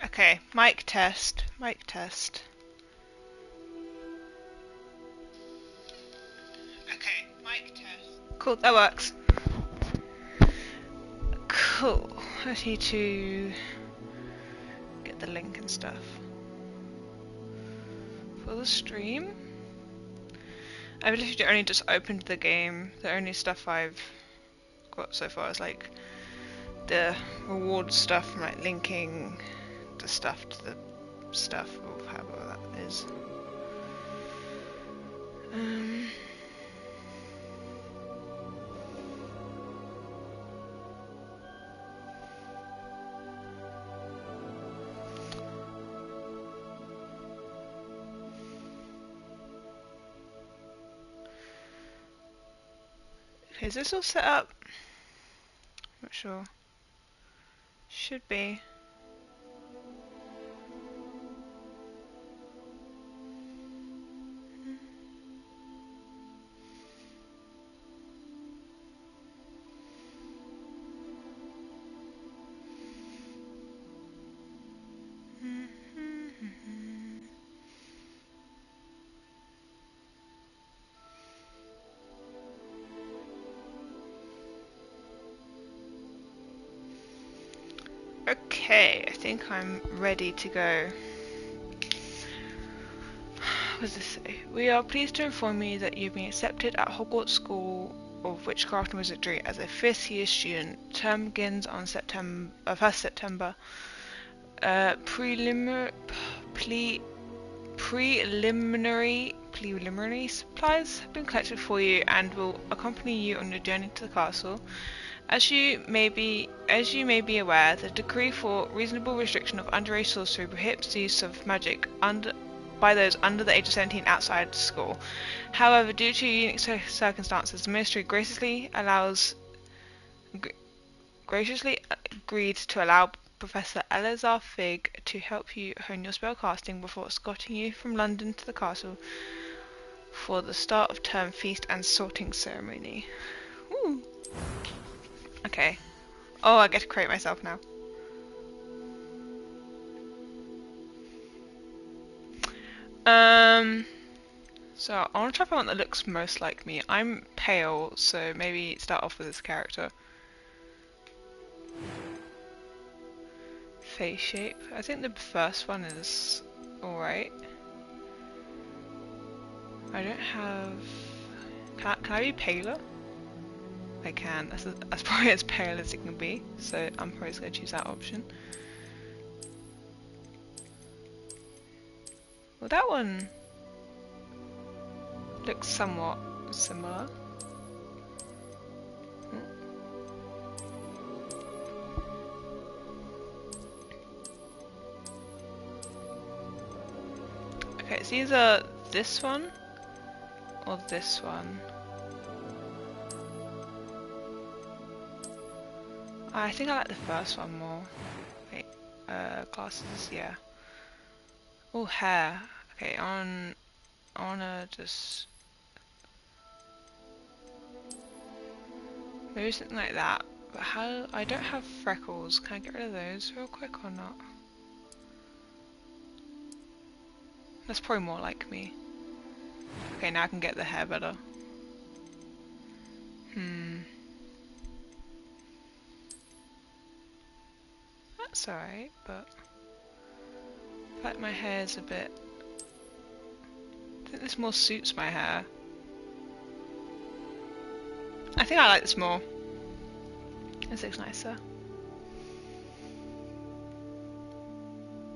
Okay, mic test. Mic test. Okay, mic test. Cool, that works. Cool. I just need to get the link and stuff for the stream. I've literally only just opened the game. The only stuff I've got so far is like the reward stuff from like linking the stuff to the stuff, or however that is. Okay, is this all set up? Not sure. Should be. Okay, I think I'm ready to go. What does this say? We are pleased to inform you that you've been accepted at Hogwarts School of Witchcraft and Wizardry as a 5th year student. Term begins on 1st September. Preliminary supplies have been collected for you and will accompany you on your journey to the castle. As you may be aware, the decree for reasonable restriction of underage sorcery prohibits the use of magic by those under the age of 17 outside school. However, due to unique circumstances, the Ministry graciously agreed to allow Professor Eleazar Fig to help you hone your spellcasting before escorting you from London to the castle for the start of term feast and sorting ceremony. Ooh. Okay. Oh, I get to create myself now. So I want to try to find one that looks most like me. I'm pale, so maybe start off with this character. Face shape. I think the first one is alright. I don't have... Can I be paler? I can. That's probably as pale as it can be, so I'm probably just going to choose that option. Well, that one looks somewhat similar. Okay, it's either this one or this one. I think I like the first one more. Wait, glasses, yeah. Oh, hair. Okay, I wanna just... maybe something like that. But how... I don't have freckles. Can I get rid of those real quick or not? That's probably more like me. Okay, now I can get the hair better. That's alright, but... I feel like my hair's a bit... I think this more suits my hair. I think I like this more. This looks nicer.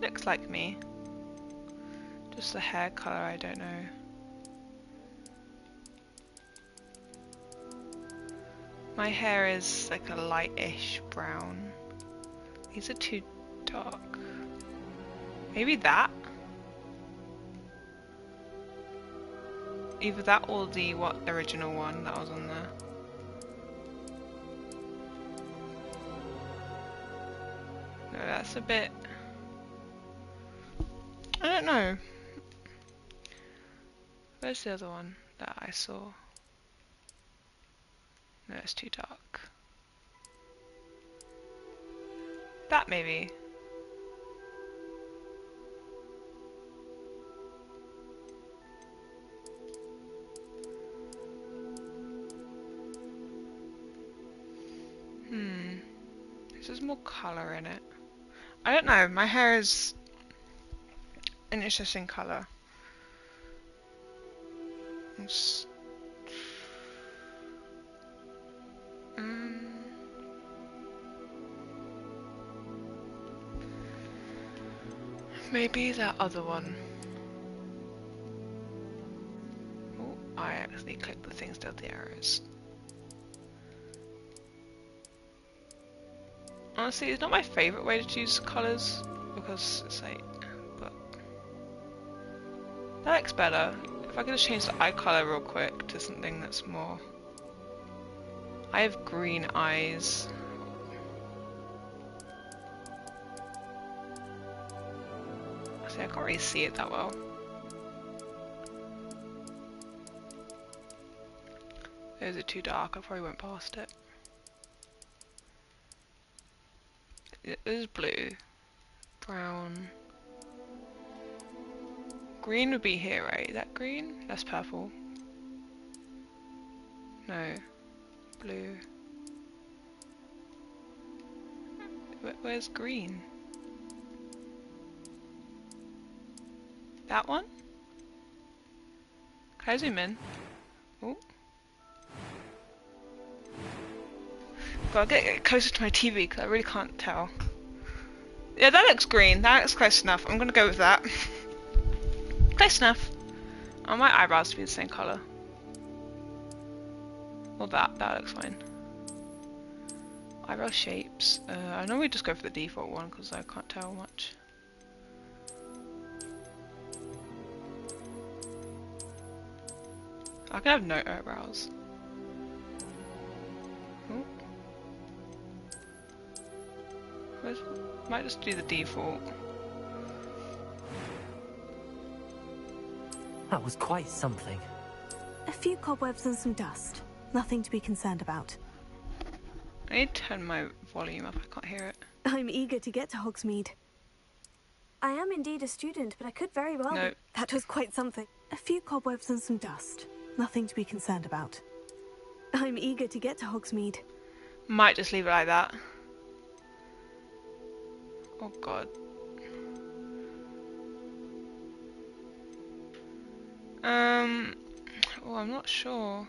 Looks like me. Just the hair colour, I don't know. My hair is like a lightish brown. These are too dark. Maybe that? Either that or the original one that was on there. No, that's a bit... I don't know. Where's the other one that I saw? No, it's too dark. That maybe. colour in it. I don't know, my hair is an interesting colour. Maybe that other one. Oh, I actually clicked the things down the arrows. Honestly, it's not my favourite way to choose colours because it's like, but that looks better. If I could just change the eye colour real quick to something that's more. I have green eyes. See, I can't really see it that well. Those are too dark, I probably went past it. It is blue. Brown. Green would be here, right? Is that green? That's purple. No. Blue. Where's green? That one? Can I zoom in? Oh. Gotta get closer to my TV because I really can't tell. Yeah, that looks green. That looks close enough. I'm gonna go with that. Close enough. I want my eyebrows to be the same colour. Or that looks fine. Eyebrow shapes. I normally just go for the default one because I can't tell much. I can have no eyebrows. Oh. Might just do the default. That was quite something. A few cobwebs and some dust. Nothing to be concerned about. I need to turn my volume up, I can't hear it. I'm eager to get to Hogsmeade. I am indeed a student, but I could very well Nope. That was quite something. A few cobwebs and some dust. Nothing to be concerned about. I'm eager to get to Hogsmeade. Might just leave it like that. Oh god. Oh, I'm not sure.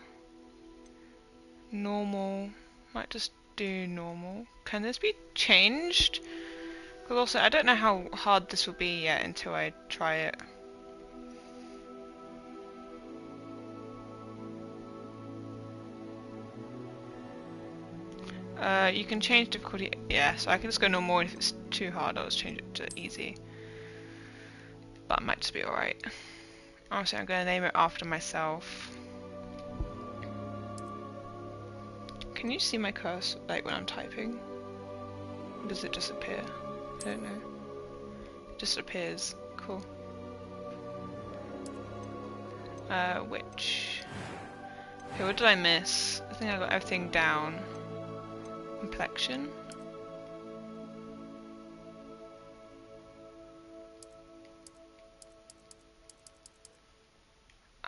Normal. Might just do normal. Can this be changed? Because also, I don't know how hard this will be yet until I try it. You can change difficulty. Yeah, so I can just go normal, and if it's too hard, I'll just change it to easy. But it might just be alright. Honestly, I'm going to name it after myself. Can you see my cursor, like when I'm typing? Or does it just appear? I don't know. It just appears. Cool. Which? Okay, what did I miss? I think I got everything down. Complexion.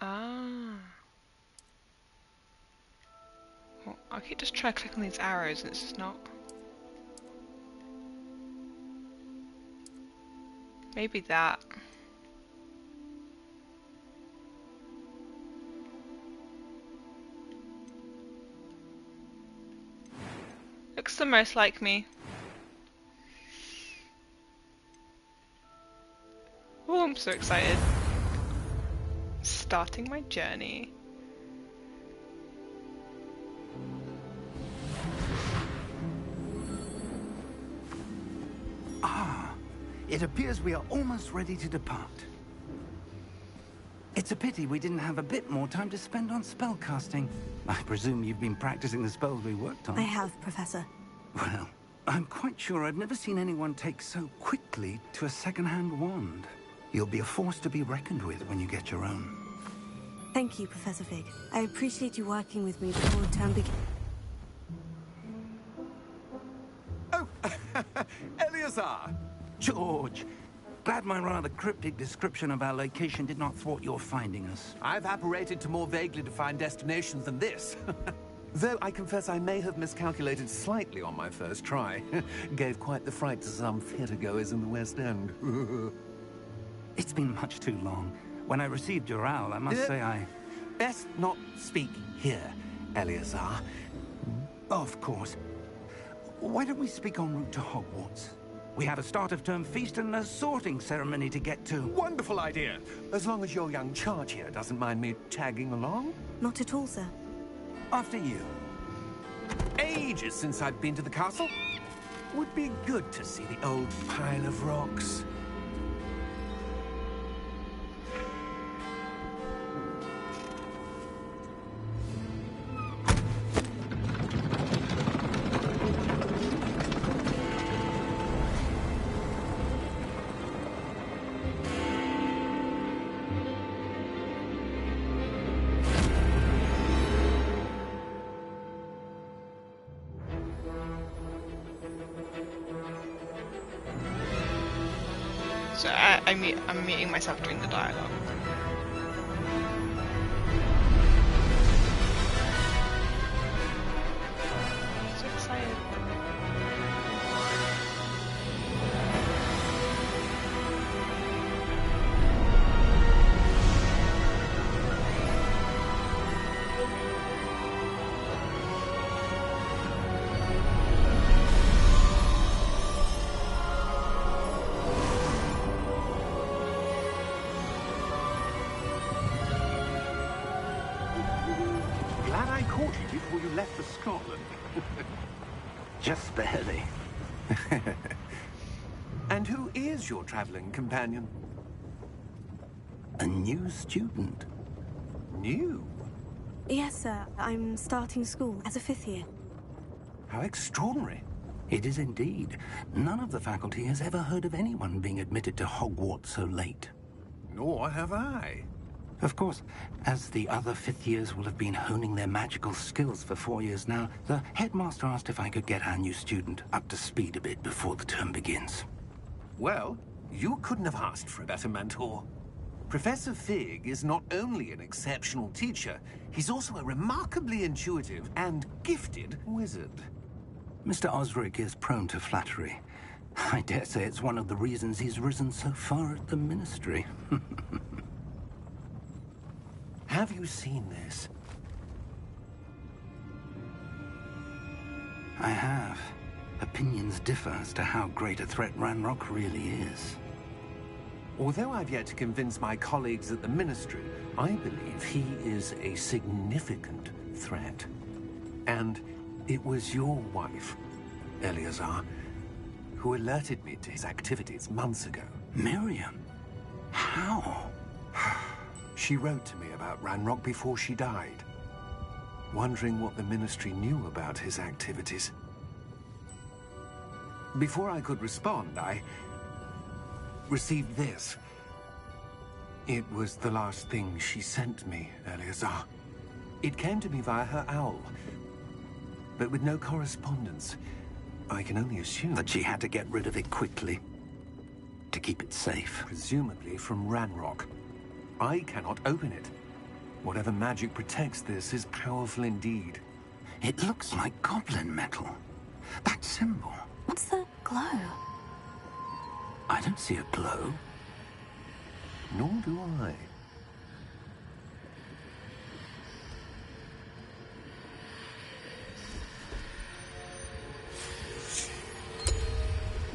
Ah. Well, I keep just trying to click on these arrows and it's just not. Maybe that. Looks the most like me. Oh, I'm so excited. Starting my journey. It appears we are almost ready to depart. It's a pity we didn't have a bit more time to spend on spellcasting. I presume you've been practicing the spells we worked on. I have, Professor. Well, I'm quite sure I've never seen anyone take so quickly to a second-hand wand. You'll be a force to be reckoned with when you get your own. Thank you, Professor Fig. I appreciate you working with me before the term begins. Oh, Eleazar! George, glad my rather cryptic description of our location did not thwart your finding us. I've apparated to more vaguely defined destinations than this. Though I confess I may have miscalculated slightly on my first try. Gave quite the fright to some theatre-goers in the West End. It's been much too long. When I received your owl, I must say I... Best not speak here, Eleazar. Of course. Why don't we speak en route to Hogwarts? We have a start-of-term feast and a sorting ceremony to get to. Wonderful idea! As long as your young charge here doesn't mind me tagging along. Not at all, sir. After you. Ages since I've been to the castle. Would be good to see the old pile of rocks. So I'm muting myself during the dialogue. So excited. Glad I caught you before you left for Scotland. Just barely. And who is your traveling companion? A new student. New? Yes, sir. I'm starting school as a 5th year. How extraordinary. It is indeed. None of the faculty has ever heard of anyone being admitted to Hogwarts so late. Nor have I. Of course, as the other 5th years will have been honing their magical skills for 4 years now, the headmaster asked if I could get our new student up to speed a bit before the term begins. Well, you couldn't have asked for a better mentor. Professor Fig is not only an exceptional teacher, he's also a remarkably intuitive and gifted wizard. Mr. Osric is prone to flattery. I dare say it's one of the reasons he's risen so far at the Ministry. Have you seen this? I have. Opinions differ as to how great a threat Ranrock really is. Although I've yet to convince my colleagues at the Ministry, I believe he is a significant threat. And it was your wife, Eleazar, who alerted me to his activities months ago. Miriam? How? She wrote to me about Ranrock before she died, wondering what the Ministry knew about his activities. Before I could respond, I received this. It was the last thing she sent me, Eleazar. It came to me via her owl, but with no correspondence. I can only assume That she had to get rid of it quickly to keep it safe. presumably from Ranrock. I cannot open it. Whatever magic protects this is powerful indeed. It looks like goblin metal. That symbol. What's the glow? I don't see a glow. Nor do I.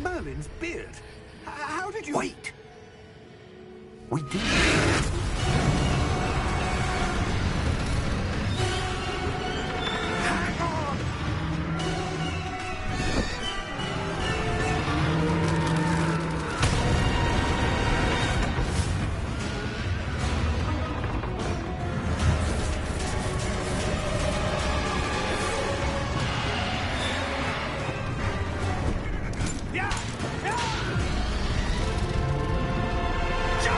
Merlin's beard. How did you... Wait! We did. Hang on! Yeah! Yeah! Ja!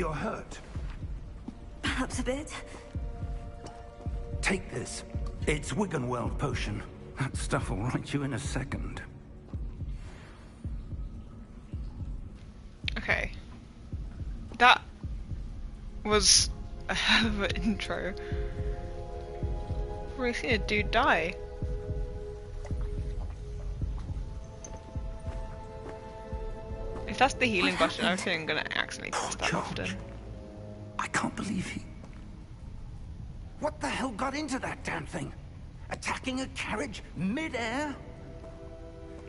You're hurt. Perhaps a bit. Take this. It's Wiggenweld potion. That stuff will right you in a second. Okay. That was a hell of an intro. I've really seen a dude die. If that's the healing button, I think I'm gonna accidentally press that often. I can't believe he... What the hell got into that damn thing? Attacking a carriage mid-air?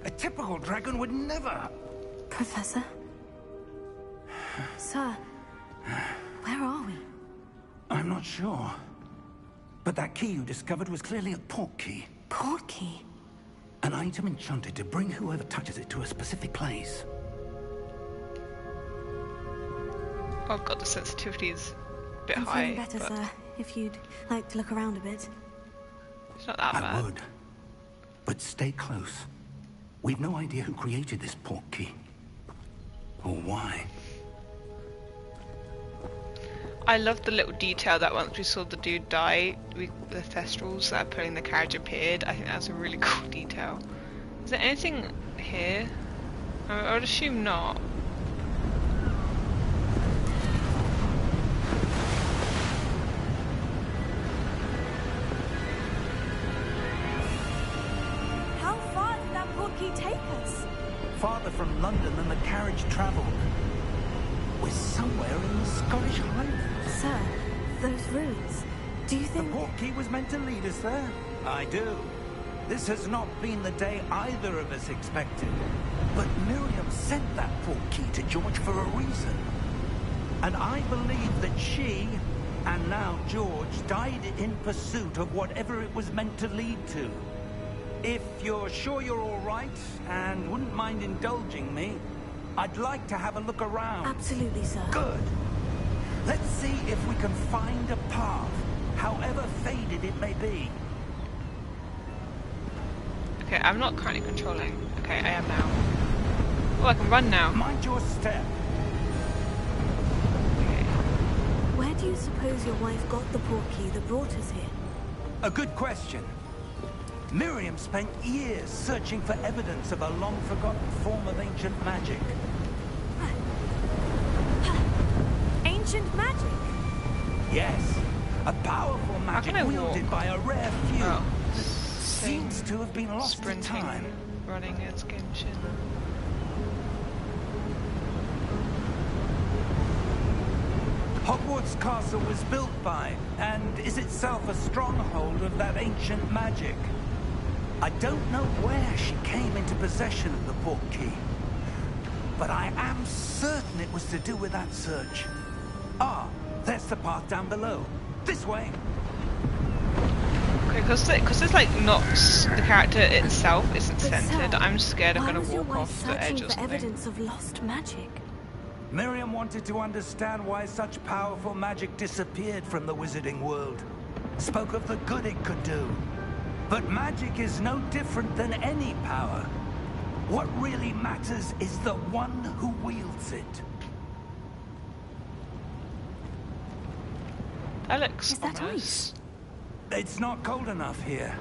A typical dragon would never... Professor? Sir, where are we? I'm not sure. But that key you discovered was clearly a port key. Port key? An item enchanted to bring whoever touches it to a specific place. Oh god, the sensitivity's a bit I'm high, feeling better, but sir. If you'd like to look around a bit. it's not that I bad. would. But stay close. We've no idea who created this port key. Or why. I love the little detail that once we saw the dude die, the thestrals that are pulling the carriage appeared. I think that's a really cool detail. Is there anything here? I would assume not. How far did that port key take us? Farther from London than the carriage travelled. We're somewhere in the Scottish Highlands. Sir, those runes. Do you The think... port key was meant to lead us there? I do. This has not been the day either of us expected. But Miriam sent that port key to George for a reason. And I believe that she, and now George, died in pursuit of whatever it was meant to lead to. If you're sure you're all right, and wouldn't mind indulging me, I'd like to have a look around. Absolutely, sir. Good. Let's see if we can find a path, however faded it may be. Okay, I'm not currently controlling. Okay, I am now. Oh, I can run now. Mind your step. Okay. Where do you suppose your wife got the port key that brought us here? A good question. Miriam spent years searching for evidence of a long-forgotten form of ancient magic. Ancient magic? Yes, a powerful magic can I wielded walk? by a rare few. Oh. Seems to have been lost in Sprinting, time. running as Genshin. Hogwarts Castle was built by, and is itself a stronghold of that ancient magic. I don't know where she came into possession of the port key, but I am certain it was to do with that search. Ah, there's the path down below. This way. Okay, because it's like not the character itself isn't But centered. sir, I'm scared I'm why gonna was your walk wife off the edge searching or for something. evidence of lost magic? Miriam wanted to understand why such powerful magic disappeared from the wizarding world. Spoke of the good it could do. But magic is no different than any power. What really matters is the one who wields it. That looks Is that ominous. It's not cold enough here.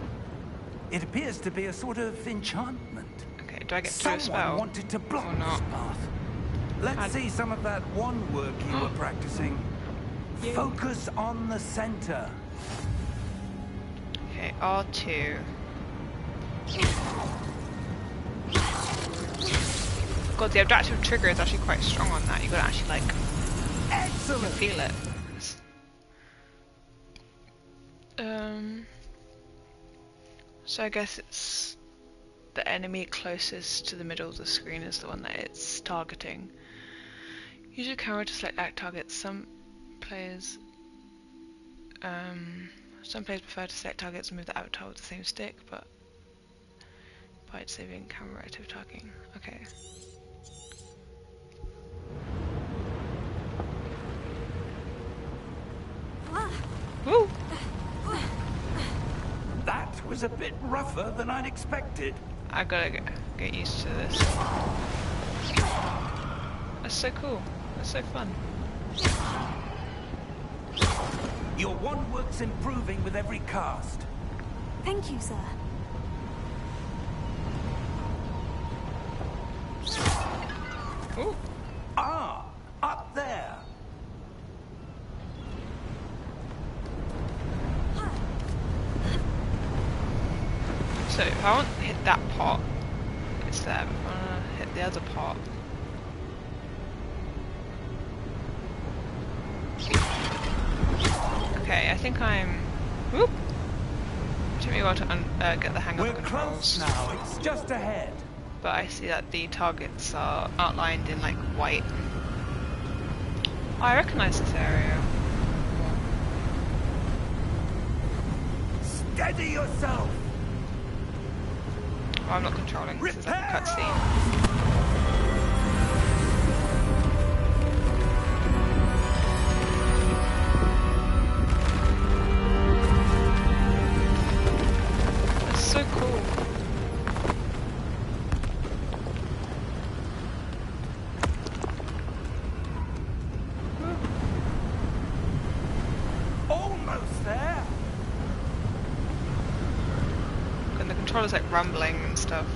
It appears to be a sort of enchantment. Okay, do I get through a Someone spell? wanted to block or this not? path. Let's see some of that wand work you were practicing. Yeah. Focus on the center. Okay, R2. God, the adaptive trigger is actually quite strong on that. You gotta actually like Excellent. feel it. So I guess it's the enemy closest to the middle of the screen is the one that it's targeting. Use your camera to select that target. Some players prefer to select targets and move the avatar with the same stick, but by saving camera active targeting. Okay. Woo! That was a bit rougher than I'd expected. I gotta get used to this. That's so cool. That's so fun. Your wand works improving with every cast. Thank you, sir. Ooh. Ah, up there. So if I want to hit that pot, it's there. If I want to hit the other pot. Okay, I think I'm. Whoop. Took me a while to get the hang of the We're controls. close now. It's just ahead. But I see that the targets are outlined in like white. Oh, I recognise this area. Steady yourself. Oh, I'm not controlling. This is like a Repair! cutscene. That's so cool. Almost there. And the controller's like rumbling and stuff.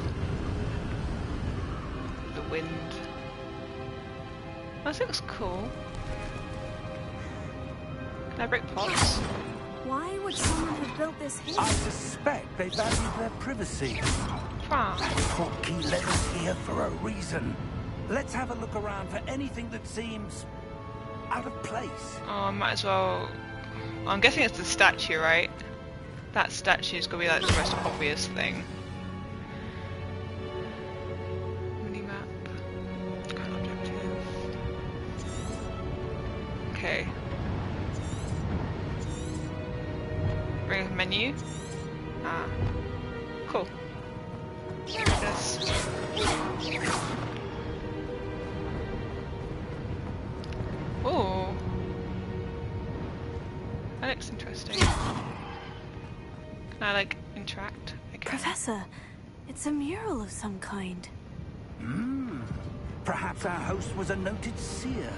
The wind. That looks cool. Can I break pots? Why would someone have built this here? I suspect they value their privacy. Wow. That portkey led us here for a reason. Let's have a look around for anything that seems out of place. Oh, I might as well. I'm guessing it's the statue, right? That statue's gonna be like the most obvious thing. Minimap. Current objective. Okay. Bring a menu. Ah. Cool. This. Ooh. That looks interesting. Can I like interact? Okay. Professor, it's a mural of some kind. Perhaps our host was a noted seer.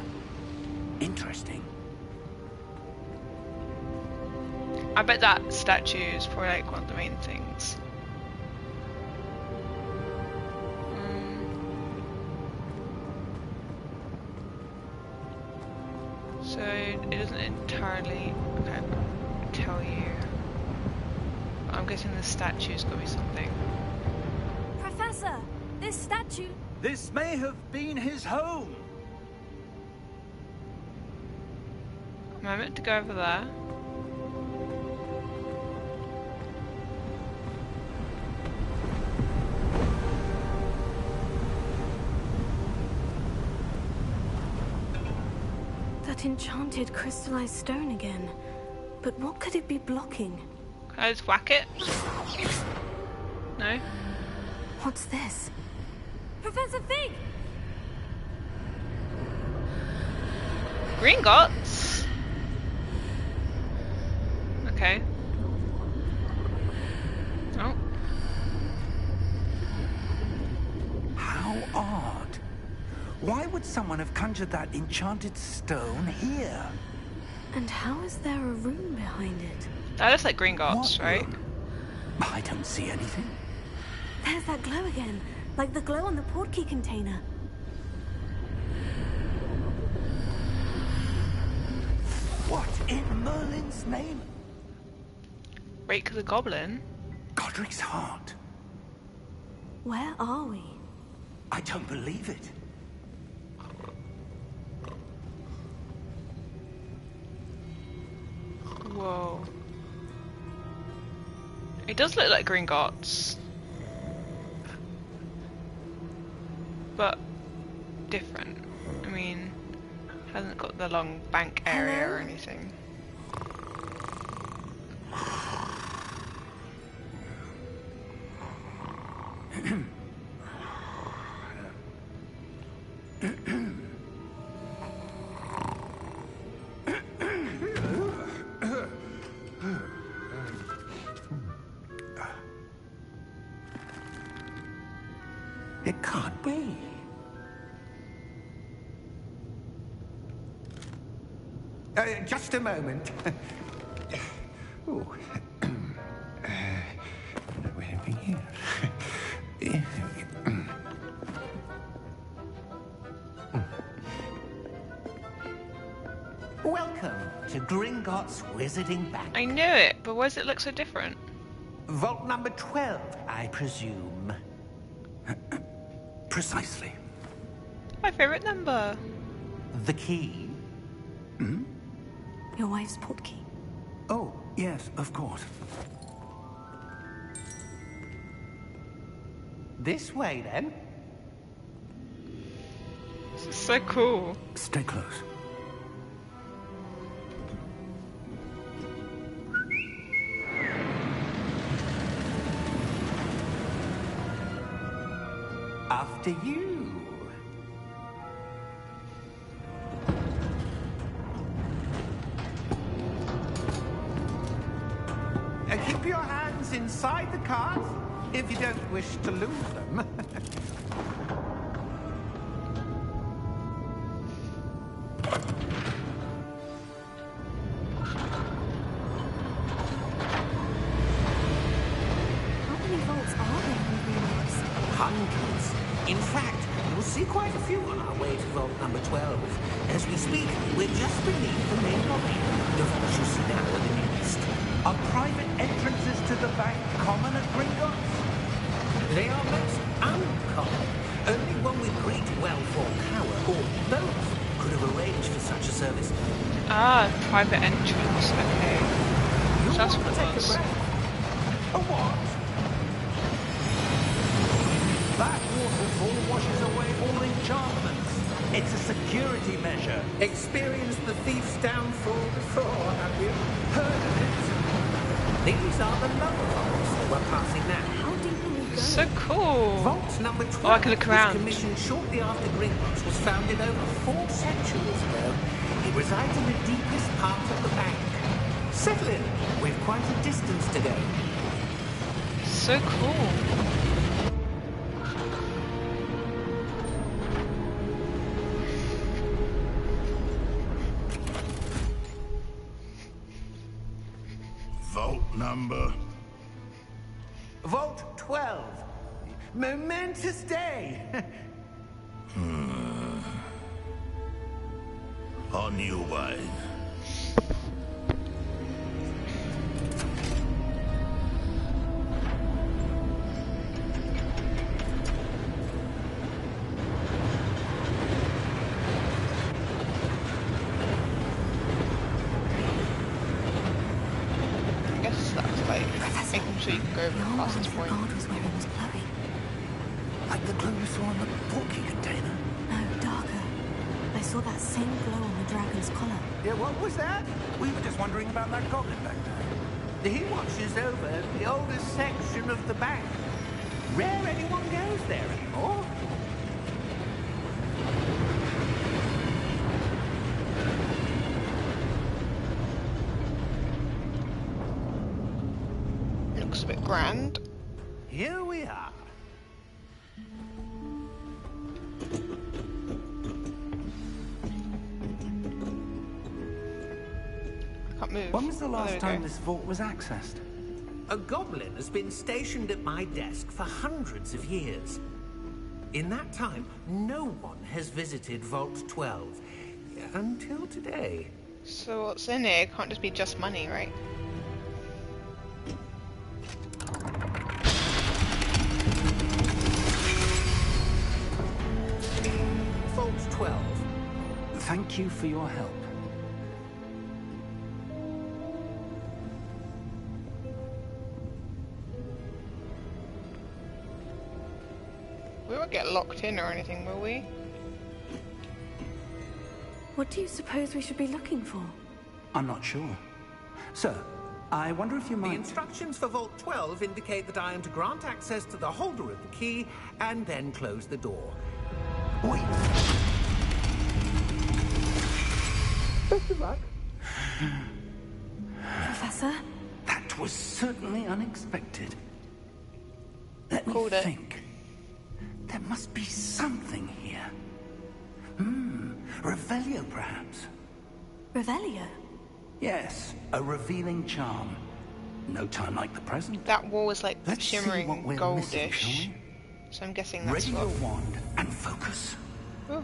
Interesting. I bet that statue is probably like one of the main things. So it doesn't entirely tell you. I'm guessing the statue's got to be something. Professor, this statue... This may have been his home. Am I meant to go over there? That enchanted crystallized stone again. But what could it be blocking? Can I just whack it? No? What's this? Professor Fig! Gringotts? Okay. Oh. How odd. Why would someone have conjured that enchanted stone here? And how is there a room behind it? That looks like Gringotts, What right? room? I don't see anything. There's that glow again, like the glow on the portkey container. What in Merlin's name? Rake the Goblin? Godric's heart. Where are we? I don't believe it. Whoa. It does look like Gringotts. But different. I mean, hasn't got the long bank area Hello? or anything. It can't be. Just a moment. Ooh. Anything here? Welcome to Gringotts Wizarding Bank. I knew it, but why does it look so different? Vault number 12, I presume. Precisely. My favourite number. The key? Hmm? Your wife's portkey. Oh, yes, of course. This way, then. This is so cool. Stay close. After you. Keep your hands inside the cards if you don't wish to lose them. How many vaults are there in Hogwarts? Hundreds. In fact, you'll see quite a few on our way to vault number 12. As we speak, we're just beneath the main lobby. The vaults you see now are the newest. Are private entrances to the bank common at Gringotts? They are most uncommon. Only one with great wealth or power, or both, could have arranged for such a service. Ah, private entrance. Okay. You So that's want what to it take was. a breath? A what? That waterfall washes away all enchantments. It's a security measure. Experienced the thief's downfall before, have you? Heard of it? These are the lower vaults that we're passing now. How deep will we go? So cool. Vault number 12 Oh, I can look around. was commissioned shortly after Gringotts was founded over 4 centuries ago. It resides in the deepest part of the bank. Settle in. We've quite a distance to go. So cool. Vault number. Vault 12. Momentous day. On your way. I guess that's like making sure you can go over Your past this wife, the point. guard was wearing was glowing. Like the glow you saw on the portkey container. No, darker. I saw that same glow on the dragon's collar. Yeah, what was that? We were just wondering about that goblin back there. He watches over the oldest section of the bank. Rare anyone goes there anymore. Looks a bit grand. Here we are. I can't move. When was the Oh, there last we time go. this vault was accessed? A goblin has been stationed at my desk for hundreds of years. In that time, no one has visited Vault 12. Until today. So what's in here? It can't just be just money, right? Vault 12. Thank you for your help. We won't get locked in or anything, will we? What do you suppose we should be looking for? I'm not sure. Sir, I wonder if you The might... instructions for Vault 12 indicate that I am to grant access to the holder of the key and then close the door. Wait. Best of luck. Professor? That was certainly unexpected. Let me Called it. think. There must be something here. Revelio, perhaps. Revelio? Yes, a revealing charm. No time like the present. That wall is like Let's see shimmering what we're missing, shall goldish. we? So I'm guessing that's Ready what. your wand and focus. Oh.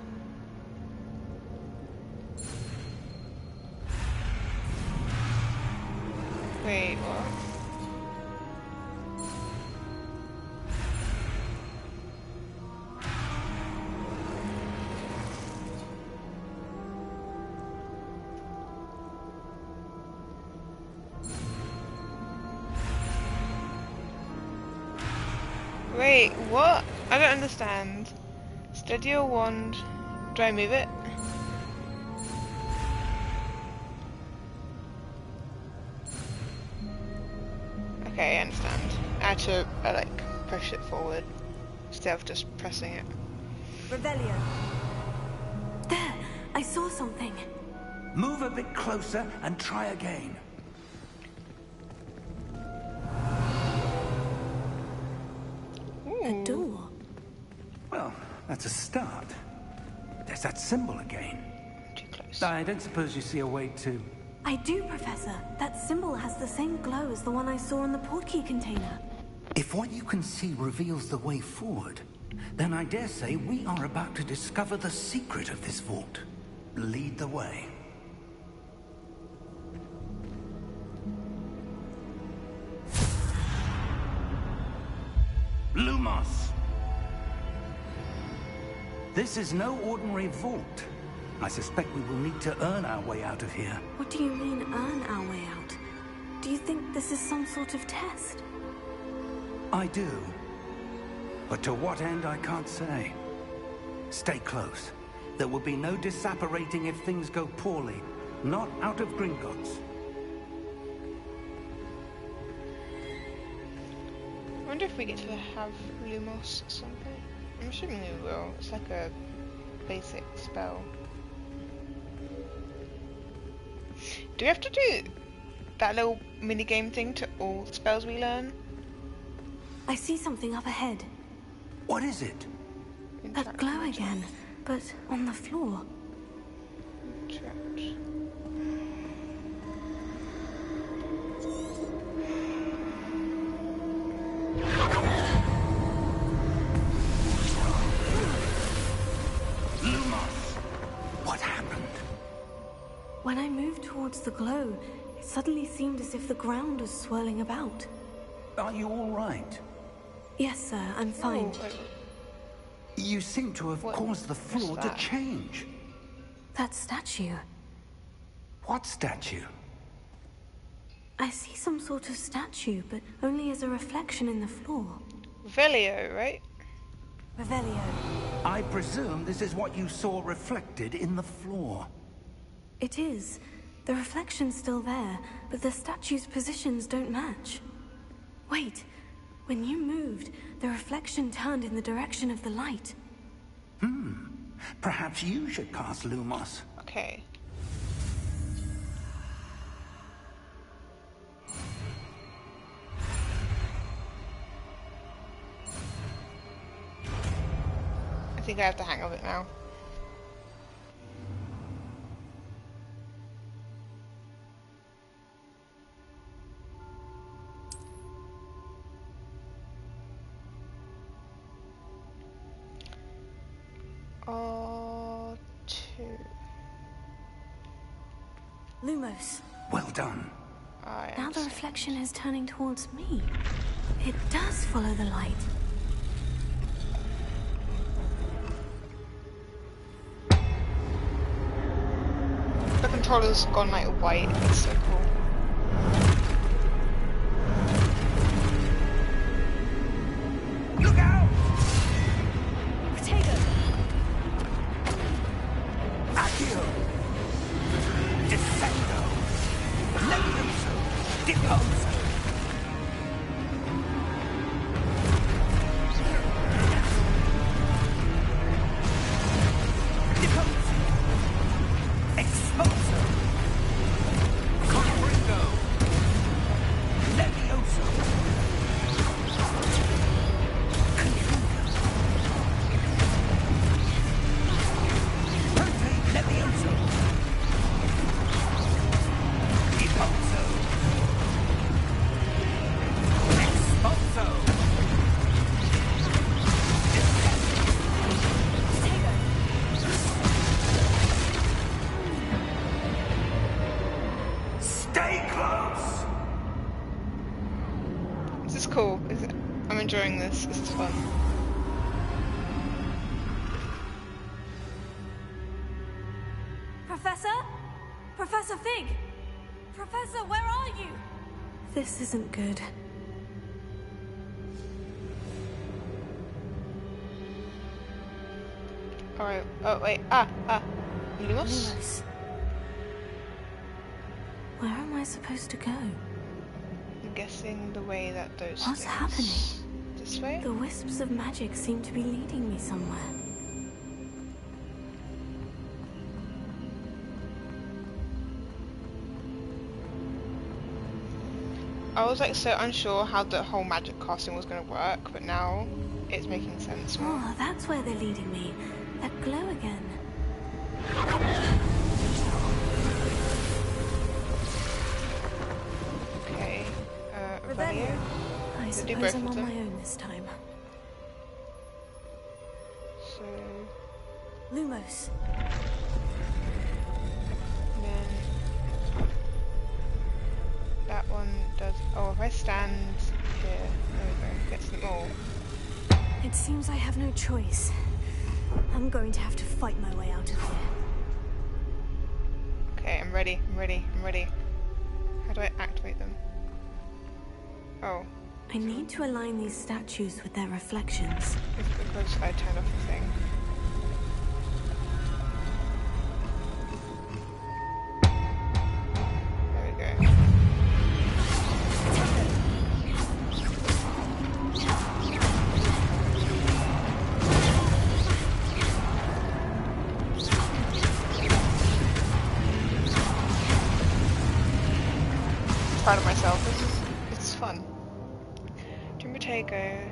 Wait, what? Wait, what? I don't understand. Steady your wand. Do I move it? Okay, I understand. I had to like push it forward instead of just pressing it. Revelio. There! I saw something. Move a bit closer and try again. A door. Well, that's a start. There's that symbol again. Too close. I don't suppose you see a way to... I do, Professor. That symbol has the same glow as the one I saw in the portkey container. If what you can see reveals the way forward, then I dare say we are about to discover the secret of this vault. Lead the way. Lumos! This is no ordinary vault. I suspect we will need to earn our way out of here. What do you mean, earn our way out? Do you think this is some sort of test? I do. But to what end, I can't say. Stay close. There will be no disapparating if things go poorly. Not out of Gringotts. I wonder if we get to have Lumos at some point. I'm assuming we will. It's like a basic spell. Do we have to do that little mini-game thing to all spells we learn? I see something up ahead. What is it? That glow again, but on the floor. Interact. Lumos! What happened? When I moved towards the glow, it suddenly seemed as if the ground was swirling about. Are you all right? Yes, sir, I'm fine. Oh, wait. You seem to have What- caused the floor what's to that? change. That statue. What statue? I see some sort of statue, but only as a reflection in the floor. Velio, right? Revelio. I presume this is what you saw reflected in the floor. It is. The reflection's still there, but the statue's positions don't match. Wait. When you moved, the reflection turned in the direction of the light. Perhaps you should cast Lumos. Okay. I think I have the hang of it now. R2. Lumos. Well done. I Now am the reflection is turning towards me. It does follow the light. The controller's gone like white. It's so cool. Look out! Potato! Accio! Defendo! Levioso! Deposo! Deposo! Exposo! Conquering enjoying this. This is fun. Professor? Professor Fig! Professor, where are you? This isn't good. Alright, oh wait, Lumos? Lumos. Where am I supposed to go? I'm guessing the way that those What's things... happening? This way? The wisps of magic seem to be leading me somewhere. I was like so unsure how the whole magic casting was going to work, but now it's making sense more. Oh, that's where they're leading me. That glow again. Okay, Revelio. I We'll do suppose both I'm of on them. my own this time. So, Lumos. then that one does. Oh, if I stand here, there we go. Gets them all. It seems I have no choice. I'm going to have to fight my way out of here. Okay, I'm ready. I'm ready. I'm ready. How do I activate them? Oh, I need to align these statues with their reflections. it's because I turned off the thing. There we go. Proud of myself. It's fun. Jim Bottego.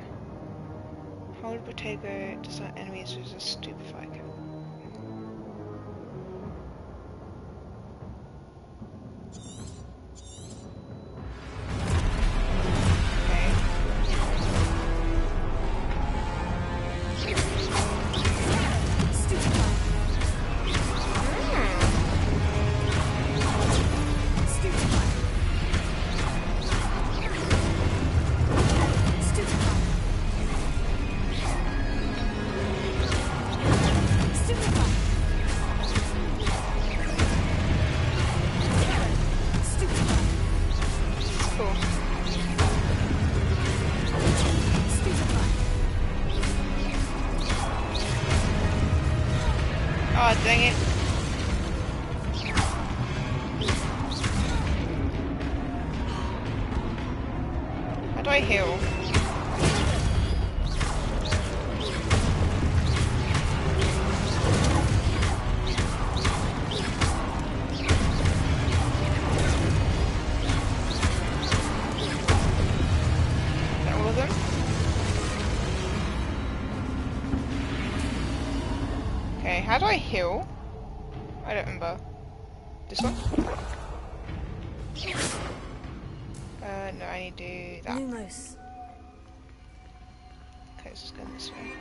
Hold Bottego to start enemies with a stupefy kill. Oh, dang it. How do I heal? Is that all of them? Okay, how do I heal? I don't remember. This one? No, I need to do that. Lumos. Okay, let's just go this way.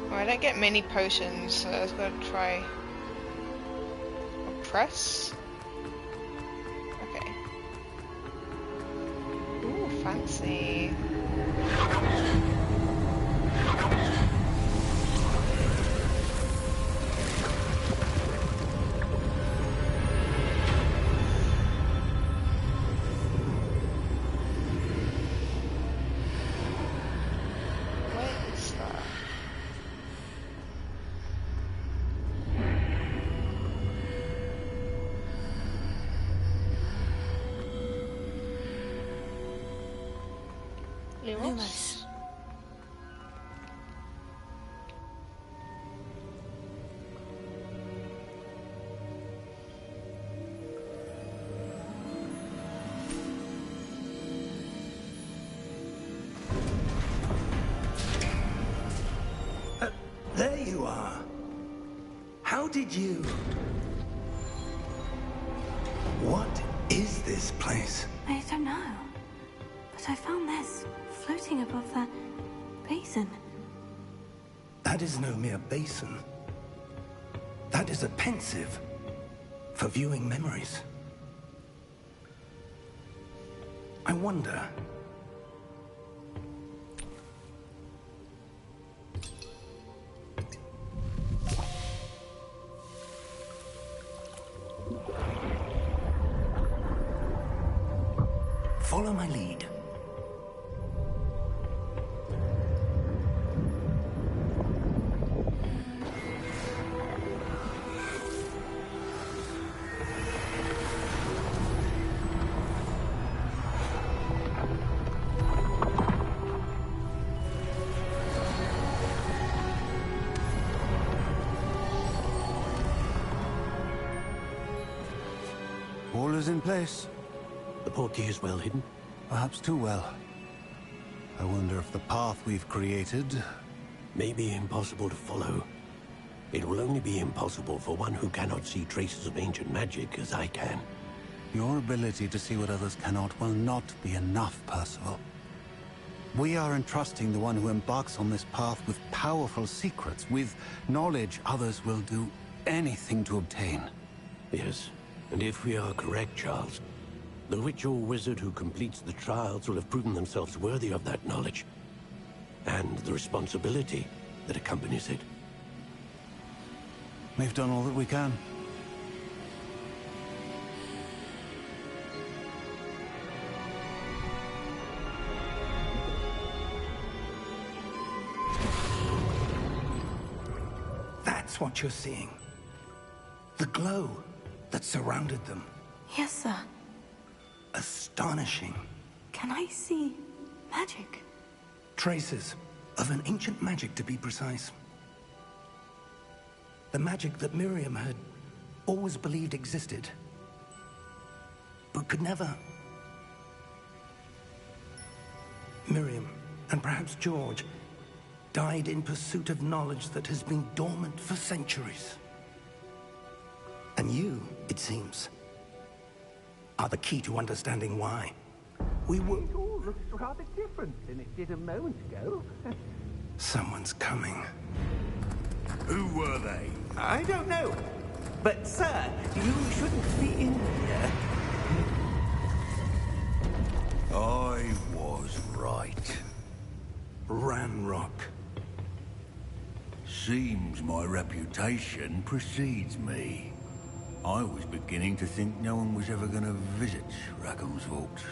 Oh, I don't get many potions, so I was gonna try. Press? Okay. Ooh, fancy. What is that? Lumos. There you are. How did you... What is this place? I don't know. But I found this floating above that basin. That is no mere basin. That is a pensive for viewing memories. I wonder, Follow my lead. All is in place. The portkey is well hidden. Perhaps too well. I wonder if the path we've created... May be impossible to follow. It will only be impossible for one who cannot see traces of ancient magic as I can. Your ability to see what others cannot will not be enough, Percival. We are entrusting the one who embarks on this path with powerful secrets, with knowledge others will do anything to obtain. Yes, and if we are correct, Charles, the witch or wizard who completes the trials will have proven themselves worthy of that knowledge, and the responsibility that accompanies it. We've done all that we can. That's what you're seeing. The glow that surrounded them. Yes, sir. Astonishing. Can I see magic? Traces of an ancient magic, to be precise. The magic that Miriam had always believed existed, but could never. Miriam, and perhaps George, died in pursuit of knowledge that has been dormant for centuries. And you, it seems, are the key to understanding why. We were... It all looks rather different than it did a moment ago. Someone's coming. Who were they? I don't know. But, sir, you shouldn't be in here. I was right. Ranrock. Seems my reputation precedes me. I was beginning to think no one was ever going to visit Rackham's vault.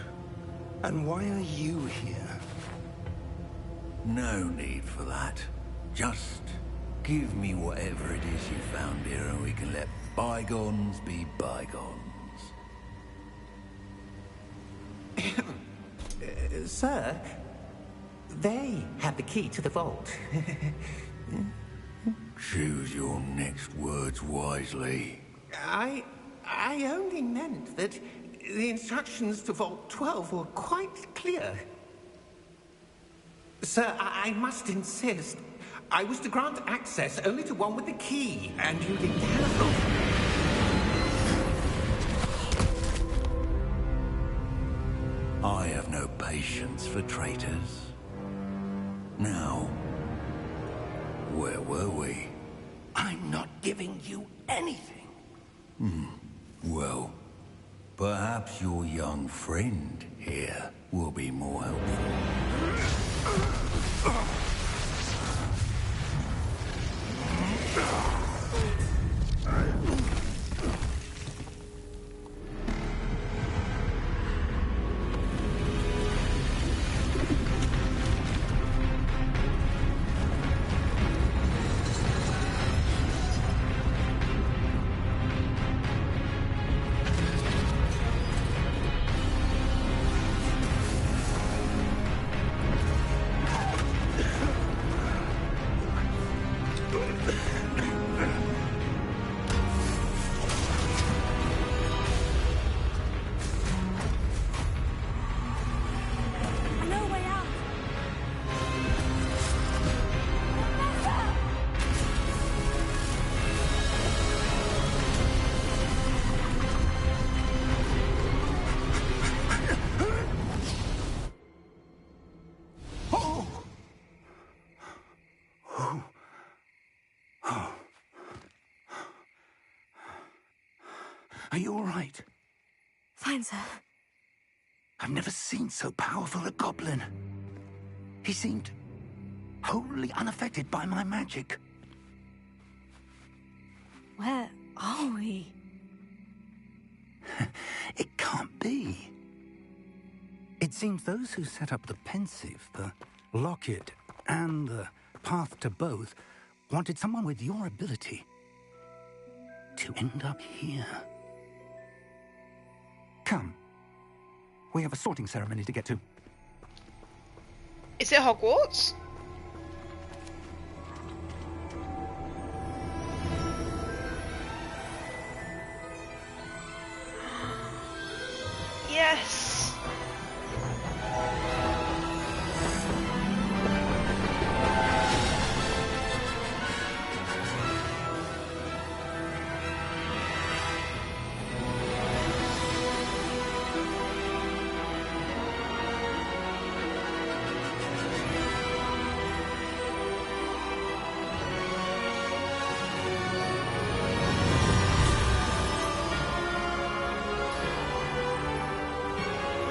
And why are you here? No need for that. Just give me whatever it is you found here and we can let bygones be bygones. Sir, they have the key to the vault. Choose your next words wisely. I only meant that the instructions to Vault 12 were quite clear. Sir, I must insist. I was to grant access only to one with the key, and you didn't have... I have no patience for traitors. Now, where were we? I'm not giving you anything. Well, perhaps your young friend here will be more helpful. No way out. Are you all right? Fine, sir. I've never seen so powerful a goblin. He seemed wholly unaffected by my magic. Where are we? It can't be. It seems those who set up the pensive, the locket, and the path to both wanted someone with your ability to end up here. Come. We have a sorting ceremony to get to. Is it Hogwarts? Yes.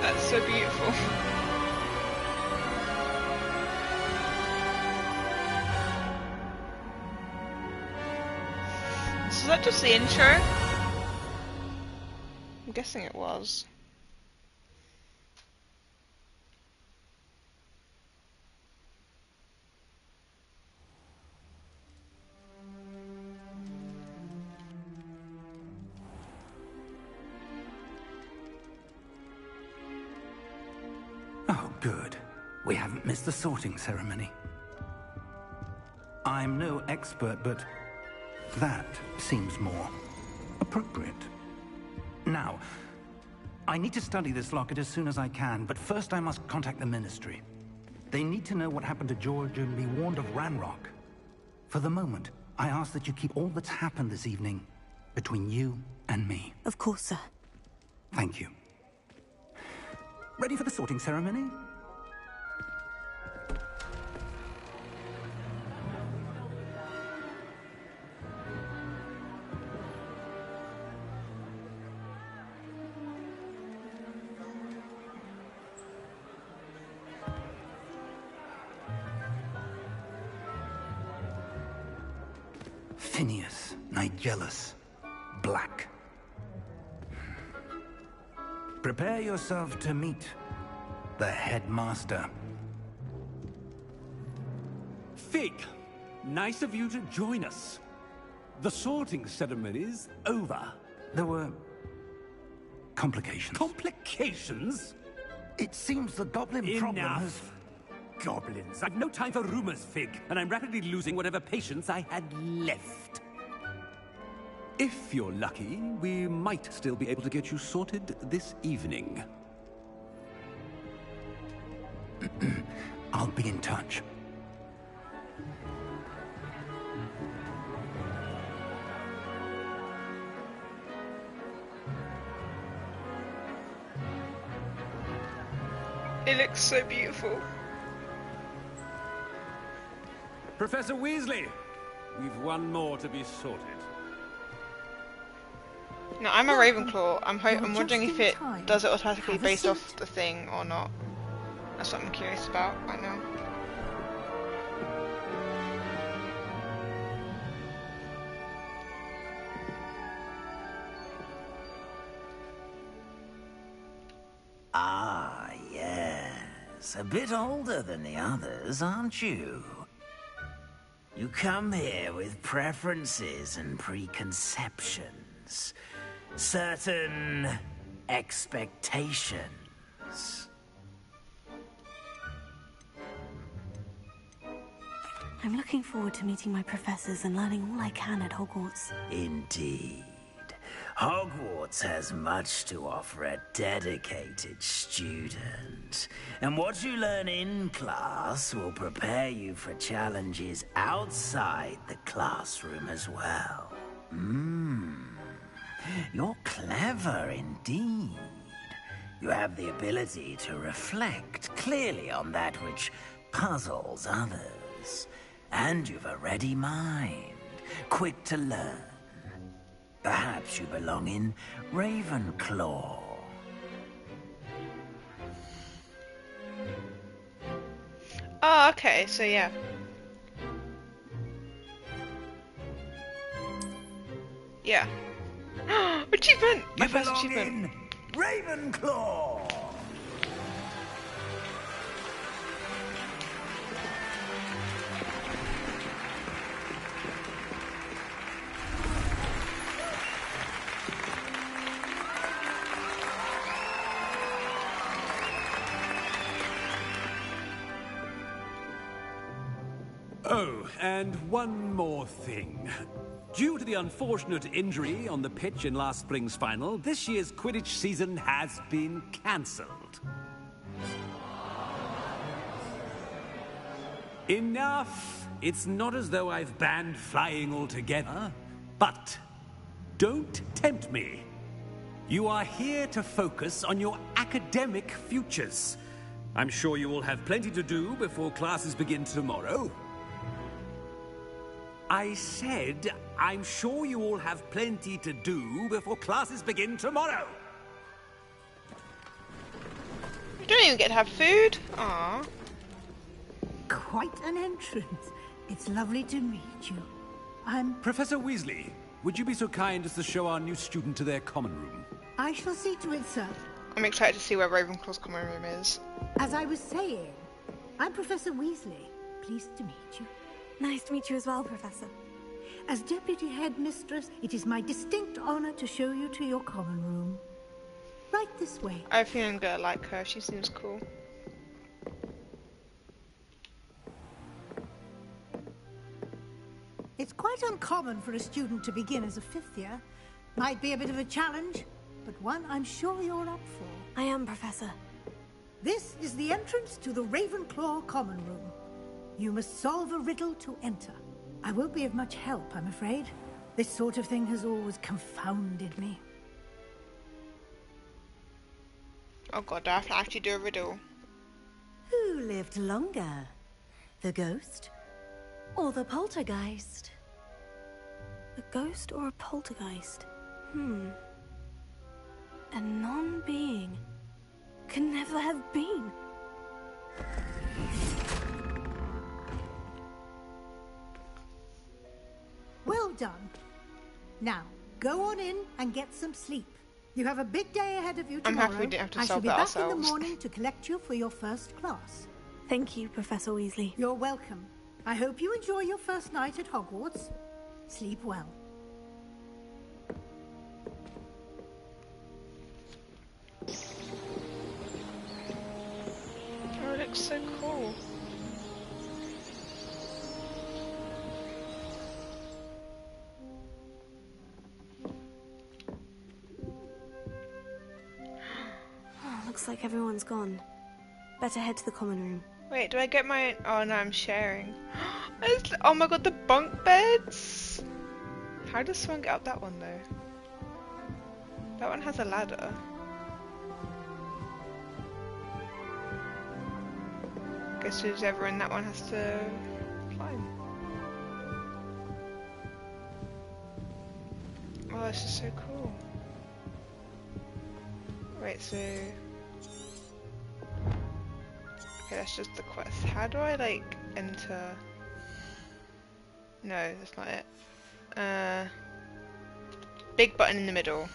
That's so beautiful. So is that just the intro? I'm guessing it was. Oh, good. We haven't missed the sorting ceremony. I'm no expert, but that seems more appropriate. Now, I need to study this locket as soon as I can, but first I must contact the Ministry. They need to know what happened to George and be warned of Ranrock. For the moment, I ask that you keep all that's happened this evening between you and me. Of course, sir. Thank you. Ready for the sorting ceremony? Phineas, Nigellus, Black. Prepare yourself to meet the headmaster. Fig, nice of you to join us. The sorting ceremony's over. There were complications. Complications? It seems the goblin problem has... Enough. Goblins. I've no time for rumors, Fig, and I'm rapidly losing whatever patience I had left. If you're lucky, we might still be able to get you sorted this evening. I'll be in touch. It looks so beautiful. Professor Weasley, we've one more to be sorted. No, I'm a Ravenclaw. I'm You're wondering just if in it time. does it automatically Have a based seat. off the thing or not. That's what I'm curious about right now. Ah, yes. A bit older than the others, aren't you? You come here with preferences and preconceptions. Certain expectations. I'm looking forward to meeting my professors and learning all I can at Hogwarts. Indeed. Hogwarts has much to offer a dedicated student. And what you learn in class will prepare you for challenges outside the classroom as well. You're clever indeed. You have the ability to reflect clearly on that which puzzles others. And you've a ready mind, quick to learn. Perhaps you belong in Ravenclaw. Oh, okay, so yeah. Yeah. Achievement! My You first belong achievement. in Ravenclaw. Oh, and one more thing. Due to the unfortunate injury on the pitch in last spring's final, this year's Quidditch season has been cancelled. Enough! It's not as though I've banned flying altogether. But don't tempt me. You are here to focus on your academic futures. I'm sure you will have plenty to do before classes begin tomorrow. I said, I'm sure you all have plenty to do before classes begin tomorrow. You don't even get to have food? Aww. Quite an entrance. It's lovely to meet you. I'm... Professor Weasley, would you be so kind as to show our new student to their common room? I shall see to it, sir. I'm excited to see where Ravenclaw's common room is. As I was saying, I'm Professor Weasley. Pleased to meet you. Nice to meet you as well, Professor. As Deputy Headmistress, it is my distinct honor to show you to your common room. Right this way. I feel I'm gonna like her. She seems cool. It's quite uncommon for a student to begin as a fifth year. Might be a bit of a challenge, but one I'm sure you're up for. I am, Professor. This is the entrance to the Ravenclaw common room. You must solve a riddle to enter. I won't be of much help, I'm afraid. This sort of thing has always confounded me. Oh god, do I have to actually do a riddle? Who lived longer? The ghost or the poltergeist? A ghost or a poltergeist? A non-being can never have been. Well done. Now, go on in and get some sleep. You have a big day ahead of you tomorrow. I'm happy we didn't have to I shall solve be that back in ourselves. the morning to collect you for your first class. Thank you, Professor Weasley. You're welcome. I hope you enjoy your first night at Hogwarts. Sleep well. Oh, it looks so cool. Oh, looks like everyone's gone. Better head to the common room. Wait, do I get my... Oh no, I'm sharing. Oh my god, the bunk beds! How does someone get up that one though? That one has a ladder. Guess who's ever in that one has to climb. Oh, this is so cool. Wait, so... Okay, that's just the quest. How do I, like, enter... No, that's not it. Big button in the middle.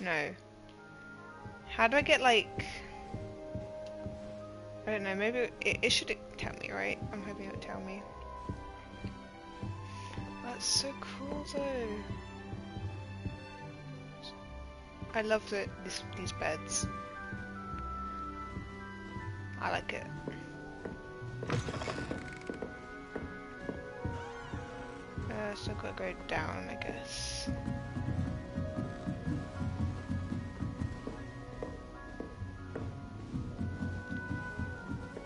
No. How do I get, like... I don't know, maybe it should tell me, right? I'm hoping it would tell me. That's so cool, though. I love these beds. I like it. Still gotta go down, I guess.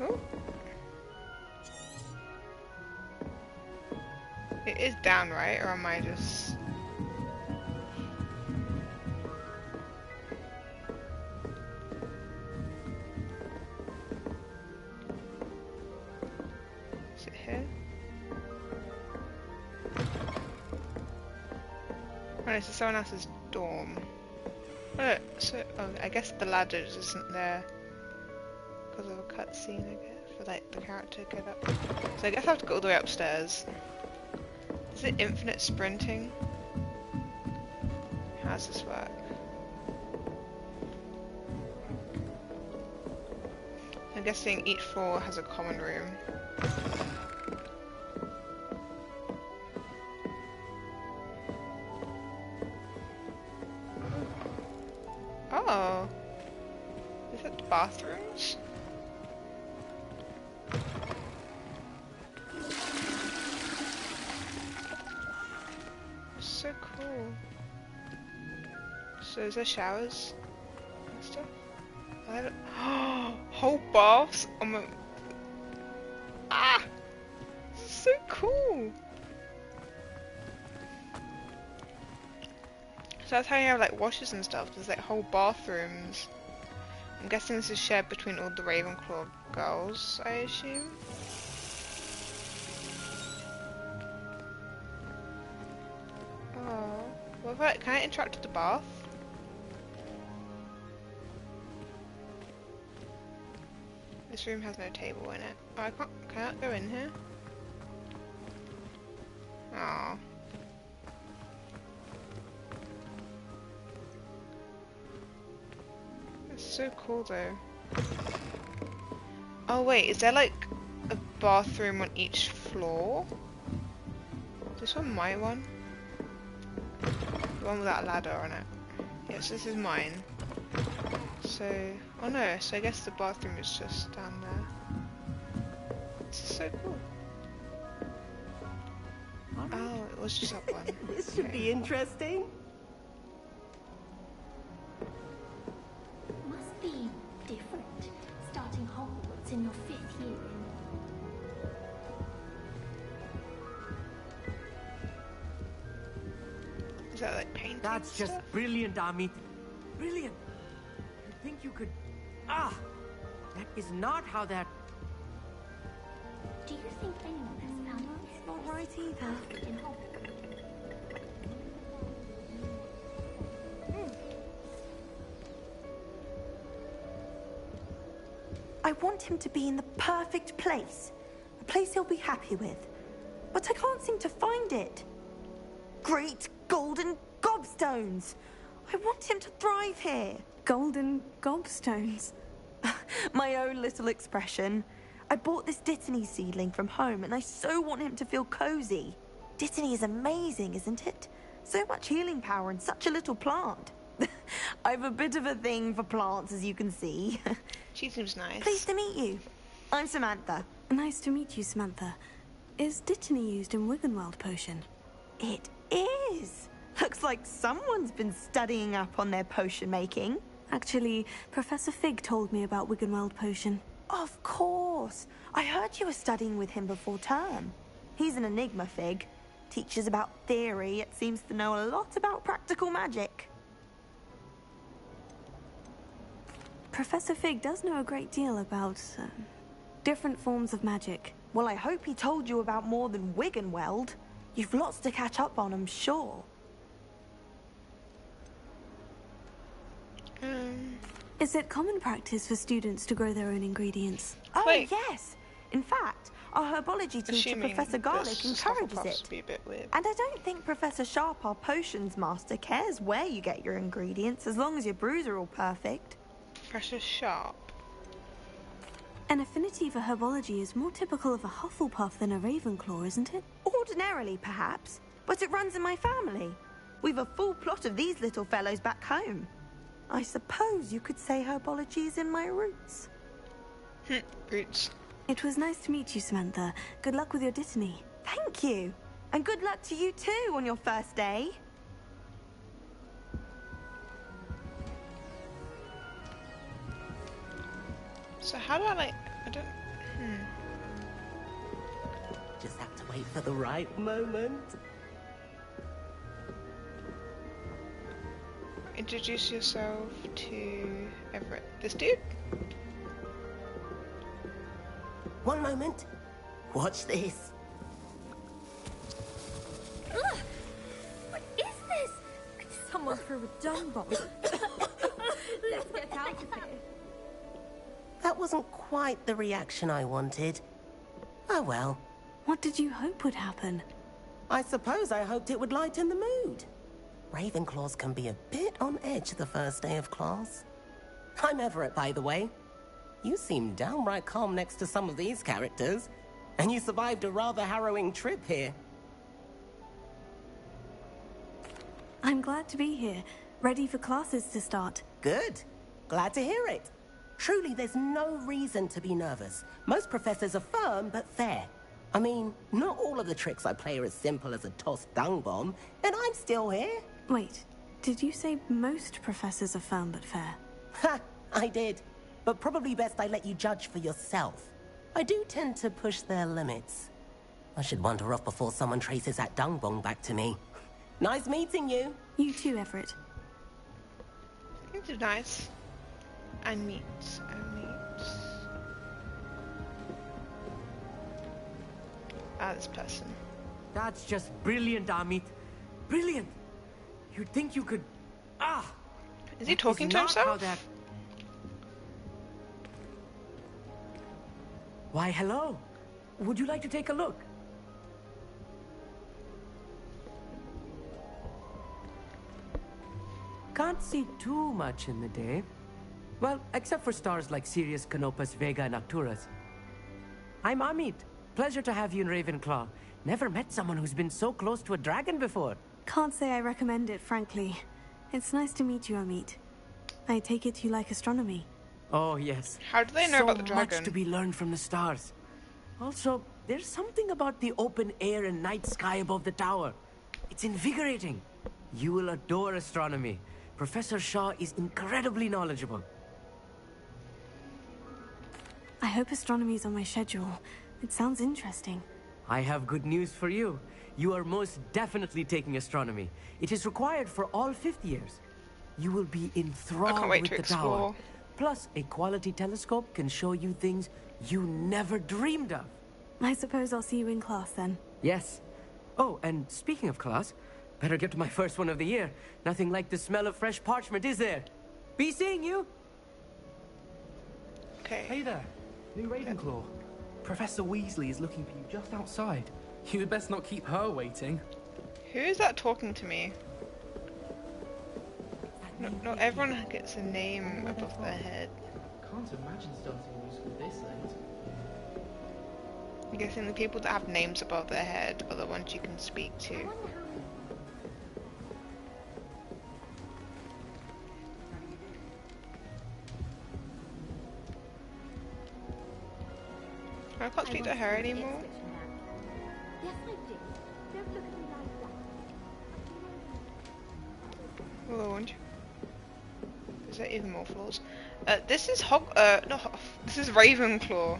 Oh. It is down, right? Or am I just... Is it here? Oh, this is someone else's dorm. Oh, so I guess the ladder just isn't there because of a cutscene, I guess, for like the character to get up. So I guess I have to go all the way upstairs. Is it infinite sprinting? How does this work? I'm guessing each floor has a common room. Oh, is it the bathrooms? cool. So is there showers and stuff? Whole baths? Oh my... Ah! So cool! So that's how you have like washes and stuff. There's like whole bathrooms. I'm guessing this is shared between all the Ravenclaw girls, I assume. Oh, what if can I interact with the bath? This room has no table in it. Oh, I can't go in here? Aww. It's so cool though. Oh wait, is there like a bathroom on each floor? Is this one my one? The one without a ladder on it. Yes, this is mine. So, oh no, so I guess the bathroom is just down there. This is so cool. Oh, it was just up one. This should be interesting. Must be different, starting Hogwarts in your 5th year. Is that like painting? That's just brilliant, Amit. Brilliant. You think you could... Ah! That is not how that... Do you think anyone has found It's not right either. in Hogwarts? I want him to be in the perfect place. A place he'll be happy with. But I can't seem to find it. Great golden gobstones! I want him to thrive here. Golden gobstones. My own little expression. I bought this Dittany seedling from home and I so want him to feel cozy. Dittany is amazing, isn't it? So much healing power in such a little plant. I've a bit of a thing for plants, as you can see. She seems nice. Pleased to meet you. I'm Samantha. Nice to meet you, Samantha. Is Dittany used in Wiggenweld potion? It is. Looks like someone's been studying up on their potion making. Actually, Professor Fig told me about Wiggenweld potion. Of course. I heard you were studying with him before term. He's an enigma, Fig. Teaches about theory, yet seems to know a lot about practical magic. Professor Fig does know a great deal about different forms of magic. Well, I hope he told you about more than Wiggenweld. You've lots to catch up on, I'm sure. Is it common practice for students to grow their own ingredients? Oh, Wait. yes. In fact, our herbology teacher, Assuming Professor Garlick, this encourages Hufflepuff's it. be a bit weird. And I don't think Professor Sharp, our potions master, cares where you get your ingredients, as long as your brews are all perfect. Professor Sharp. An affinity for herbology is more typical of a Hufflepuff than a Ravenclaw, isn't it? Ordinarily, perhaps, but it runs in my family. We've a full plot of these little fellows back home. I suppose you could say herbology is in my roots. Roots. It was nice to meet you, Samantha. Good luck with your Dittany. Thank you. And good luck to you too on your first day. So how do I like... I don't... Just have to wait for the right moment. Introduce yourself to Everett. This dude? One moment. Watch this. Ugh! What is this? Someone threw a dung bomb. Let's get out of here. That wasn't quite the reaction I wanted. Oh well. What did you hope would happen? I suppose I hoped it would lighten the mood. Ravenclaws can be a bit on edge the first day of class. I'm Everett, by the way. You seem downright calm next to some of these characters, and you survived a rather harrowing trip here. I'm glad to be here, ready for classes to start. Good. Glad to hear it. Truly, there's no reason to be nervous. Most professors are firm but fair. I mean, not all of the tricks I play are as simple as a tossed dung bomb, and I'm still here. Wait, did you say most professors are firm but fair? Ha! I did. But probably best I let you judge for yourself. I do tend to push their limits. I should wander off before someone traces that dung bomb back to me. Nice meeting you. You too, Everett. Things are nice. And meat. Ah, this person. That's just brilliant, Amit. Brilliant. You'd think you could... Ah! Is he talking to himself? Why, hello. Would you like to take a look? Can't see too much in the day. Well, except for stars like Sirius, Canopus, Vega, and Arcturus. I'm Amit. Pleasure to have you in Ravenclaw. Never met someone who's been so close to a dragon before. Can't say I recommend it, frankly. It's nice to meet you, Amit. I take it you like astronomy. Oh, yes. How do they know about the dragon? So much to be learned from the stars. Also, there's something about the open air and night sky above the tower. It's invigorating. You will adore astronomy. Professor Shaw is incredibly knowledgeable. I hope astronomy's on my schedule. It sounds interesting. I have good news for you. You are most definitely taking astronomy. It is required for all 5th years. You will be enthralled with the tower. Plus, a quality telescope can show you things you never dreamed of. I suppose I'll see you in class then. Yes. Oh, and speaking of class, better get to my first one of the year. Nothing like the smell of fresh parchment, is there? Be seeing you! Okay. Hey there, new Ravenclaw. Professor Weasley is looking for you just outside. You'd best not keep her waiting. Who is that talking to me? Not everyone gets a name above their head. Can't imagine starting new school this late. I'm guessing the people that have names above their head are the ones you can speak to. I can't speak to her anymore. Yes, I do. Don't look at me like that. Lord. Is there even more floors? This is this is Ravenclaw.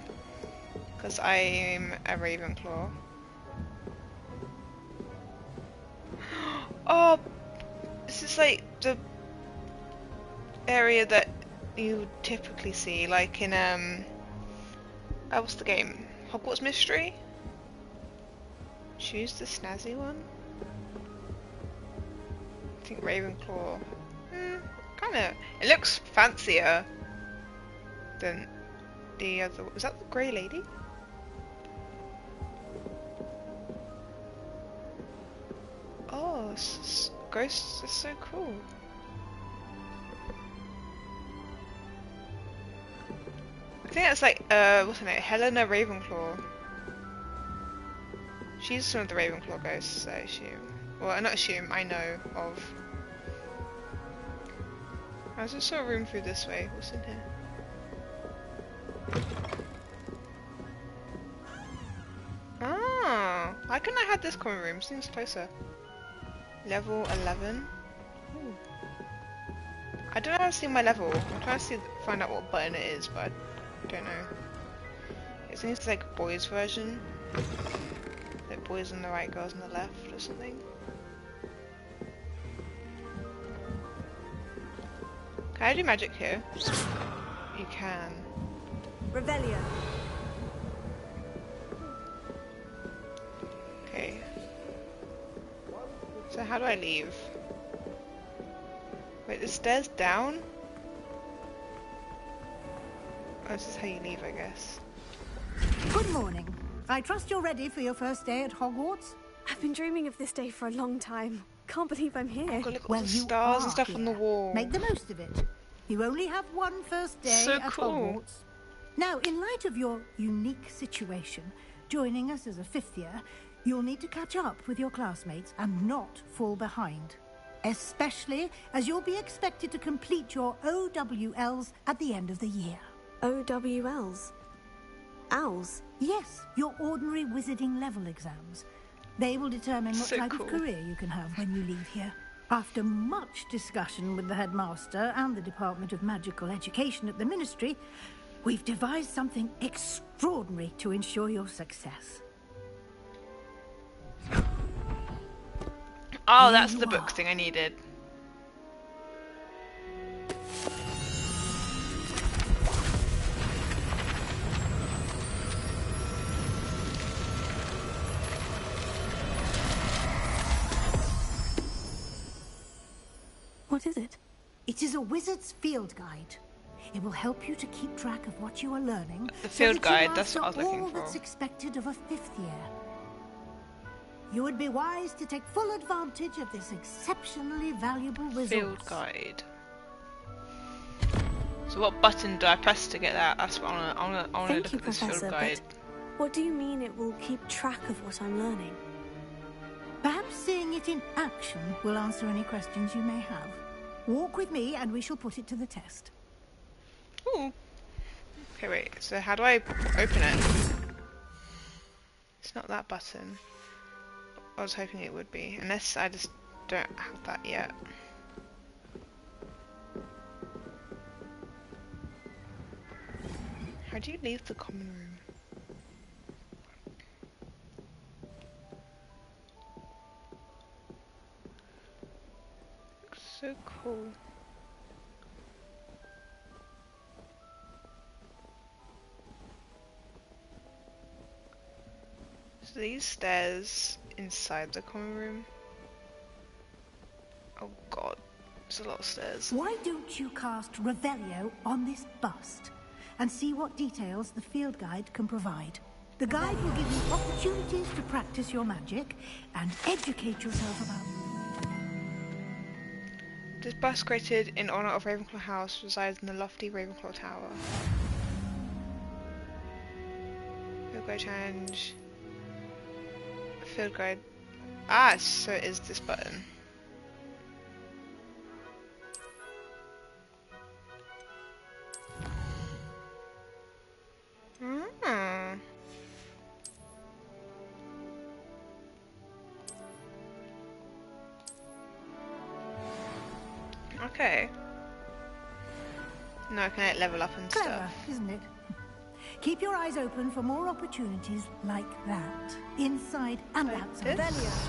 Because I am a Ravenclaw. Oh, this is like the area that you typically see, like in what's the game? Hogwarts Mystery? Choose the snazzy one? I think Ravenclaw. Kinda. It looks fancier than the other. Is that the grey lady? Oh, ghosts are so cool. I think that's like, what's her name? Helena Ravenclaw. She's one of the Ravenclaw ghosts, I assume. Well, not assume, I know of. I just saw a room through this way. What's in here? Oh, why couldn't I have this common room? Seems closer. Level 11. Ooh. I don't know how to see my level. I'm trying to find out what button it is, but I don't know. It seems like boys version. Like boys on the right, girls on the left, or something. Can I do magic here? You can. Revelio. Okay. So how do I leave? Wait, the stairs down? Oh, this is how you leave, I guess. Good morning. I trust you're ready for your first day at Hogwarts? I've been dreaming of this day for a long time. Can't believe I'm here. Oh God, look at all the stars and stuff on the wall. Make the most of it. You only have one first day So at cool. Hogwarts. Now, in light of your unique situation, joining us as a 5th year, you'll need to catch up with your classmates and not fall behind. Especially as you'll be expected to complete your OWLs at the end of the year. OWLs? Owls? Yes, your ordinary wizarding level exams. They will determine what type of career you can have when you leave here. After much discussion with the headmaster and the Department of Magical Education at the Ministry, we've devised something extraordinary to ensure your success. Oh, that's the book thing I needed. What is it? It is a wizard's field guide. It will help you to keep track of what you are learning. The field guide, that's what I was looking all for. That's expected of a 5th year. You would be wise to take full advantage of this exceptionally valuable resource. Field guide. So what button do I press to get that? That's what I want to look at this field guide. But what do you mean it will keep track of what I'm learning? Perhaps seeing it in action will answer any questions you may have. Walk with me and we shall put it to the test. Ooh. Okay, wait. So how do I open it? It's not that button. I was hoping it would be. Unless I just don't have that yet. How do you leave the common room? Looks so cool. So these stairs inside the common room. Oh god, there's a lot of stairs. Why don't you cast Revelio on this bust and see what details the field guide can provide? The guide will give you opportunities to practice your magic and educate yourself about. This bust created in honor of Ravenclaw House resides in the lofty Ravenclaw Tower. Field guide change. Field guide. Ah, so it is this button. Hmm. Okay. Now can I level up and Clever, stuff? isn't it? Keep your eyes open for more opportunities like that, inside and Like outside. this?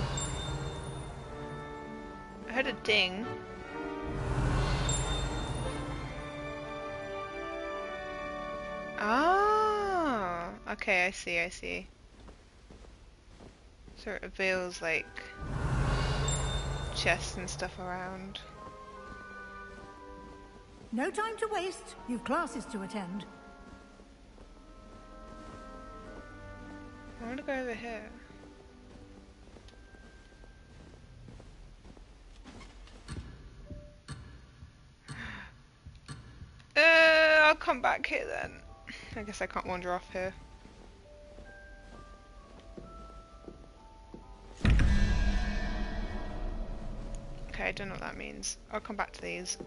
I heard a ding. Ah, okay, I see. So it reveals like chests and stuff around. No time to waste. You've classes to attend. I want to go over here. I'll come back here then. I guess I can't wander off here. Okay, I don't know what that means. I'll come back to these.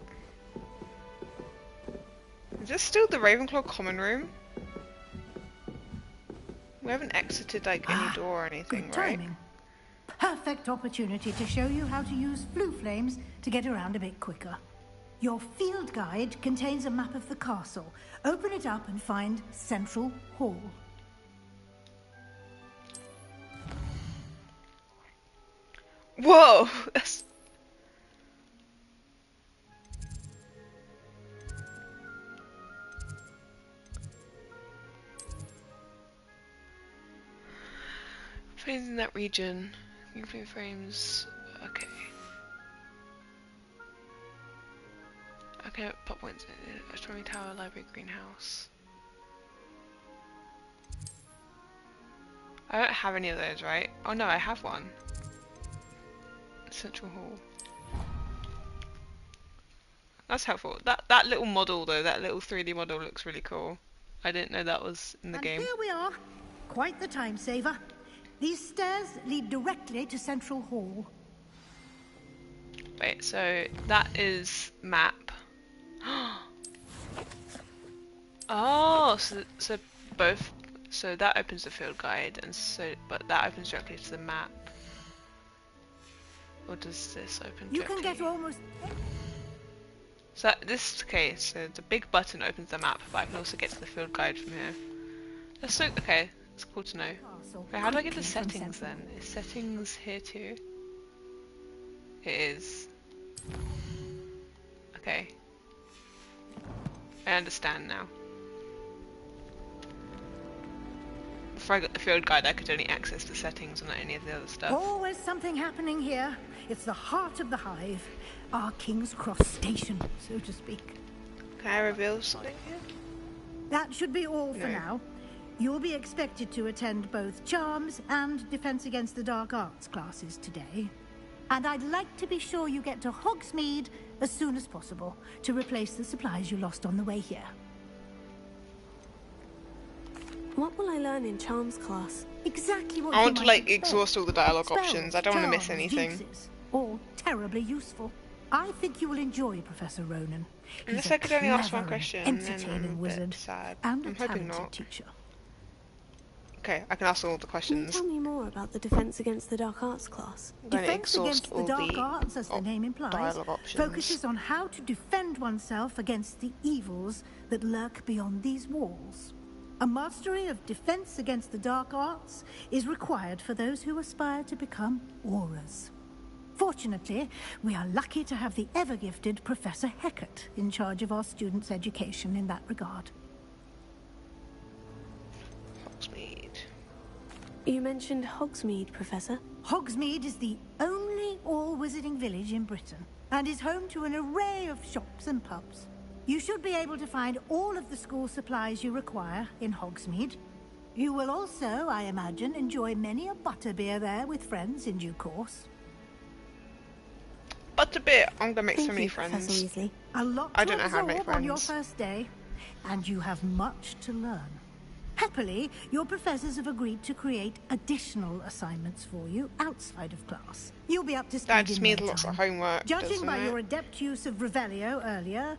Is this still the Ravenclaw common room? We haven't exited like any door or anything, Good right? timing. Perfect opportunity to show you how to use flue flames to get around a bit quicker. Your field guide contains a map of the castle. Open it up and find Central Hall. Whoa! That's... Frames in that region. Nuclear frames. Okay. Okay, pop points. Astronomy Tower, Library, Greenhouse. I don't have any of those, right? Oh no, I have one. Central Hall. That's helpful. That little model though, that little 3D model looks really cool. I didn't know that was in the game. Here we are. Quite the time saver. These stairs lead directly to Central Hall. Wait, so that is map. Oh, so both So that opens the field guide, and but that opens directly to the map. Or does this open directly? You can get almost... So this, okay, so the big button opens the map, but I can also get to the field guide from here. That's so, okay, it's cool to know. Okay, how do I get the settings then? Is settings here too? It is. Okay. I understand now. Before I got the field guide, I could only access the settings and not any of the other stuff. Always something happening here. It's the heart of the hive. Our King's Cross station, so to speak. Can I reveal something here? That should be all for now. You'll be expected to attend both Charms and Defense Against the Dark Arts classes today. And I'd like to be sure you get to Hogsmeade as soon as possible to replace the supplies you lost on the way here. What will I learn in Charms class? Exactly what I want to like exhaust all the dialogue options. I don't want to miss anything. Jinxes, all terribly useful. I think you will enjoy Professor Ronan. Unless He's I could only ask one clever, question, entertaining wizard, sad. and I'm a hoping talented not. teacher. Okay, I can ask all the questions. Can you tell me more about the Defense Against the Dark Arts class? Defense Against the Dark Arts, as the name implies, focuses on how to defend oneself against the evils that lurk beyond these walls. A mastery of Defense Against the Dark Arts is required for those who aspire to become Aurors. Fortunately, we are lucky to have the ever-gifted Professor Heckert in charge of our students' education in that regard. Hogsmeade. You mentioned Hogsmeade, Professor. Hogsmeade is the only all-wizarding village in Britain, and is home to an array of shops and pubs. You should be able to find all of the school supplies you require in Hogsmeade. You will also, I imagine, enjoy many a butterbeer there with friends in due course. Butterbeer! I'm gonna make so many Professor friends. Weasley. A lot I don't know how to make absorb on your friends. first day, and you have much to learn. Happily, your professors have agreed to create additional assignments for you outside of class. You'll be up to speed That just in means no lots time. of homework, Judging doesn't by it? your adept use of Revelio earlier,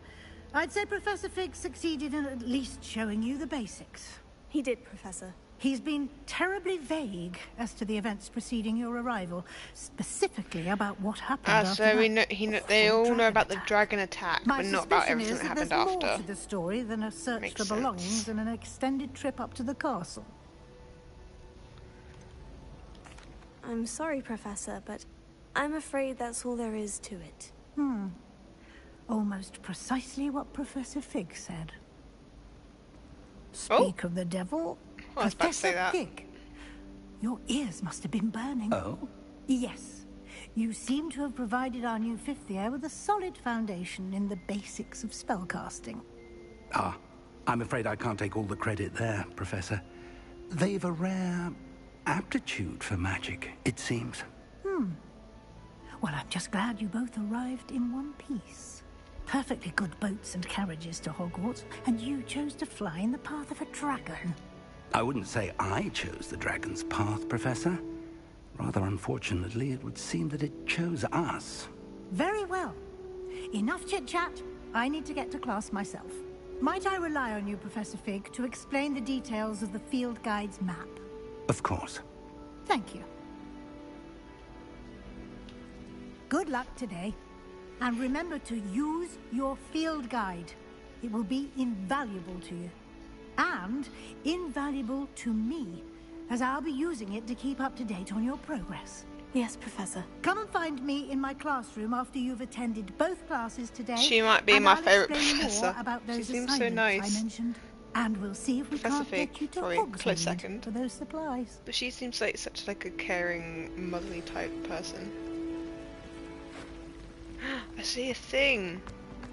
I'd say Professor Fig succeeded in at least showing you the basics. He did, Professor. He's been terribly vague as to the events preceding your arrival, specifically about what happened after So that we know, they all know dragon about the attack. dragon attack, My but not about suspicion everything is that that happened there's more after. to the story than a search Makes for sense. belongings and an extended trip up to the castle. I'm sorry, Professor, but I'm afraid that's all there is to it. Almost precisely what Professor Fig said. Oh. Speak of the devil, I was about to say Professor that. Fig. Your ears must have been burning. Oh? Yes. You seem to have provided our new fifth year with a solid foundation in the basics of spellcasting. Ah, I'm afraid I can't take all the credit there, Professor. They've a rare aptitude for magic, it seems. Well, I'm just glad you both arrived in one piece. Perfectly good boats and carriages to Hogwarts, and you chose to fly in the path of a dragon. I wouldn't say I chose the dragon's path, Professor. Rather unfortunately, it would seem that it chose us. Very well. Enough chit-chat. I need to get to class myself. Might I rely on you, Professor Fig, to explain the details of the field guide's map? Of course. Thank you. Good luck today. And remember to use your field guide. It will be invaluable to you. And invaluable to me, as I'll be using it to keep up to date on your progress. Yes, Professor. Come and find me in my classroom after you've attended both classes today. She might be and my I'll favourite explain professor. more about those She seems so assignments nice. I mentioned. And we'll see if we Professor can't Fig, get you to probably a close Hogsmeade second. for those supplies. But she seems like such like a caring, motherly type person. I see a thing.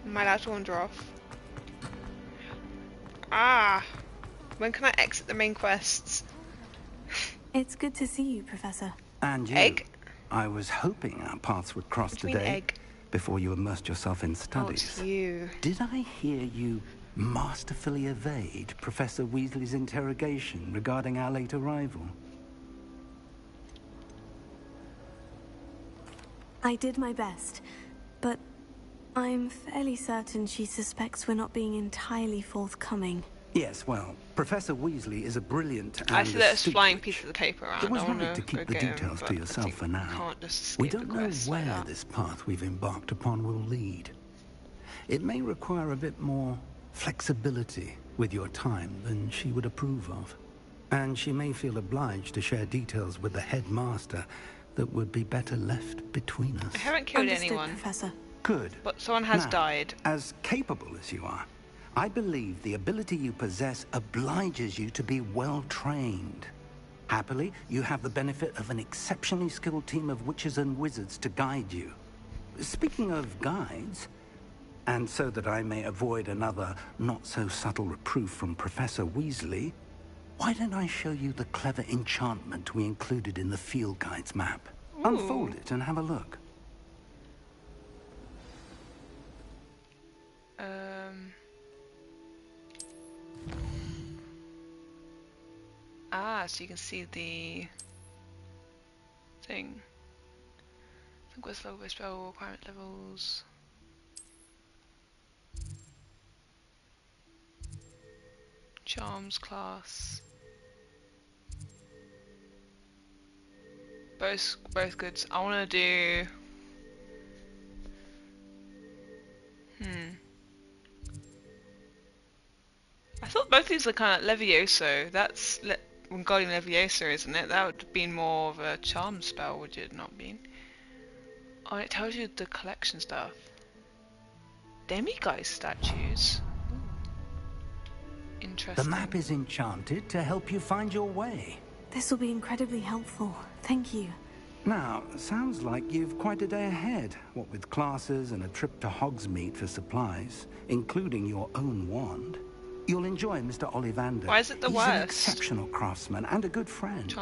Am I allowed to wander off? Ah! When can I exit the main quests? It's good to see you, Professor. And you. Egg? I was hoping our paths would cross What do you mean, today egg? before you immersed yourself in Oh, studies. it's you. Did I hear you masterfully evade Professor Weasley's interrogation regarding our late arrival? I did my best, but I'm fairly certain she suspects we're not being entirely forthcoming. Yes, well, Professor Weasley is a brilliant and I see there's astute flying witch. pieces of paper around. It was I want right to keep the details to yourself for now. Can't just We escape don't the know quest where like that. this path we've embarked upon will lead. It may require a bit more flexibility with your time than she would approve of. And she may feel obliged to share details with the headmaster that would be better left between us. I haven't killed Understood, anyone. Professor. Good. But someone has Now, died. As capable as you are, I believe the ability you possess obliges you to be well trained. Happily, you have the benefit of an exceptionally skilled team of witches and wizards to guide you. Speaking of guides, and so that I may avoid another not-so-subtle reproof from Professor Weasley, why don't I show you the clever enchantment we included in the field guide's map? Ooh. Unfold it and have a look. So you can see the thing. I think what's level by spell requirement levels. Charms class. Both good. I wanna do I thought both these are kind of Levioso. That's Wingardium Leviosa, isn't it? That would have been more of a charm spell, would it not been? Oh, it tells you the collection stuff. Demiguise statues. Ooh. Interesting. The map is enchanted to help you find your way. This will be incredibly helpful. Thank you. Now, sounds like you've quite a day ahead, what with classes and a trip to Hogsmeade for supplies, including your own wand. You'll enjoy Mr. Ollivander. Why is it the He's worst? an exceptional craftsman and a good friend.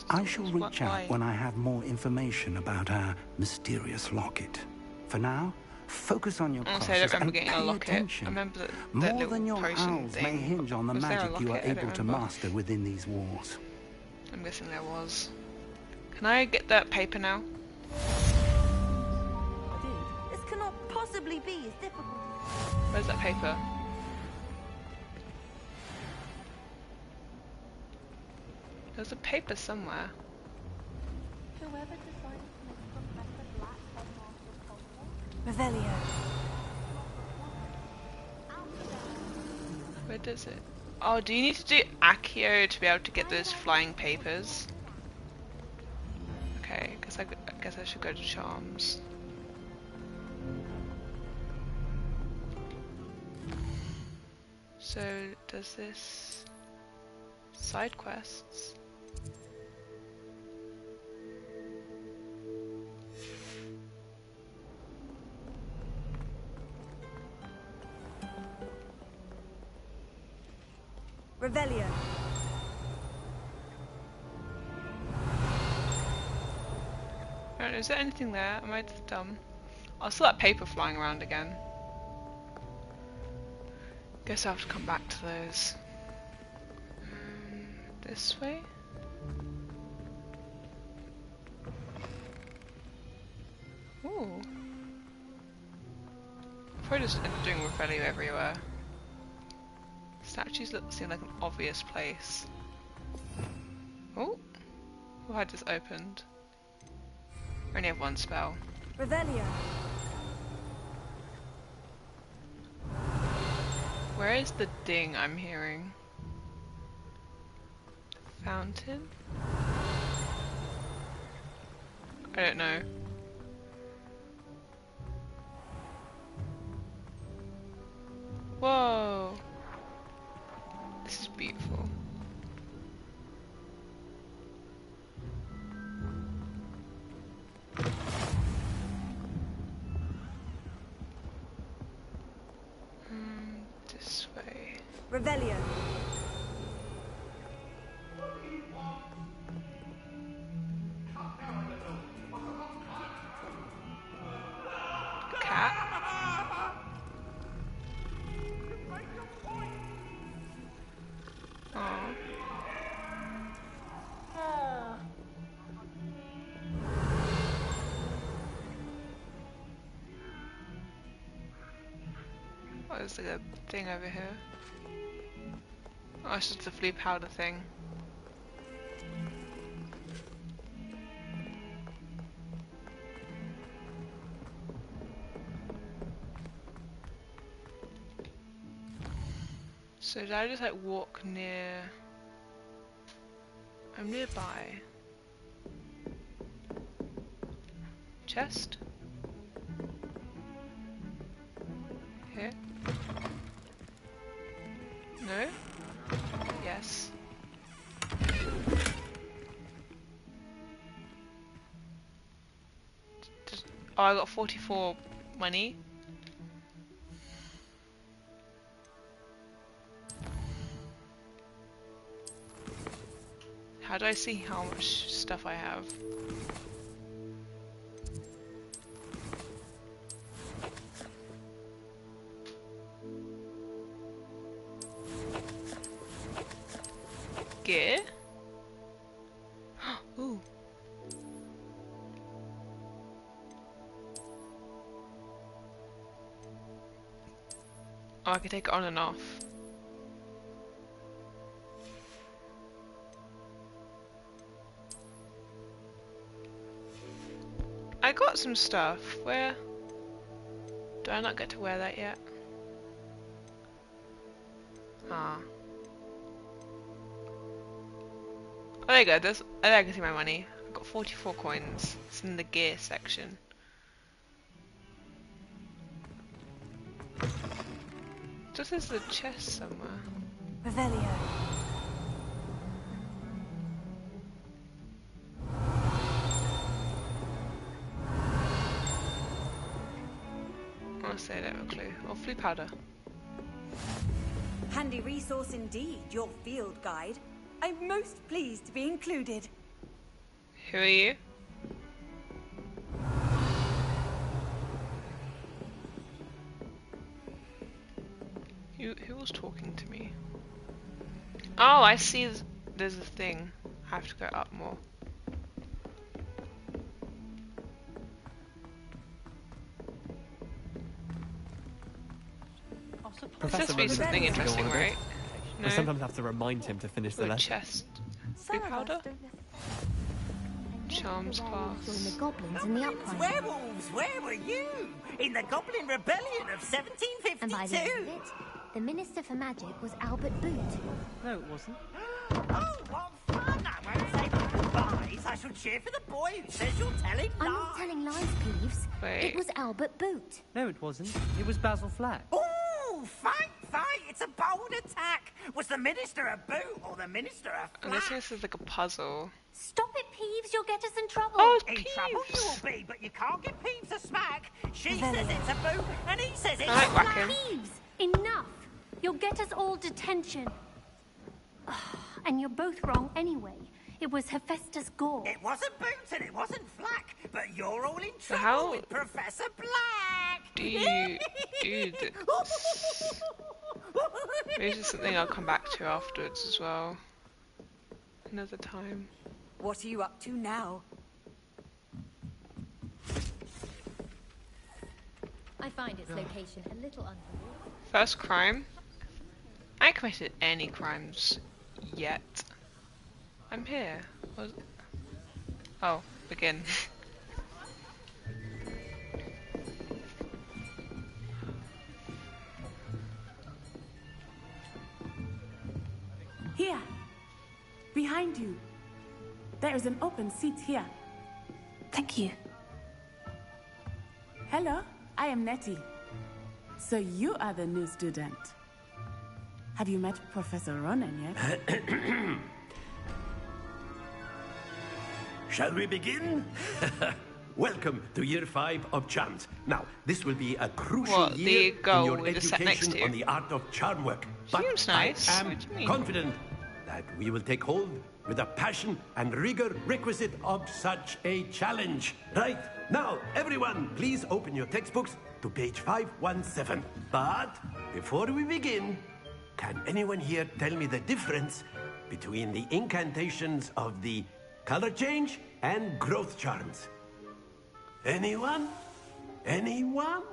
I shall reach out when I have more information about our mysterious locket. For now, focus on your classes I don't remember and getting a pay locket. attention. I remember that More little than your potion owls thing. may hinge on the Was there a magic you are locket? I don't able to remember. master within these walls. I'm guessing there was. Can I get that paper now? Dude, this cannot possibly be as difficult. Where's that paper? There's a paper somewhere. Whoever decided to make Professor Black headmaster possible. Revelio. Where does it? Oh, do you need to do Accio to be able to get those flying papers? Okay, I guess I should go to Charms. So, does this side quests? Revelio. Alright, is there anything there? Am I just dumb? I saw that paper flying around again. Guess I'll have to come back to those. This way? Ooh. I'll probably just end up doing Revelio everywhere. Statues seem like an obvious place. Oh! Who had this opened? I only have one spell. Revelio. Where is the ding I'm hearing? Fountain? I don't know. Whoa! This is beautiful. This way. Revelio. Cat. Aww. What is the thing over here? Oh, it's just the flea powder thing. So did I just like walk near? I'm nearby. Chest? Here? No? Yes. Oh, I got 44 money. How do I see how much stuff I have? Gear? Ooh. Oh, I can take it on and off. I got some stuff. Where? Do I not get to wear that yet? Ah. Oh, there you go. There I can see my money. I've got 44 coins. It's in the gear section. Just there's a chest somewhere. Revelio. Honestly, I don't have a clue. Or flea powder. Handy resource indeed, your field guide. I'm most pleased to be included. Who are you? Who was talking to me? Oh, I see. There's a thing. I have to go up more. It's supposed to be something interesting, right? No. I sometimes have to remind him to finish the lesson. Chest. Flea powder? Charms class. The goblins in the uprising. Werewolves, where were you? In the Goblin Rebellion of 1752. And by the end of it, the Minister for Magic was Albert Boot. No, it wasn't. Oh, what fun! I won't say my goodbyes. I shall cheer for the boy who says you're telling lies. I'm not telling lies, Peeves. Wait. It was Albert Boot. No, it wasn't. It was Basil Flack. Ooh, fight! It's a bold attack. Was the Minister a boot or the Minister a Unless flack? this is like a puzzle. Stop it, Peeves. You'll get us in trouble. Oh, In Peeves. trouble you will be, but you can't get Peeves a smack. She says it's a boot, and he says it's I like a whack flack. him. Peeves, enough. You'll get us all detention. And you're both wrong anyway. It was Hephaestus Gore. It wasn't boot and it wasn't flack, but you're all in So trouble how with Professor Black. do you do this? Maybe it's something I'll come back to afterwards as well. Another time. What are you up to now? I find its location a little unusual. First crime. I ain't committed any crimes yet. I'm here. Oh, begin. Here, behind you. There is an open seat here. Thank you. Hello, I am Nettie. So you are the new student. Have you met Professor Ronan yet? Shall we begin? Welcome to Year 5 of Charms. Now, this will be a crucial year in your education on the art of charm work. But Seems nice. I am What do you mean? confident that we will take hold with the passion and rigor requisite of such a challenge. Right, now, everyone, please open your textbooks to page 517. But before we begin, can anyone here tell me the difference between the incantations of the color change and growth charms? Anyone? Anyone?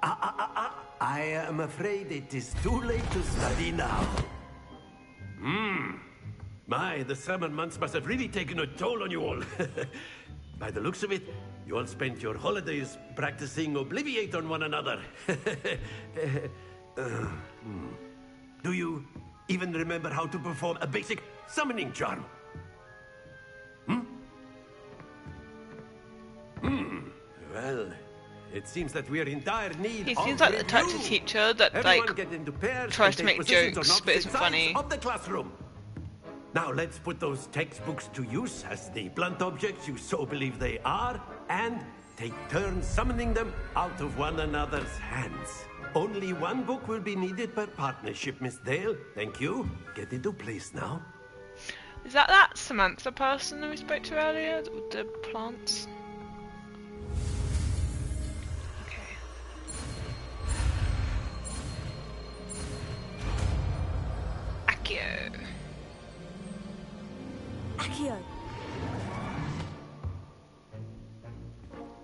I am afraid it is too late to study now. My, the summer months must have really taken a toll on you all. By the looks of it, you all spent your holidays practicing Obliviate on one another. Do you even remember how to perform a basic summoning charm? Well, it seems that we are in dire need. He seems like the type of teacher that tries to make jokes but isn't funny. Of the classroom. Now let's put those textbooks to use as the blunt objects you so believe they are, and take turns summoning them out of one another's hands. Only one book will be needed per partnership, Miss Dale. Thank you. Get into place now. Is that Samantha person that we spoke to earlier with the plants? Okay. Accio.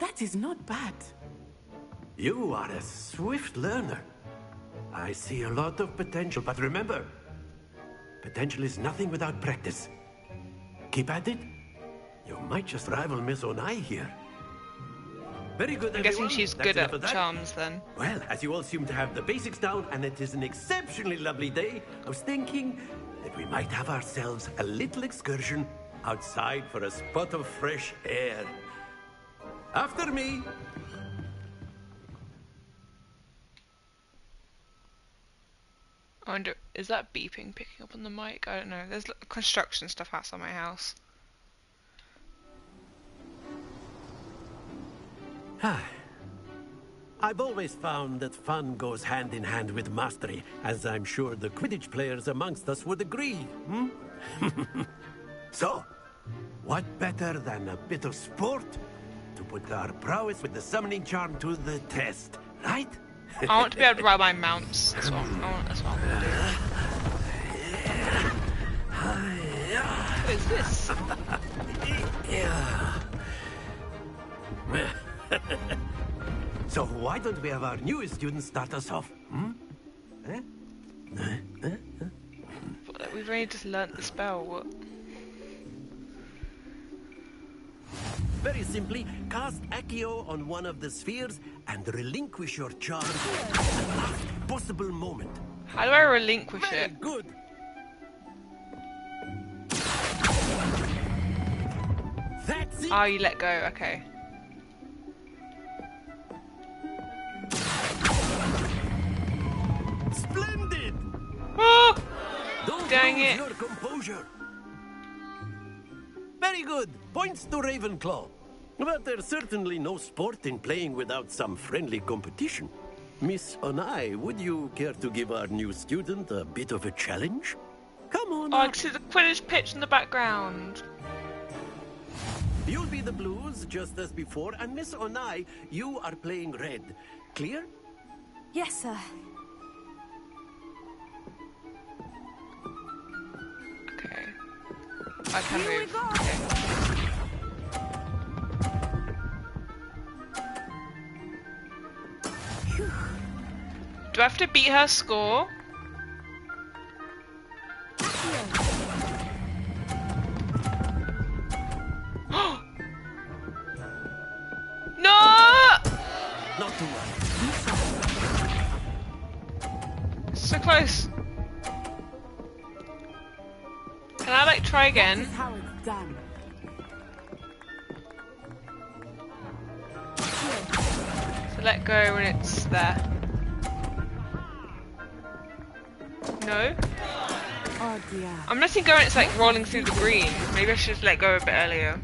That is not bad. You are a swift learner. I see a lot of potential, but remember, potential is nothing without practice. Keep at it. You might just rival Miss Onai here. Very good, I'm guessing she's good at charms then. Well, as you all seem to have the basics down, and it is an exceptionally lovely day, I was thinking that we might have ourselves a little excursion outside for a spot of fresh air. After me. I wonder, is that beeping picking up on the mic? I don't know. There's construction stuff outside my house. I've always found that fun goes hand in hand with mastery, as I'm sure the Quidditch players amongst us would agree. So, what better than a bit of sport to put our prowess with the summoning charm to the test, right? I want to be able to ride my mounts. That's what I want to do. What is this? So why don't we have our newest student start us off? We've only just learnt the spell. What? Very simply, cast Accio on one of the spheres and relinquish your charm at the last possible moment. How do I relinquish Very it? Good. That's it. Oh, you let go. Okay. Splendid. Oh! Don't Dang lose it. your composure. Very good. Points to Ravenclaw. But there's certainly no sport in playing without some friendly competition. Miss Onai, would you care to give our new student a bit of a challenge? Come on. Oh, I can see the Quidditch pitch in the background. You'll be the Blues, just as before, and Miss Onai, you are playing red. Clear? Yes, sir. Okay. I can move. Okay. Do I have to beat her score? No! Not to worry. So close. Can I like try again? This is how it's done. So let go when it's there. No? Oh dear. I'm letting go when it's like rolling through the green. Maybe I should let go a bit earlier.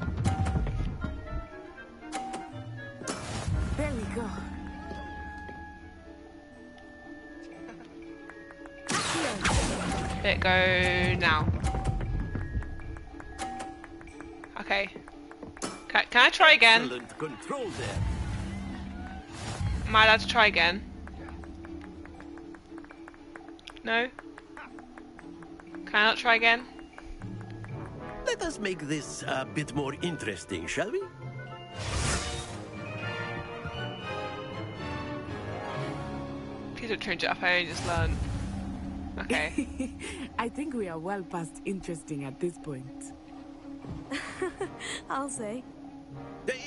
There we go. Let go now. Okay. Can I try again? Excellent control there. Am I allowed to try again? No? Can I not try again? Let us make this a bit more interesting, shall we? Please don't change it up, I only just learned. Okay. I think we are well past interesting at this point. I'll say.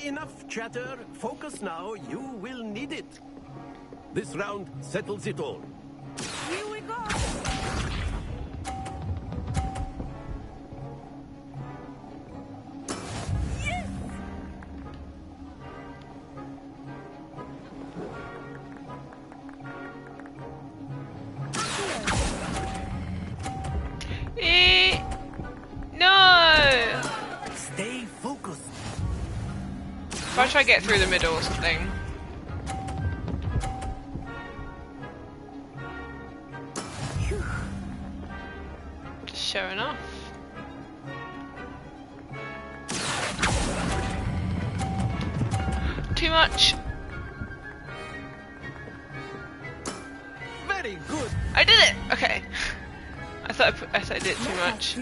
Enough chatter. Focus now. You will need it. This round settles it all. Here we go. No! Stay focused. If I try to get through the middle or something. Just showing off. Too much. Very good. I did it. Okay. I thought I did too much.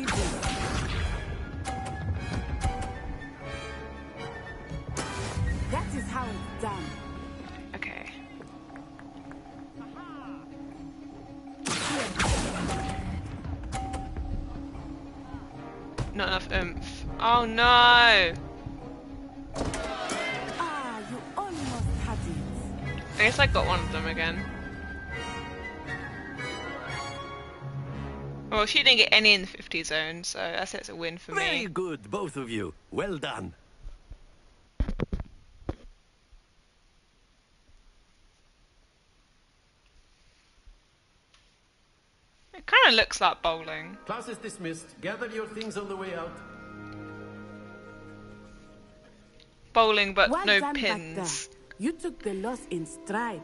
That is how it's done. Okay. Not enough oomph. Oh no! Ah, you almost had it. I guess I got one of them again. Well, she didn't get any in the 50 zone, so I say it's a win for me. Very good, both of you. Well done. It kind of looks like bowling. Class is dismissed. Gather your things on the way out. Bowling, but Well no done back pins. there. You took the loss in stride.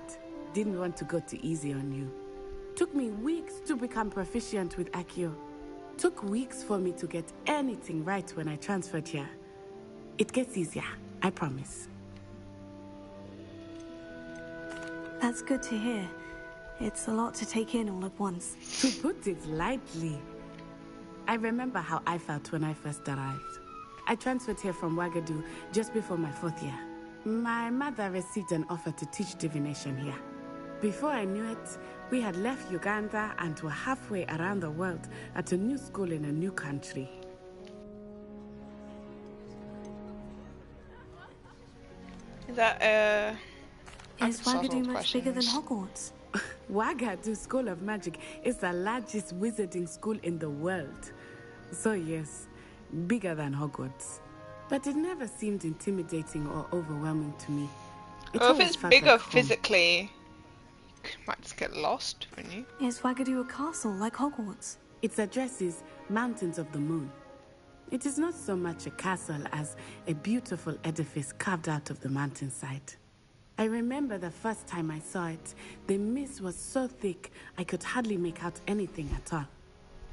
Didn't want to go too easy on you. Took me weeks to become proficient with Accio. Took weeks for me to get anything right when I transferred here. It gets easier, I promise. That's good to hear. It's a lot to take in all at once. To put it lightly, I remember how I felt when I first arrived. I transferred here from Wagadu just before my 4th year. My mother received an offer to teach divination here. Before I knew it, we had left Uganda and were halfway around the world at a new school in a new country. Is that, Is Wagadu much bigger than Hogwarts? Wagadu School of Magic is the largest wizarding school in the world. So yes, bigger than Hogwarts. But it never seemed intimidating or overwhelming to me. Well, if it's bigger physically, you might just get lost, wouldn't you? Is Wagadu a castle like Hogwarts? Its address is Mountains of the Moon. It is not so much a castle as a beautiful edifice carved out of the mountainside. I remember the first time I saw it, the mist was so thick I could hardly make out anything at all.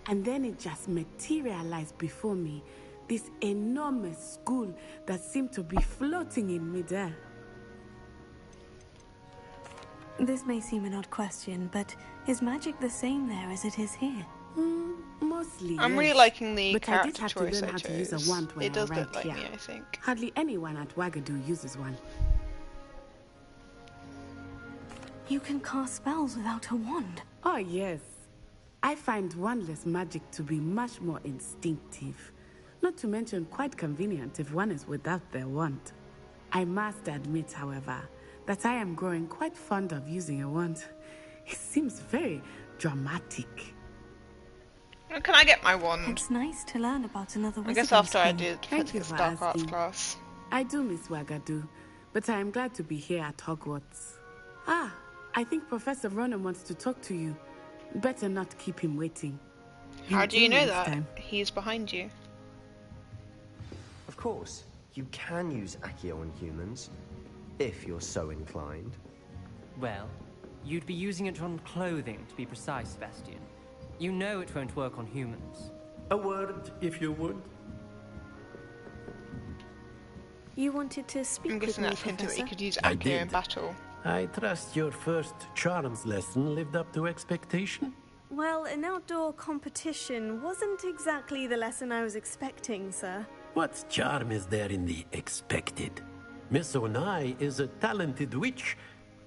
And then it just materialized before me, this enormous school that seemed to be floating in midair. This may seem an odd question, but is magic the same there as it is here? Mostly, I'm yes. really liking the But character I did have to choice learn I how to use chose. a wand when It does I look arrived like here. me, I think. Hardly anyone at Wagadu uses one. You can cast spells without a wand. Oh, yes. I find wandless magic to be much more instinctive. Not to mention quite convenient if one is without their wand. I must admit, however, that I am growing quite fond of using a wand. It seems very dramatic. Can I get my wand? It's nice to learn about another wizarding I guess after I school. did Thank you the for Dark Arts asking. class. I do miss Wagadu, but I am glad to be here at Hogwarts. Ah, I think Professor Ronan wants to talk to you. Better not keep him waiting. How do you know next that? time. He's behind you. Of course, you can use Accio on humans, if you're so inclined. Well, you'd be using it on clothing, to be precise, Sebastian. You know it won't work on humans. A word, if you would. You wanted to speak I'm with guessing me, that's hinting that you Professor? could use I Accio in did. battle. I trust your first charms lesson lived up to expectation. Well, an outdoor competition wasn't exactly the lesson I was expecting, sir. What charm is there in the expected? Miss Onai is a talented witch.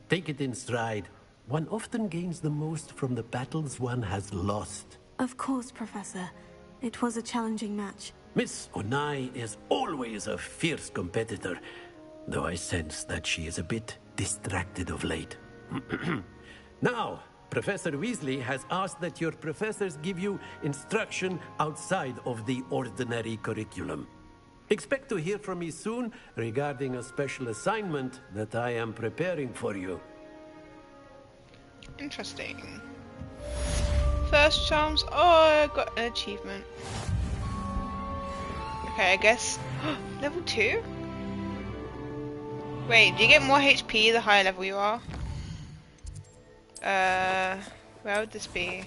Take it in stride. One often gains the most from the battles one has lost. Of course, Professor. It was a challenging match. Miss Onai is always a fierce competitor, though I sense that she is a bit distracted of late. Now, Professor Weasley has asked that your professors give you instruction outside of the ordinary curriculum. Expect to hear from me soon regarding a special assignment that I am preparing for you. Interesting. First charms. Oh, I got an achievement. Okay, I guess level 2? Wait, do you get more HP the higher level you are? Where would this be?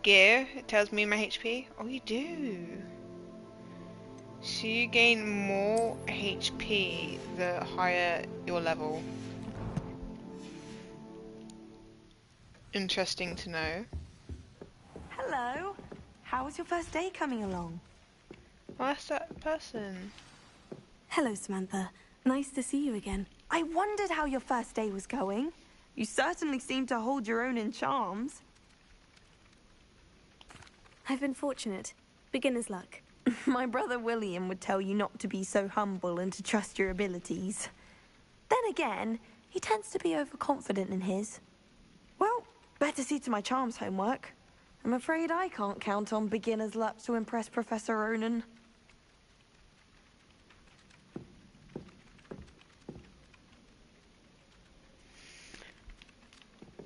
Gear, it tells me my HP. Oh, you do. So you gain more HP the higher your level. Interesting to know. Hello. How was your first day coming along? Oh, that's that person. Hello, Samantha. Nice to see you again. I wondered how your first day was going. You certainly seem to hold your own in charms. I've been fortunate. Beginner's luck. My brother William would tell you not to be so humble and to trust your abilities. Then again, he tends to be overconfident in his. Well, better see to my charms homework. I'm afraid I can't count on beginner's luck to impress Professor Ronan.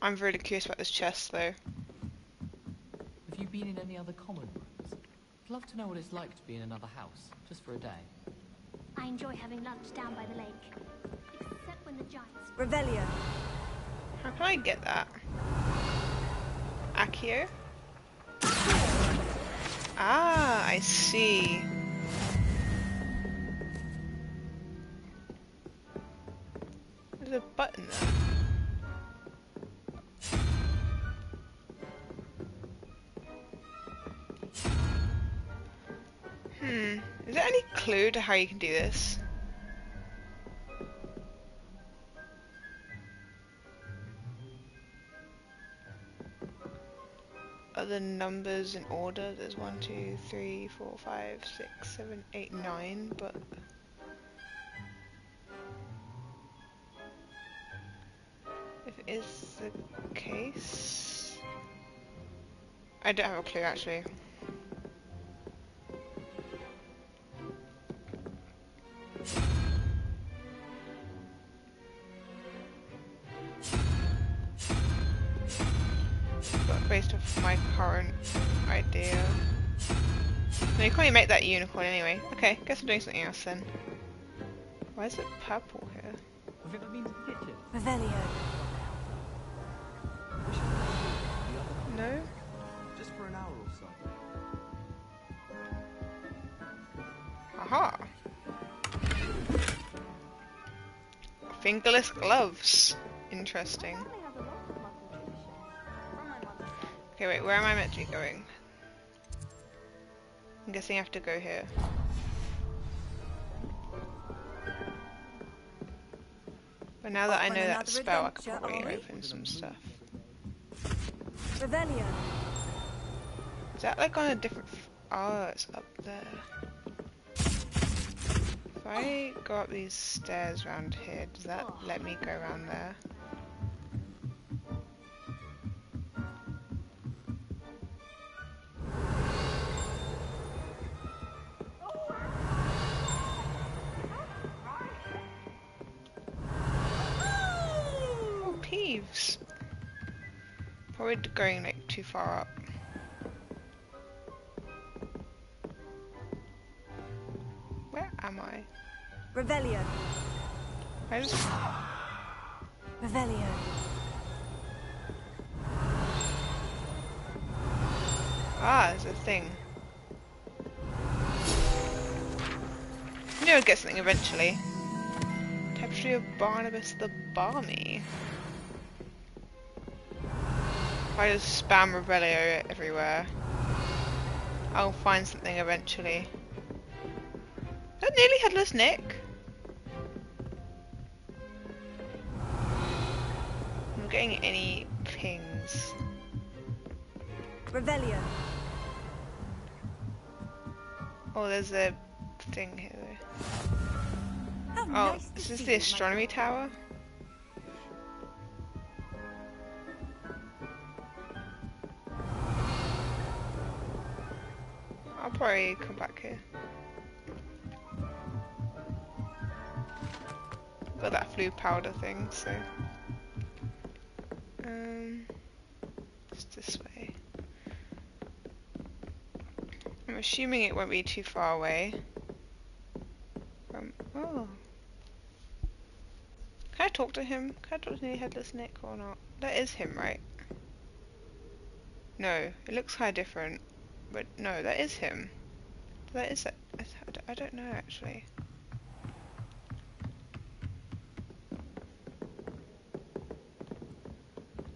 I'm really curious about this chest, though. Have you been in any other common rooms? I'd love to know what it's like to be in another house, just for a day. I enjoy having lunch down by the lake. Except when the giants... Revelio. How can I get that? Accio? Ah, I see. There's a button there. Is there any clue to how you can do this? Are the numbers in order? There's 1, 2, 3, 4, 5, 6, 7, 8, 9, but... if it is the case... I don't have a clue, actually. But based off my current idea... No, you can't even make that unicorn anyway. Okay, guess I'm doing something else then. Why is it purple here? Have you ever been to the kitchen? Revelio. No? Just for an hour or so. Aha! Fingerless gloves. Interesting. Okay, wait, where am I meant to be going? I'm guessing I have to go here. But now that I know that spell, I can probably open some stuff. Revelio. Is that like on a different... oh, it's up there. If I go up these stairs around here, does that let me go around there? Oh, Peeves. Probably going like too far up. Where am I? Revelio. I just... Revelio. ah, there's a thing. You know, I'll get something eventually. Tapestry of Barnabas the Balmy. If I just spam Revelio everywhere, I'll find something eventually. Is that nearly Headless Nick? not getting any pings. Revelio. Oh, there's a thing here though. Oh, nice is this the astronomy tower? I'll probably come back here. Got that blue powder thing, so just this way. I'm assuming it won't be too far away. Oh, can I talk to him? Can I talk to the headless Nick or not? That is him, right? No, it looks kind of different, but no, that is him. That is that. I don't know actually.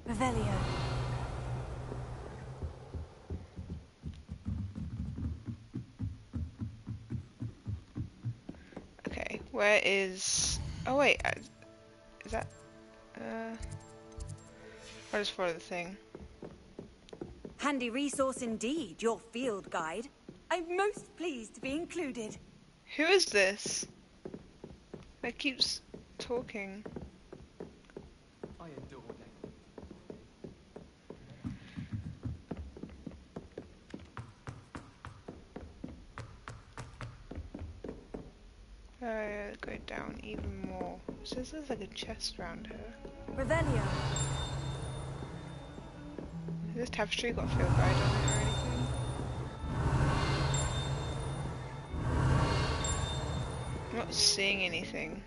Revelio. Okay, where is... Oh wait, is that... I'll just follow the thing. Handy resource indeed, your field guide. I'm most pleased to be included. Who is this? That keeps talking. I adore them. Go down even more. So there's like a chest around here. Revelio. Has this tapestry got a field guide on it or anything? I'm not seeing anything.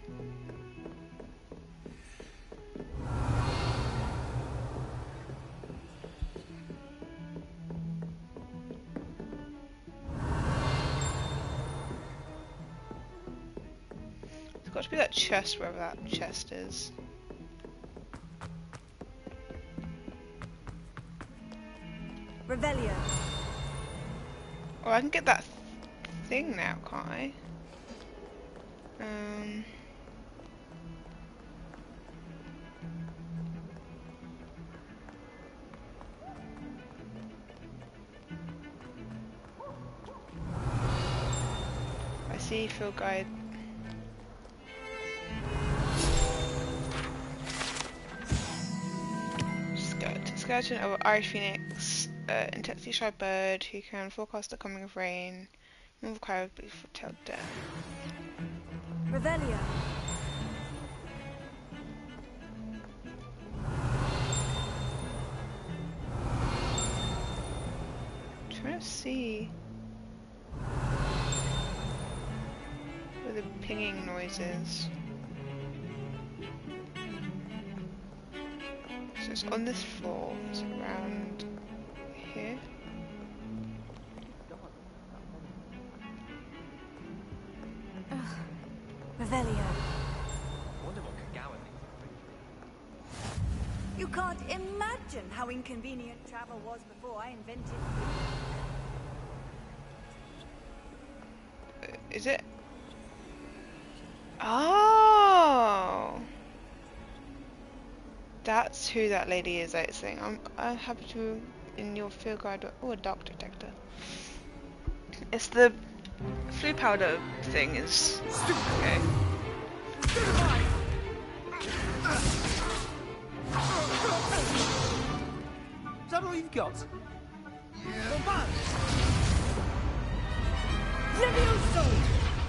There's got to be that chest wherever that chest is. Revelio. Oh, I can get that thing now, can't I? I see field guide. Skeleton of Irish Phoenix, intensely shy bird who can forecast the coming of rain, move cloud but foretell death. Revelio. I'm trying to see where the pinging noise is. So it's on this floor, it's around here. Revelio. You can't imagine how inconvenient travel was before I invented it. Is it? Oh! That's who that lady is that's saying. I'm happy to in your field guide. Oh, a dark detector. It's the flue powder thing is okay. Is that all you've got?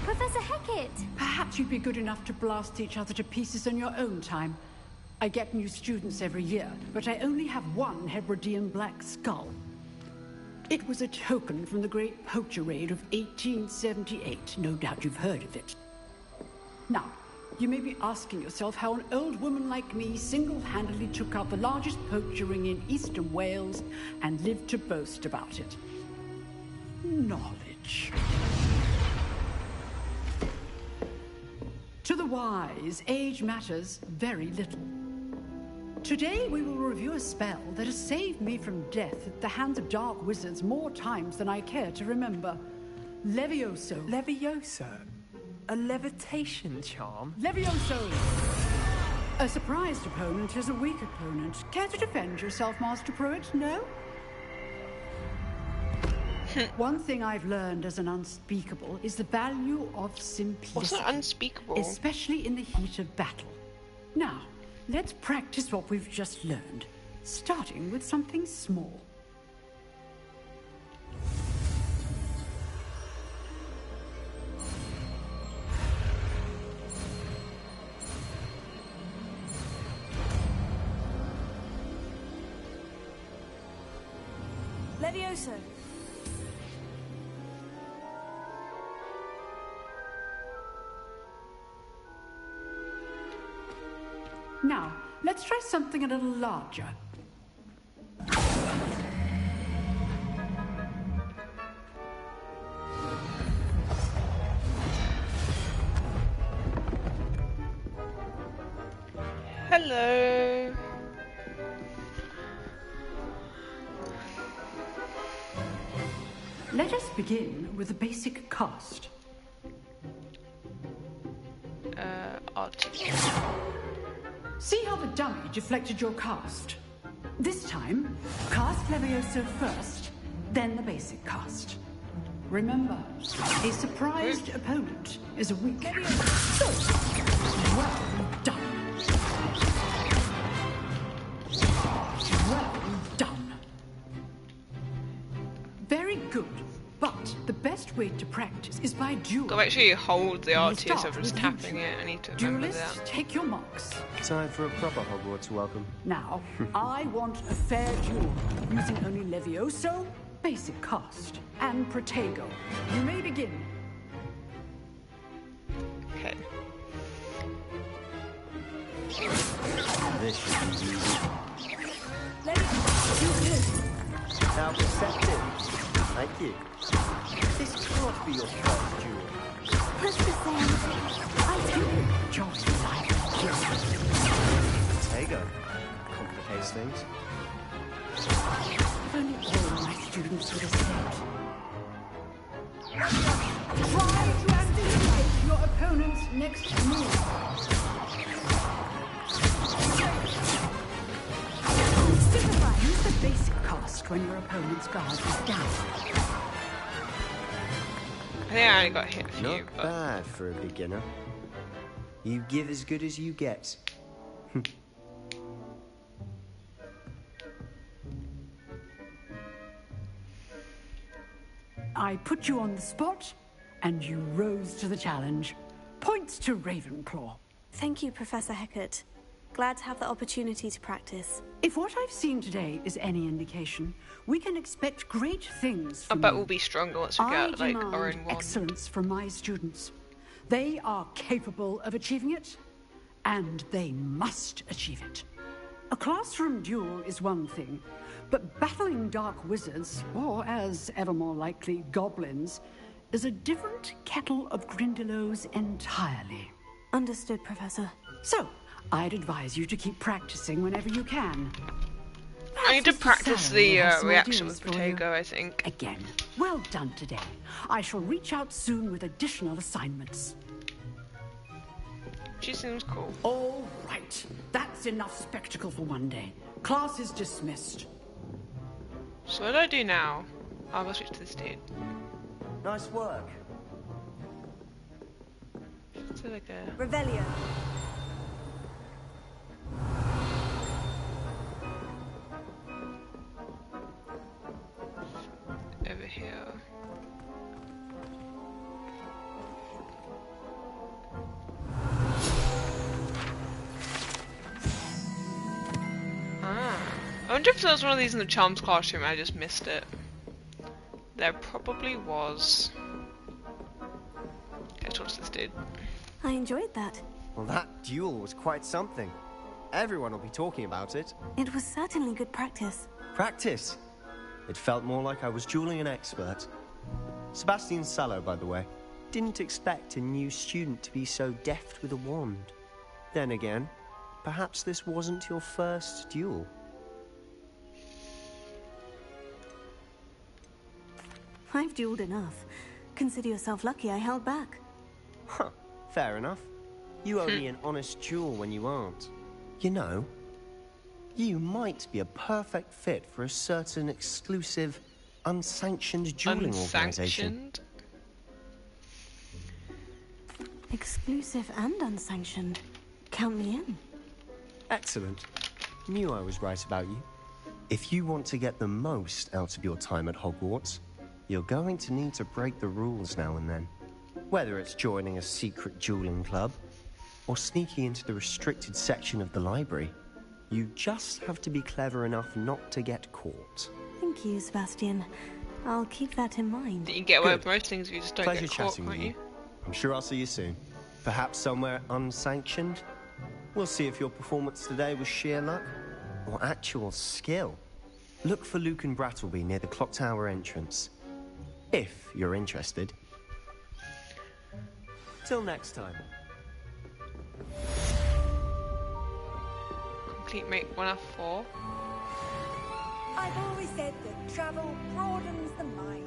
Professor Hecat! Perhaps you'd be good enough to blast each other to pieces on your own time. I get new students every year, but I only have one Hebridean black skull. It was a token from the Great Poacher Raid of 1878. No doubt you've heard of it. Now, you may be asking yourself how an old woman like me single-handedly took out the largest poacher ring in eastern Wales and lived to boast about it. Knowledge. To the wise, age matters very little. Today we will review a spell that has saved me from death at the hands of dark wizards more times than I care to remember. Levioso. Levioso? A levitation charm? Levioso! A surprised opponent is a weak opponent. Care to defend yourself, Master Pruitt? No? One thing I've learned as an unspeakable is the value of simplicity. What's an unspeakable? Especially in the heat of battle. Now, let's practice what we've just learned, starting with something small. Levioso. Now, let's try something a little larger. Hello. Let us begin with the basic cast. See how the dummy deflected your cast? This time, cast Levioso first, then the basic cast. Remember, a surprised opponent is a weak. So, well done. Well done. Very good. But the best way to practice is by duel. Gotta make sure you hold the R2 instead of just tapping it. I need to remember Duelists, that. take your marks. Time for a proper Hogwarts welcome. Now, I want a fair duel, using only Levioso, basic cast, and Protego. You may begin. Okay. This should be easy. How perceptive. Thank you. This cannot be your first duel. What's the same? I do enjoy life. Tego. Complicates things. If only all my students would have said. Try to anticipate your opponent's next move. Use the basic cast when your opponent's guard is down. I think I only got hit a few, Not bad for a beginner. You give as good as you get. I put you on the spot, and you rose to the challenge. Points to Ravenclaw. Thank you, Professor Hecat. Glad to have the opportunity to practice. If what I've seen today is any indication, we can expect great things I from bet you. we'll be stronger once we get like our own one. Excellence from my students. They are capable of achieving it, and they must achieve it. A classroom duel is one thing, but battling dark wizards, or as ever more likely, goblins, is a different kettle of Grindylows entirely. Understood, Professor. So, I'd advise you to keep practicing whenever you can. I need to practice the reaction with Protego, I think. Again, well done today. I shall reach out soon with additional assignments. She seems cool. All right. That's enough spectacle for one day. Class is dismissed. So what do I do now? I'll go switch to this dude. Nice work. So like a... Revelio. Over here. I wonder if there was one of these in the Charms classroom and I just missed it. There probably was. Let's watch this dude. I enjoyed that. Well, that duel was quite something. Everyone will be talking about it. It was certainly good practice. Practice? It felt more like I was dueling an expert. Sebastian Sallow, by the way. Didn't expect a new student to be so deft with a wand. Then again, perhaps this wasn't your first duel. I've dueled enough. Consider yourself lucky I held back. Huh, fair enough. You owe me an honest duel when you aren't. You know, you might be a perfect fit for a certain exclusive, unsanctioned dueling organization. Exclusive and unsanctioned. Count me in. Excellent. Knew I was right about you. If you want to get the most out of your time at Hogwarts, you're going to need to break the rules now and then. Whether it's joining a secret dueling club, or sneaking into the restricted section of the library, you just have to be clever enough not to get caught. Thank you, Sebastian. I'll keep that in mind. You can get away with most things if you just don't Pleasure get caught, chatting can't with you? I'm sure I'll see you soon. Perhaps somewhere unsanctioned? We'll see if your performance today was sheer luck or actual skill. Look for Luke and Brattleby near the clock tower entrance. If you're interested. Till next time. Complete mate 1 of 4. I've always said that travel broadens the mind.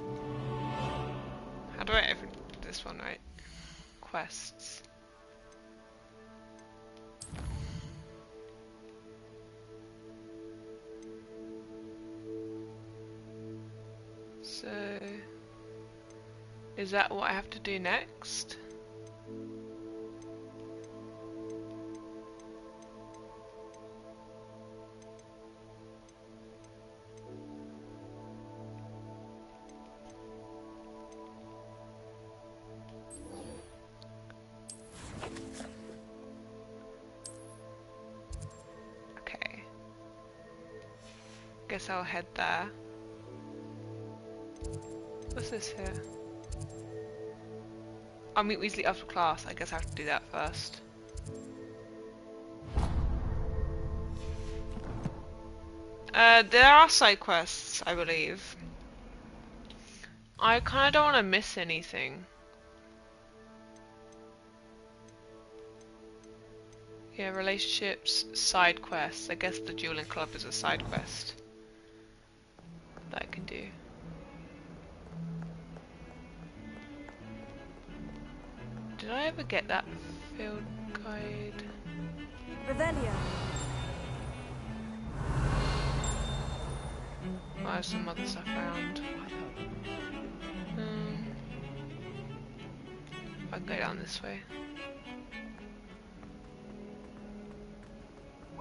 How do I ever do this one right? Quests. So, is that what I have to do next? Okay. Guess I'll head there. What's this here? I'll meet Weasley after class. I guess I have to do that first. There are side quests, I believe. I kind of don't want to miss anything. Yeah, relationships, side quests. I guess the dueling club is a side quest that I can do. Did I ever get that field guide? Revelio. Oh, there's some other stuff around. I can go down this way.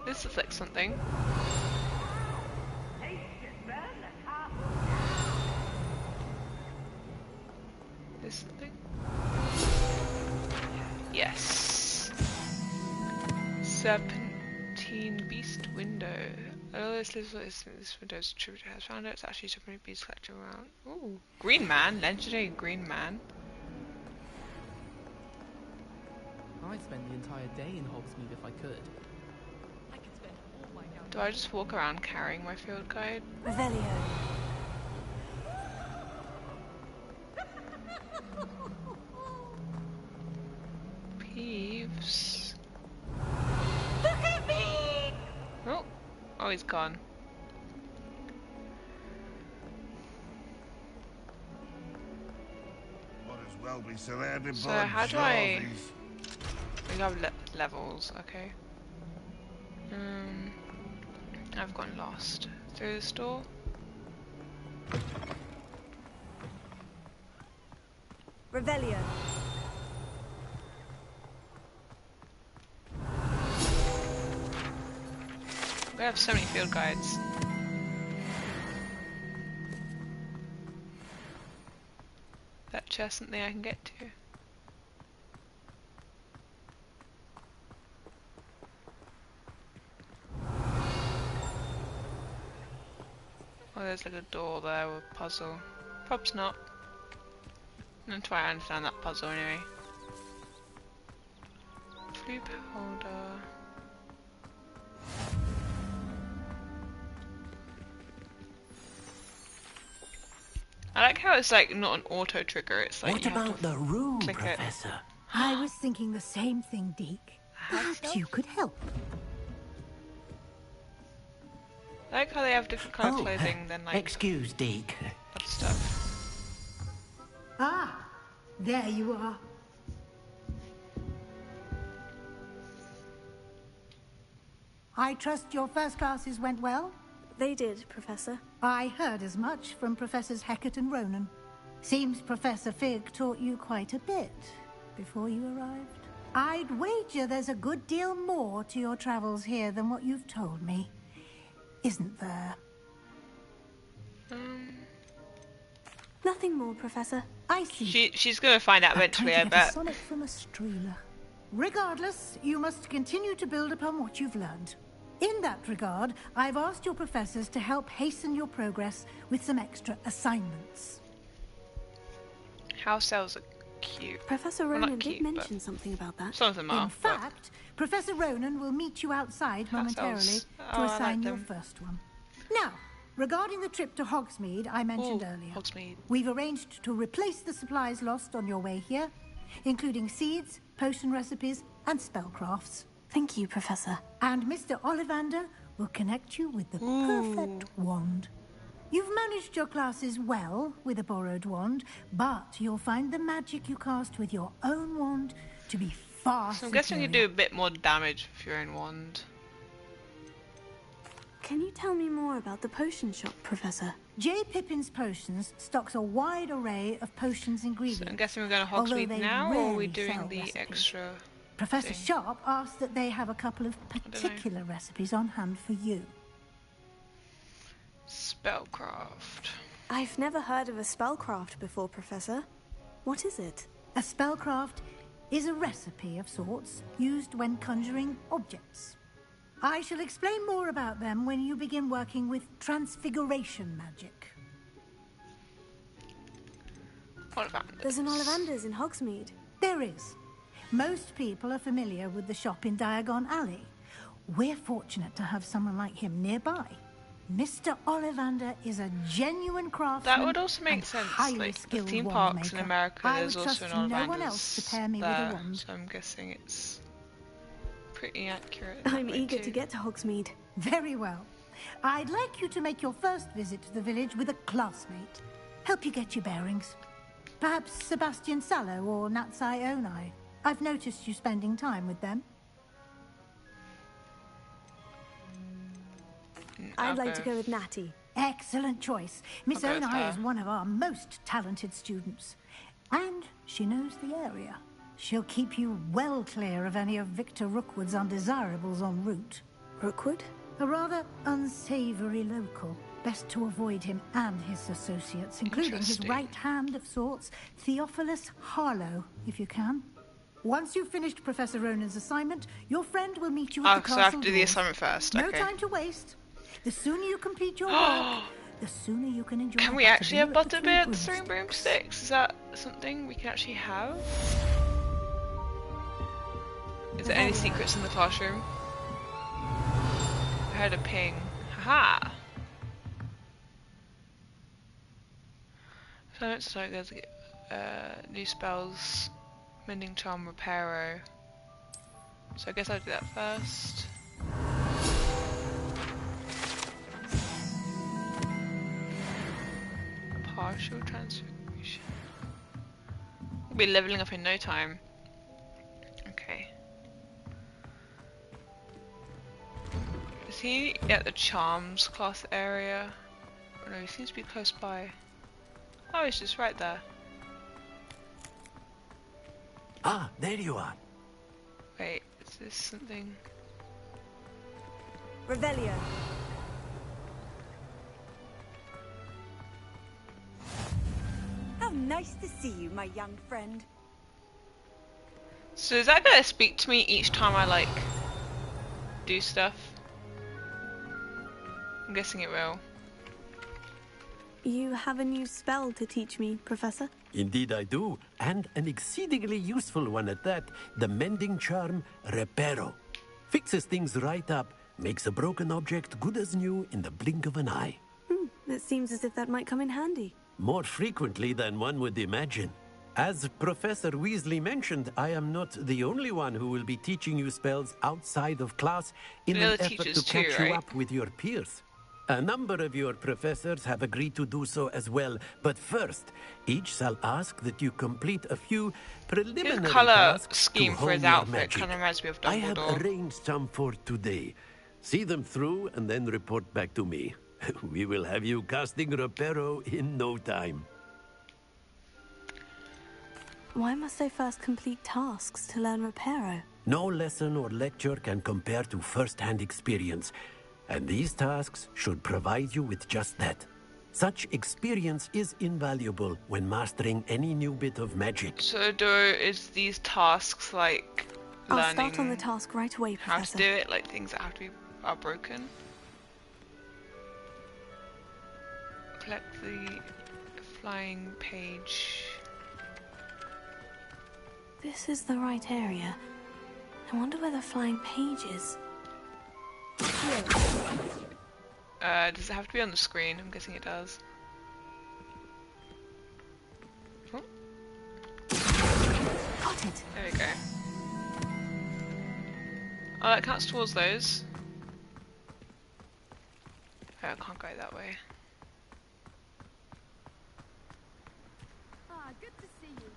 This looks like something. This something? Yes. Serpentine Beast Window. Oh, this window's true. Has found out it's actually Serpentine Beast collector around. Ooh, Green Man, legendary Green Man. I'd spend the entire day in Hogsmeade if I could. Do I just walk around carrying my field guide? Revelio. Peeves. Look at me! Oh, he's gone. Might as well be surrounded So by how do I? Jarvies. We have levels, okay. I've gone lost. Through this door? Revelio. We have so many field guides. That chest something I can get to. Oh, there's like a door there with a puzzle. Perhaps not. I'm gonna try to understand that puzzle anyway. Blue powder. I like how it's like not an auto trigger, it's like What about the room, Professor? I was thinking the same thing, Deke. Perhaps you could help. I like how they have different kind of clothing than like excuse, Deke. other stuff. Ah, there you are. I trust your first classes went well? They did, Professor. I heard as much from Professors Hecat and Ronan. Seems Professor Fig taught you quite a bit before you arrived. I'd wager there's a good deal more to your travels here than what you've told me. Isn't there? Nothing more, Professor. I see. She's going to find out eventually, I bet. A sonnet from a streeler. Regardless, you must continue to build upon what you've learned. In that regard, I've asked your professors to help hasten your progress with some extra assignments. House elves are cute. Professor Ronan did mention something about that. Some of them are. In fact, Professor Ronan will meet you outside momentarily to assign your first one. Now, regarding the trip to Hogsmeade I mentioned earlier, we've arranged to replace the supplies lost on your way here, including seeds, potion recipes, and spellcrafts. Thank you, Professor. And Mr. Ollivander will connect you with the perfect wand. You've managed your classes well with a borrowed wand, but you'll find the magic you cast with your own wand to be far So I'm guessing you do a bit more damage with your own wand. Can you tell me more about the potion shop, Professor? J. Pippin's Potions stocks a wide array of potions ingredients. So I'm guessing we're going to Hogsmeade now, or are we doing the extra Professor Sharp asked that they have a couple of particular recipes on hand for you. Spellcraft. I've never heard of a spellcraft before, Professor. What is it? A spellcraft is a recipe of sorts used when conjuring objects. I shall explain more about them when you begin working with transfiguration magic. There's an Ollivanders in Hogsmeade. There is. Most people are familiar with the shop in Diagon Alley. We're fortunate to have someone like him nearby. Mr. Ollivander is a genuine craftsman. That would also make sense. Like the theme parks in America, there's also an Ollivander's no one else to pair me with a wand. So I'm guessing it's pretty accurate. I'm eager to get to Hogsmeade. Very well. I'd like you to make your first visit to the village with a classmate. Help you get your bearings. Perhaps Sebastian Sallow or Natsai Onai. I've noticed you spending time with them. I'd like to go with Natty. Excellent choice. Miss Onai is one of our most talented students. And she knows the area. She'll keep you well clear of any of Victor Rookwood's undesirables en route. Rookwood? A rather unsavory local. Best to avoid him and his associates, including his right hand of sorts, Theophilus Harlow, if you can. Once you've finished Professor Ronan's assignment, your friend will meet you at the castle so I have to do the doors. assignment first. No time to waste. The sooner you complete your work, the sooner you can enjoy. Can we actually have Butterbeer at the Three Broomsticks? Is that something we can actually have? Is there any secrets in the classroom? I heard a ping. Haha! So it's like there's new spells. Mending Charm, Reparo. So I guess I'll do that first. Partial transformation. We'll be leveling up in no time. Okay. Is he at the Charms class area? Oh no, he seems to be close by. Oh, he's just right there. Ah, there you are. Wait, is this something? Revelio. How nice to see you, my young friend. So is that gonna speak to me each time I like do stuff? I'm guessing it will. You have a new spell to teach me, Professor? Indeed I do, and an exceedingly useful one at that, the Mending Charm Reparo. Fixes things right up, makes a broken object good as new in the blink of an eye. It seems as if that might come in handy. More frequently than one would imagine. As Professor Weasley mentioned, I am not the only one who will be teaching you spells outside of class in an effort to catch you up with your peers. A number of your professors have agreed to do so as well, but first, each shall ask that you complete a few preliminary his colour tasks scheme to for his hone your outfit magic. kind of reminds me of I have Dumbledore. arranged some for today. See them through and then report back to me. We will have you casting Reparo in no time. Why must I first complete tasks to learn Reparo? No lesson or lecture can compare to first-hand experience, and these tasks should provide you with just that. Such experience is invaluable when mastering any new bit of magic. So is these tasks like learning I'll start on the task right away, Professor. How to do it, like things that have to be are broken? Collect the flying page. This is the right area. I wonder where the flying page is. Does it have to be on the screen? I'm guessing it does. Oh. Got it. There we go. Oh, that counts towards those. Oh, I can't go that way. Ah, good to see you.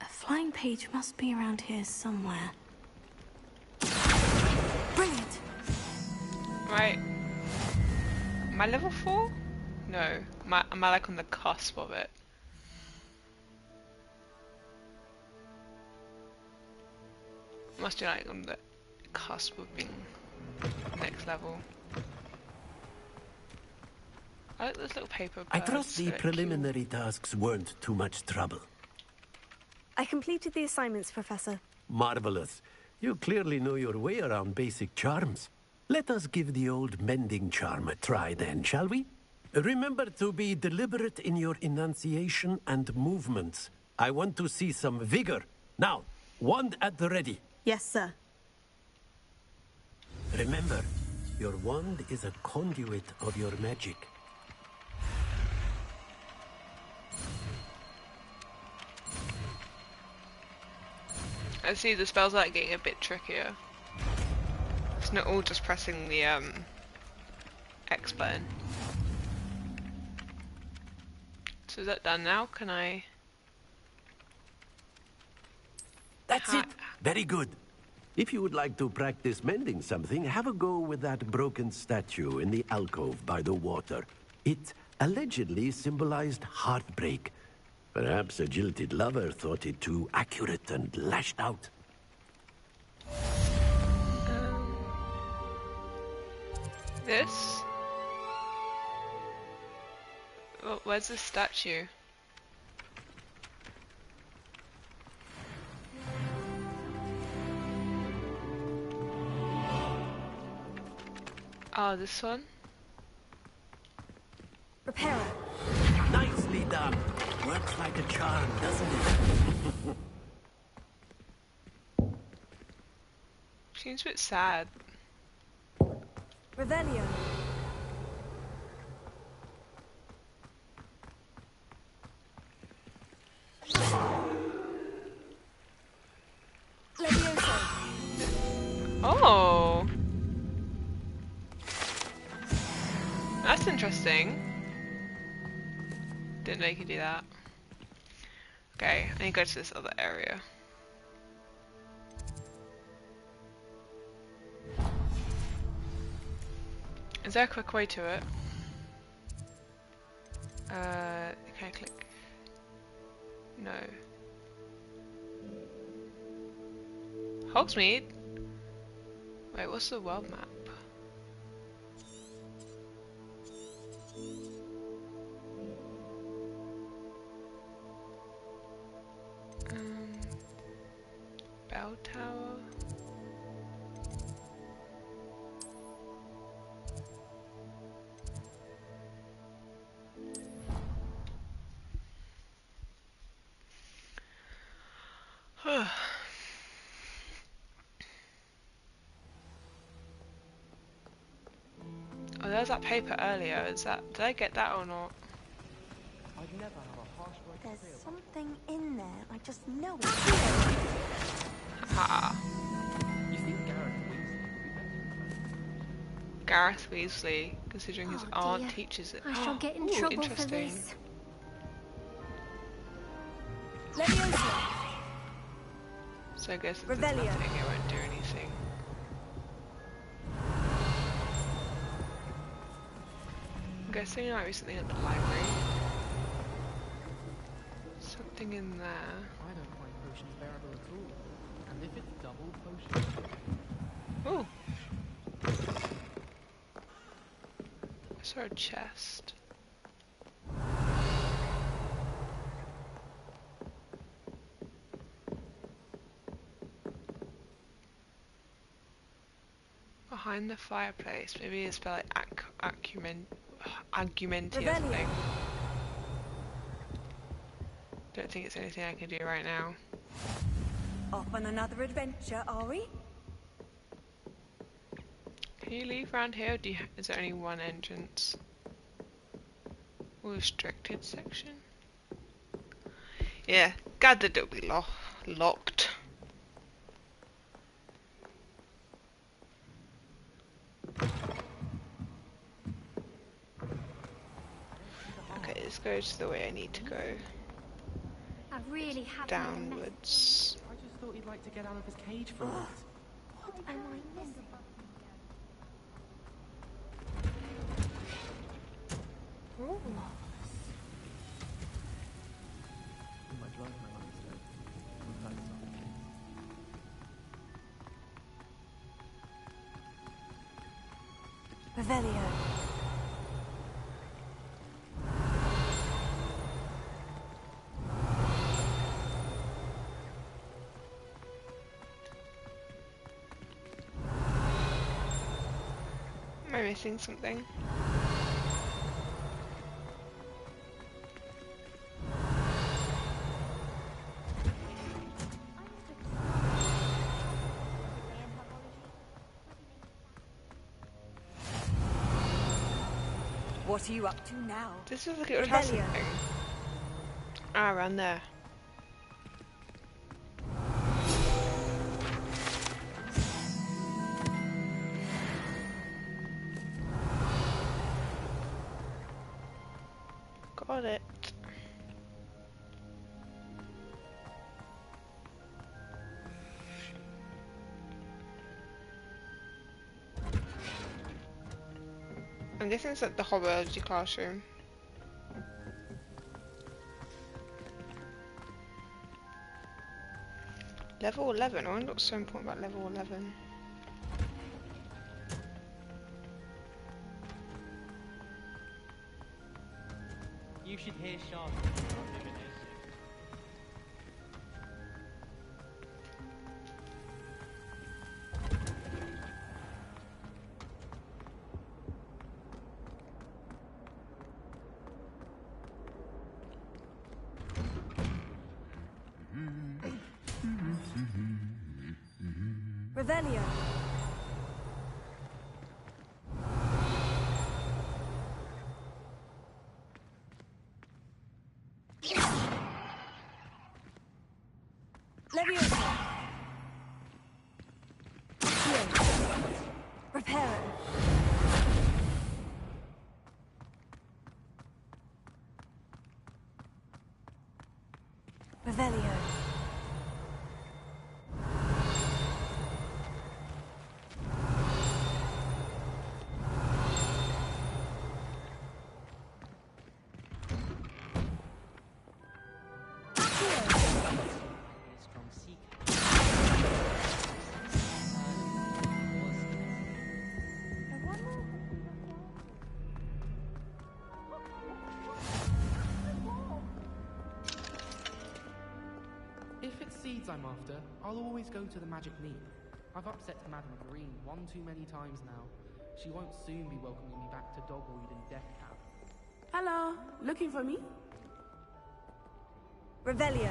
A flying page must be around here somewhere. Brilliant! Right. Am I level 4? No. Am I like on the cusp of it? Must be like on the cusp of being next level. I like this little paper bird. I trust the preliminary tasks weren't too much trouble. I completed the assignments, Professor. Marvelous. You clearly know your way around basic charms. Let us give the old mending charm a try then, shall we? Remember to be deliberate in your enunciation and movements. I want to see some vigor. Now, wand at the ready. Yes, sir. Remember, your wand is a conduit of your magic. I see the spells are like getting a bit trickier. It's not all just pressing the X button. So is that done now? Can I? That's it. Very good. If you would like to practice mending something, have a go with that broken statue in the alcove by the water. It allegedly symbolized heartbreak. Perhaps a jilted lover thought it too accurate and lashed out. This? Well, where's the statue? Oh, this one? Reparo. Nicely done. Works like a charm, doesn't it? Seems a bit sad. Revelio. Oh, that's interesting. Didn't know you could do that. Okay, I need to go to this other area. Is there a quick way to it? Can I click? No. Hogsmeade? Wait, what's the world map? Bell Tower? Oh, there's that paper earlier. Is that? Did I get that or not? There's something in there. I just know it. Ha. You think Gareth Weasley, considering his aunt dear. teaches it. I shall get in Ooh, trouble for interesting. this. So I guess if there's Revelio. nothing, it won't do anything. Guess there might be something at the library. Something in there. I don't find potions bearable at all. And if it's double potion. Oh. I saw a chest. Behind the fireplace, maybe it's spelled like argumenty or something. Don't think it's anything I can do right now. Off on another adventure, are we? Can you leave around here, or is there only one entrance? Or restricted section? Yeah, gathered it'll be locked. Okay, this goes the way I need to go. I really have downwards. I just thought he'd like to get out of his cage for a bit. What am I missing? Revelio. Am I missing something? What are you up to now? This is like it would have something. Ah, around there. Got it. I'm guessing it's at the Hogwarts classroom. Level 11? I wonder what's so important about level 11. You should hear Charlotte. Revelio. Leviosa. Reparo. Revelio. If it's seeds I'm after, I'll always go to the Magic Leap. I've upset Madame Green one too many times now. She won't soon be welcoming me back to Dogweed and Death Cab. Hello, looking for me? Revelio.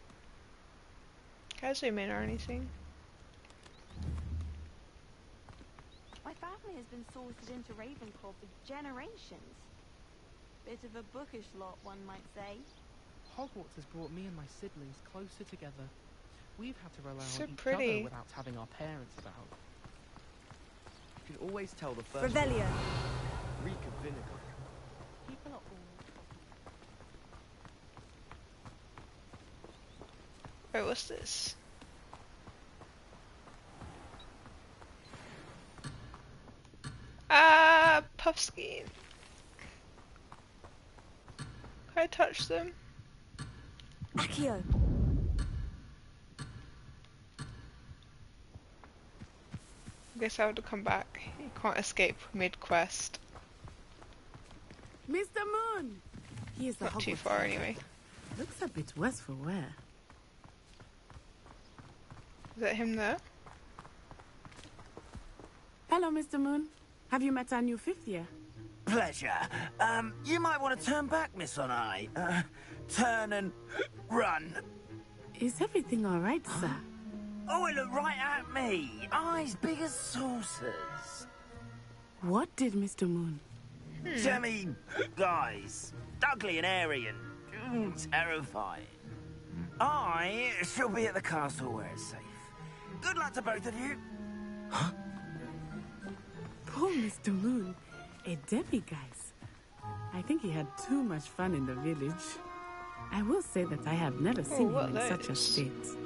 I zoom in or anything? My family has been sorted into Ravenclaw for generations. Bit of a bookish lot, one might say. Hogwarts has brought me and my siblings closer together. We've had to rely So on each pretty. other without having our parents about. You can always tell the first Revelio. reek of vinegar. People are all... Wait, what's this? Ah, Puffskein. Can I touch them? Accio. I guess I have to come back. You can't escape mid-quest. Mr. Moon! He is the Not too Hogwarts far prefect. anyway. Looks a bit worse for wear. Is that him there? Hello, Mr. Moon. Have you met our new fifth year? Pleasure. You might want to turn back, Miss Onai. Turn and run. Is everything all right, sir? Oh, it looked right at me. Eyes big as saucers. What did Mr. Moon? Jemmy guys. Ugly and airy and terrifying. I shall be at the castle where it's safe. Good luck to both of you. Poor Mr. Moon. A demiguise. I think he had too much fun in the village. I will say that I have never seen him in such a state.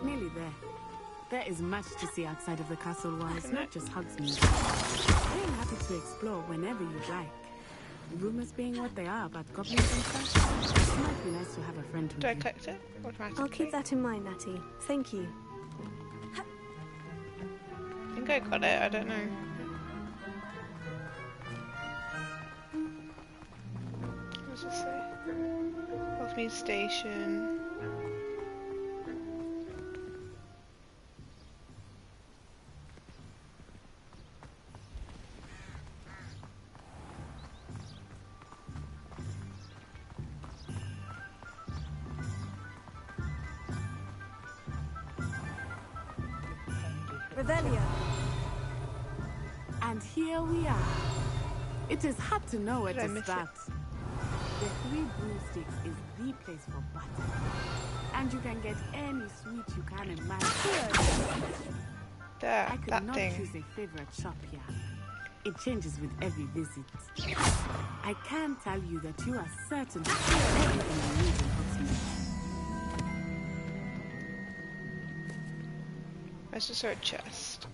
Nearly there. There is much to see outside of the castle walls, not just Hogsmeade. I am happy to explore whenever you'd like. Rumors being what they are about goblins and such, it might be nice to have a friend with Do I you. collect it automatically? I'll keep that in mind, Natty. Thank you. I think I got it, I don't know. What does it say? Hogsmeade Station. Revelio. And here we are. It is hard to know where Did I to miss start. The Three Broomsticks is the place for butter. And you can get any sweet you can imagine. There, I could that not thing. choose a favorite shop here. It changes with every visit. I can tell you that you are certain to find everything you need in Hogsmeade. Where's the sword chest?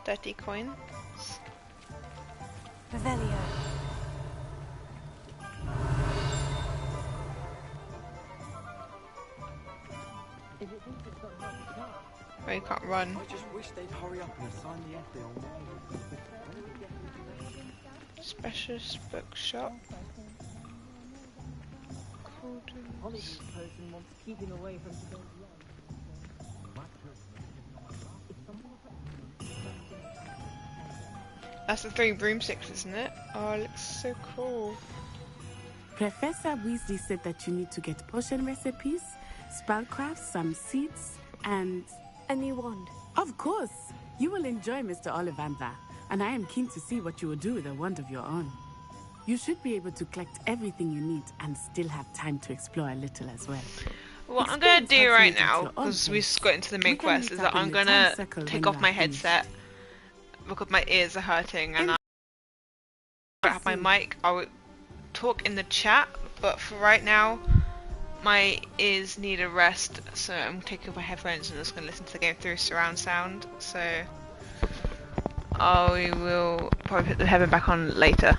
30 coins. Revelio. Oh, you can't run. I just wish they'd hurry up and assign the FD on Specialist bookshop. Cauldrons. person wants keeping away from That's the Three Broomsticks, isn't it? Oh, it looks so cool. Professor Weasley said that you need to get potion recipes, spellcrafts, some seeds, and... a new wand. Of course! You will enjoy Mr. Ollivander, and I am keen to see what you will do with a wand of your own. You should be able to collect everything you need and still have time to explore a little as well. What I'm going to do right now, because we've just got into the main quest, is that I'm going to take off my headset because my ears are hurting and I don't have my mic. I would talk in the chat, but for right now, my ears need a rest, so I'm taking off my headphones and just going to listen to the game through surround sound. So I will probably put the headphone back on later.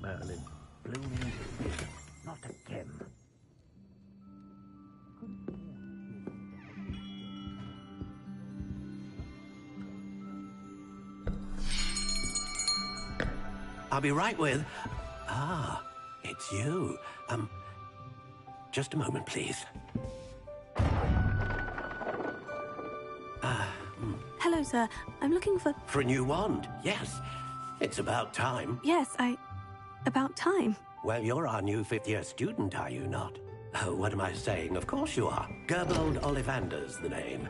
Merlin. Blooming not again. I'll be right with... Ah, it's you. Just a moment, please. Hello, sir. I'm looking for... For a new wand, yes. It's about time. Yes, about time. Well, you're our new fifth-year student, are you not? Oh, what am I saying? Of course you are. Gerbold Ollivander's the name.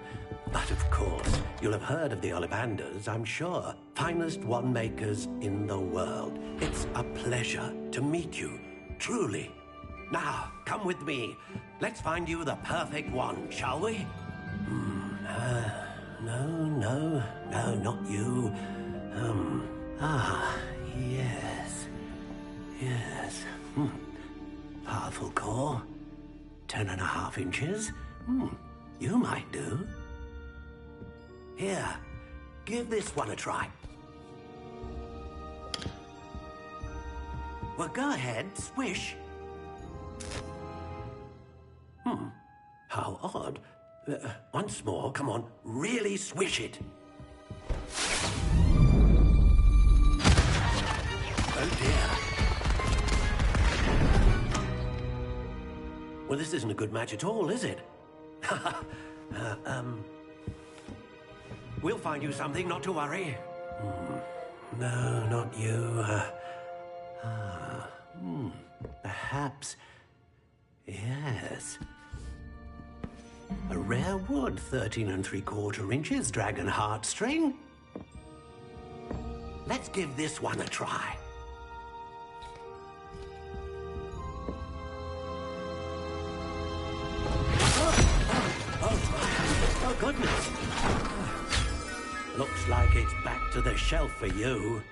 But of course, you'll have heard of the Ollivanders, I'm sure. Finest wand makers in the world. It's a pleasure to meet you, truly. Now, come with me. Let's find you the perfect wand, shall we? No, not you. Yes. Powerful core. 10.5 inches. You might do. Here, give this one a try. Well, go ahead, swish. How odd. Once more, come on, really swish it. Oh dear. Well, this isn't a good match at all, is it? We'll find you something, not to worry. No, not you. Perhaps... Yes. A rare wood, 13 3/4 inches, dragon heartstring. Let's give this one a try. Oh, goodness. Looks like it's back to the shelf for you.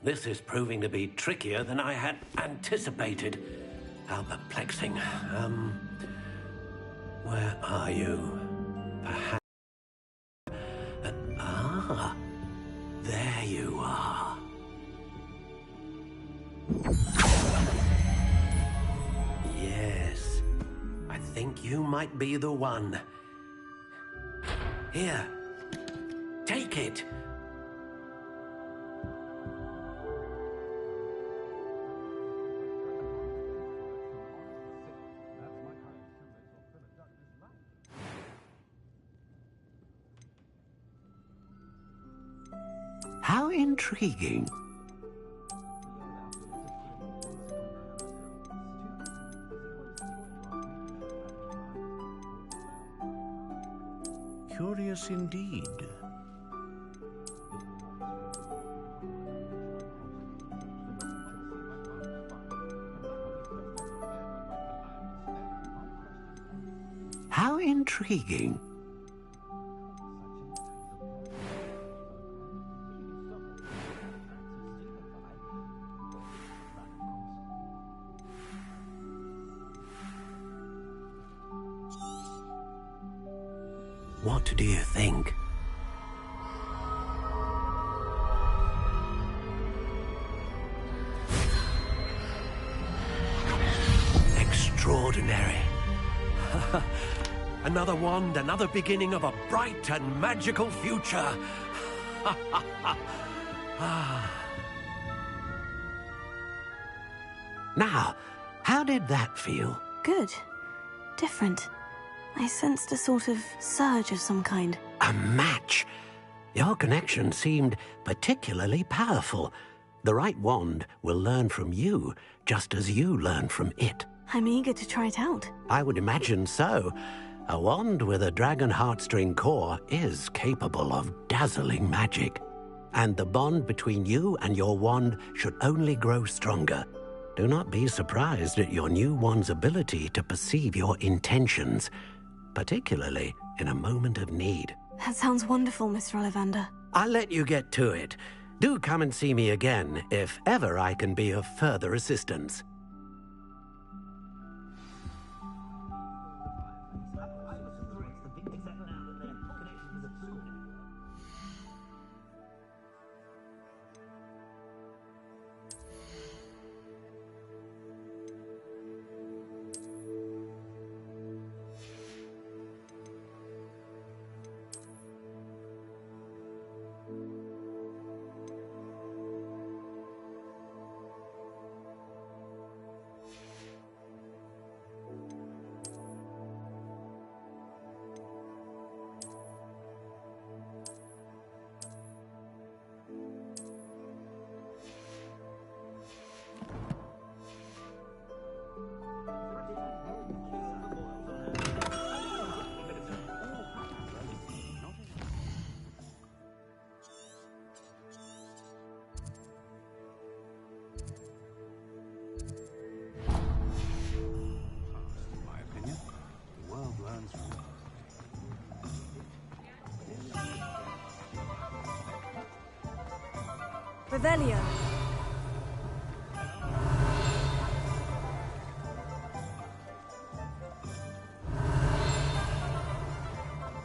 This is proving to be trickier than I had anticipated. How perplexing. Where are you? Perhaps... there you are. Yes. I think you might be the one. Here. Take it. How intriguing. Curious indeed. How intriguing. What do you think? Extraordinary. Another wand, another beginning of a bright and magical future. Now, how did that feel? Good. Different. I sensed a sort of surge of some kind. A match? Your connection seemed particularly powerful. The right wand will learn from you, just as you learn from it. I'm eager to try it out. I would imagine so. A wand with a dragon heartstring core is capable of dazzling magic. And the bond between you and your wand should only grow stronger. Do not be surprised at your new wand's ability to perceive your intentions, particularly in a moment of need. That sounds wonderful, Mr. Ollivander. I'll let you get to it. Do come and see me again if ever I can be of further assistance. Revelio.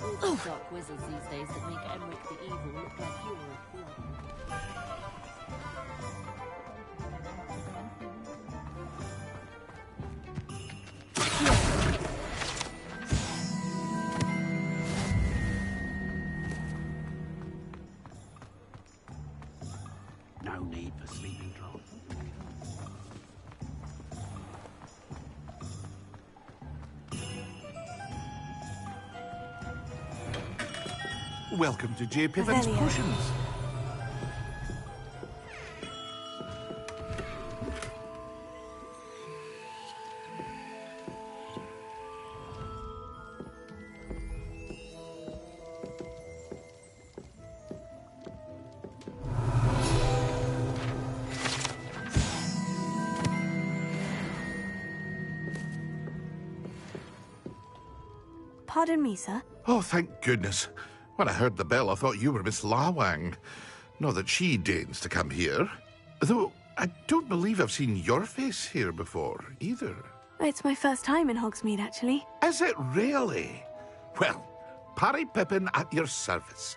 All the dark wizards these days that make Emmerich the Evil look like you're a fool. No need for sleeping cloth. Welcome to J. Pippin's Potions. Pardon me, sir. Oh, thank goodness. When I heard the bell, I thought you were Miss Lawang. Not that she deigns to come here. Though I don't believe I've seen your face here before, either. It's my first time in Hogsmeade, actually. Is it really? Well, Parry Pippin at your service.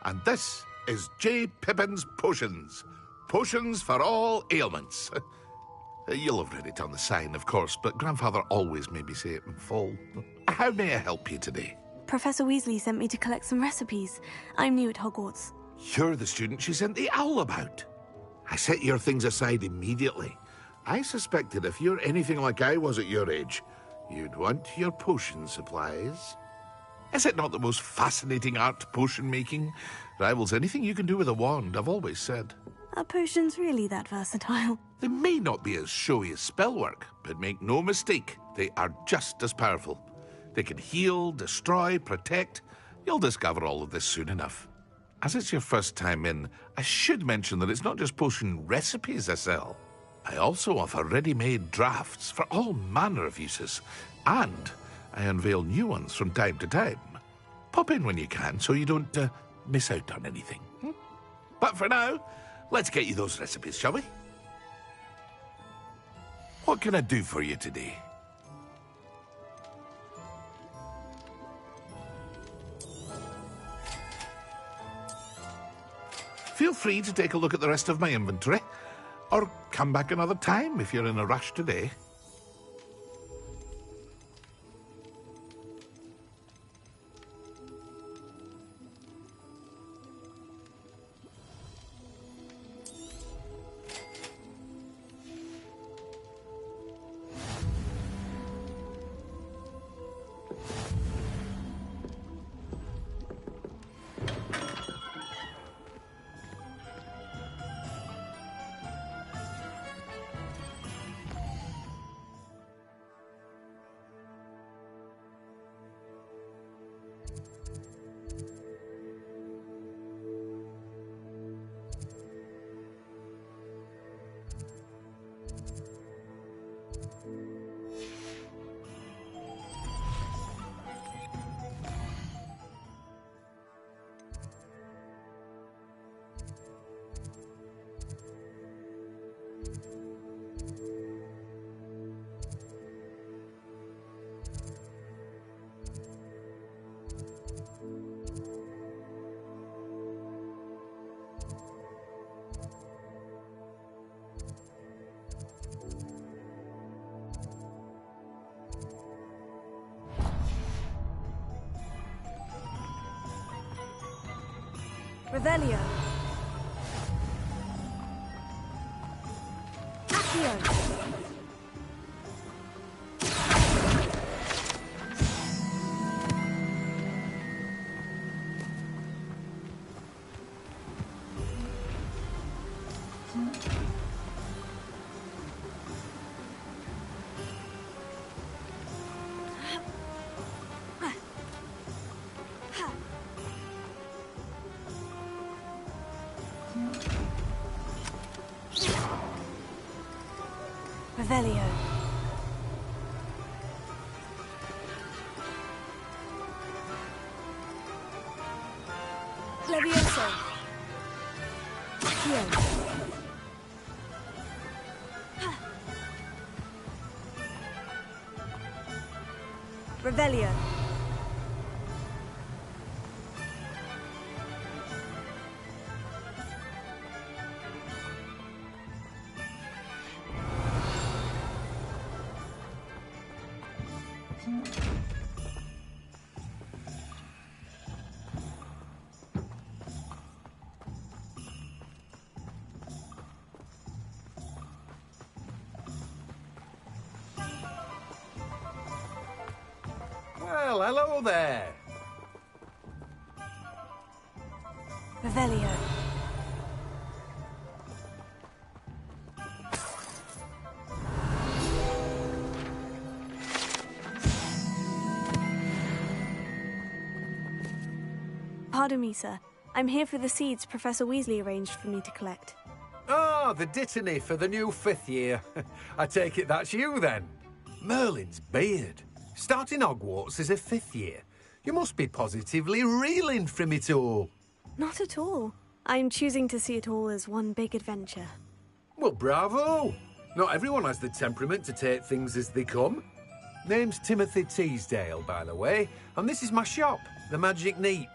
And this is J. Pippin's Potions. Potions for all ailments. You'll have read it on the sign, of course, but Grandfather always made me say it in full. How may I help you today? Professor Weasley sent me to collect some recipes. I'm new at Hogwarts. You're the student she sent the owl about. I set your things aside immediately. I suspected if you're anything like I was at your age, you'd want your potion supplies. Is it not the most fascinating art, potion making? Rivals anything you can do with a wand, I've always said. Are potions really that versatile? They may not be as showy as spellwork, but make no mistake, they are just as powerful. They can heal, destroy, protect. You'll discover all of this soon enough. As it's your first time in, I should mention that it's not just potion recipes I sell. I also offer ready-made drafts for all manner of uses, and I unveil new ones from time to time. Pop in when you can so you don't miss out on anything. But for now, let's get you those recipes, shall we? What can I do for you today? Feel free to take a look at the rest of my inventory, or come back another time if you're in a rush today. Revelio. Accio. Revelio. Levioso. Accio. Revelio. Well, hello there. Revelio. Pardon me, sir. I'm here for the seeds Professor Weasley arranged for me to collect. Ah, the dittany for the new 5th year. I take it that's you, then. Merlin's beard. Starting Hogwarts as a 5th year. You must be positively reeling from it all. Not at all. I'm choosing to see it all as one big adventure. Well, bravo. Not everyone has the temperament to take things as they come. Name's Timothy Teasdale, by the way, and this is my shop, the Magic Neep.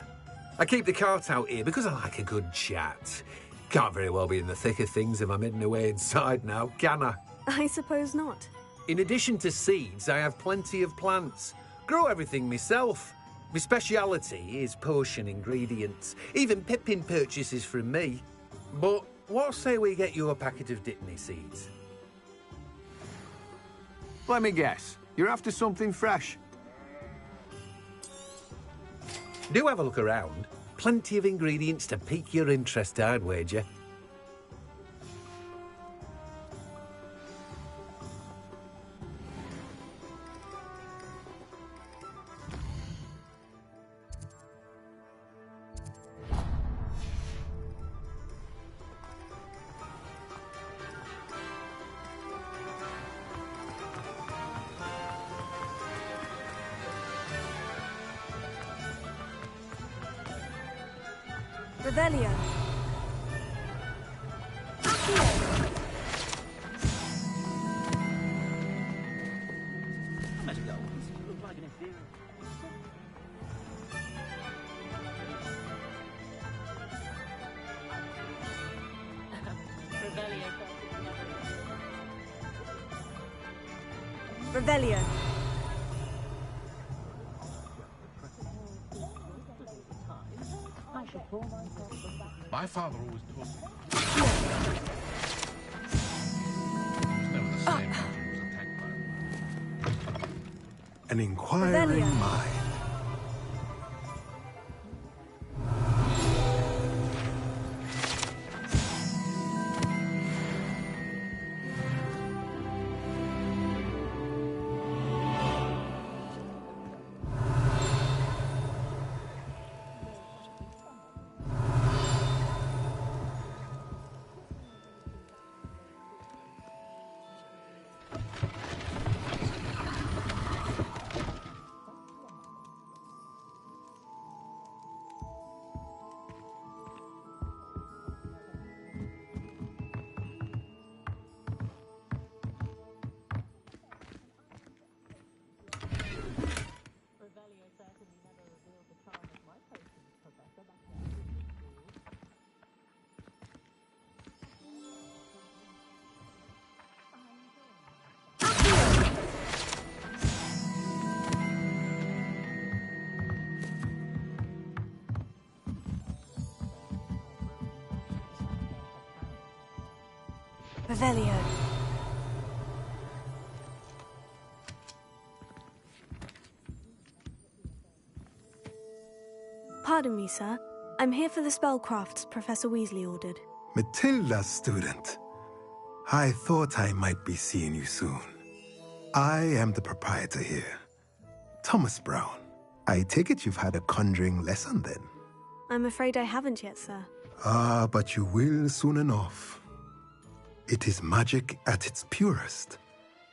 I keep the cart out here because I like a good chat. Can't very well be in the thick of things if I'm hidden away inside now, can I? I suppose not. In addition to seeds, I have plenty of plants. Grow everything myself. My speciality is potion ingredients. Even Pippin purchases from me. But what say we get you a packet of Dittany seeds? Let me guess. You're after something fresh. Do have a look around. Plenty of ingredients to pique your interest, I'd wager. Revelio. Revelio. My father always taught me. An inquiring mind. Revelio. Pardon me, sir. I'm here for the spellcrafts Professor Weasley ordered. Matilda's student. I thought I might be seeing you soon. I am the proprietor here, Thomas Brown. I take it you've had a conjuring lesson then? I'm afraid I haven't yet, sir. Ah, but you will soon enough. It is magic at its purest,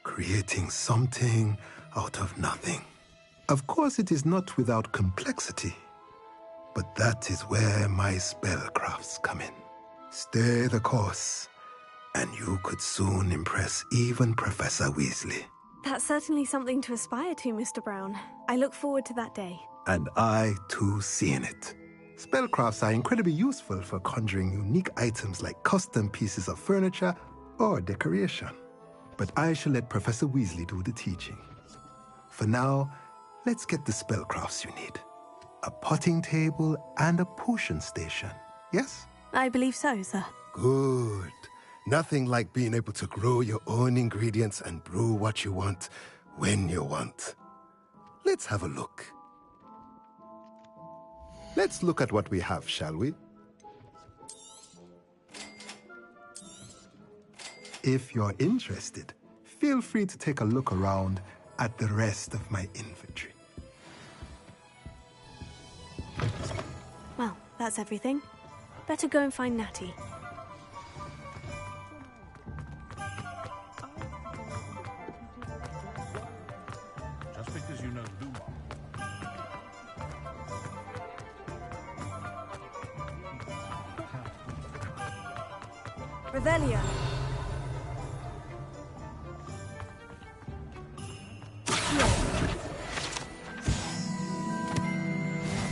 creating something out of nothing. Of course, it is not without complexity, but that is where my spellcrafts come in. Stay the course, and you could soon impress even Professor Weasley. That's certainly something to aspire to, Mr. Brown. I look forward to that day. And I, too, seeing it. Spellcrafts are incredibly useful for conjuring unique items like custom pieces of furniture or decoration. But I shall let Professor Weasley do the teaching. For now, let's get the spellcrafts you need. A potting table and a potion station, yes? I believe so, sir. Good. Nothing like being able to grow your own ingredients and brew what you want, when you want. Let's have a look. Let's look at what we have, shall we? If you're interested, feel free to take a look around at the rest of my inventory. Well, that's everything. Better go and find Natty. Just because you know Lumos. Revelio.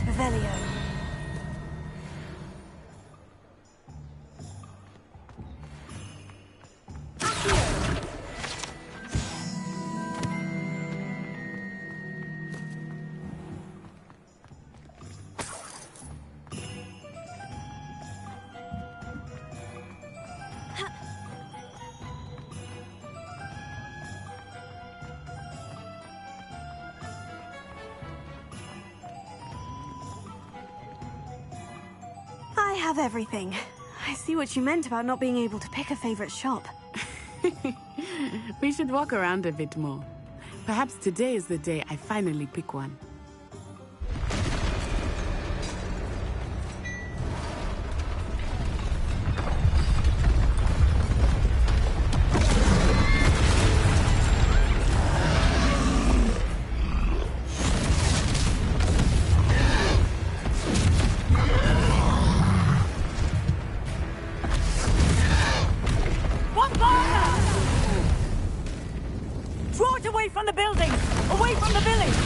Revelio. I have everything. I see what you meant about not being able to pick a favorite shop. We should walk around a bit more. Perhaps today is the day I finally pick one. Draw it away from the building! Away from the village!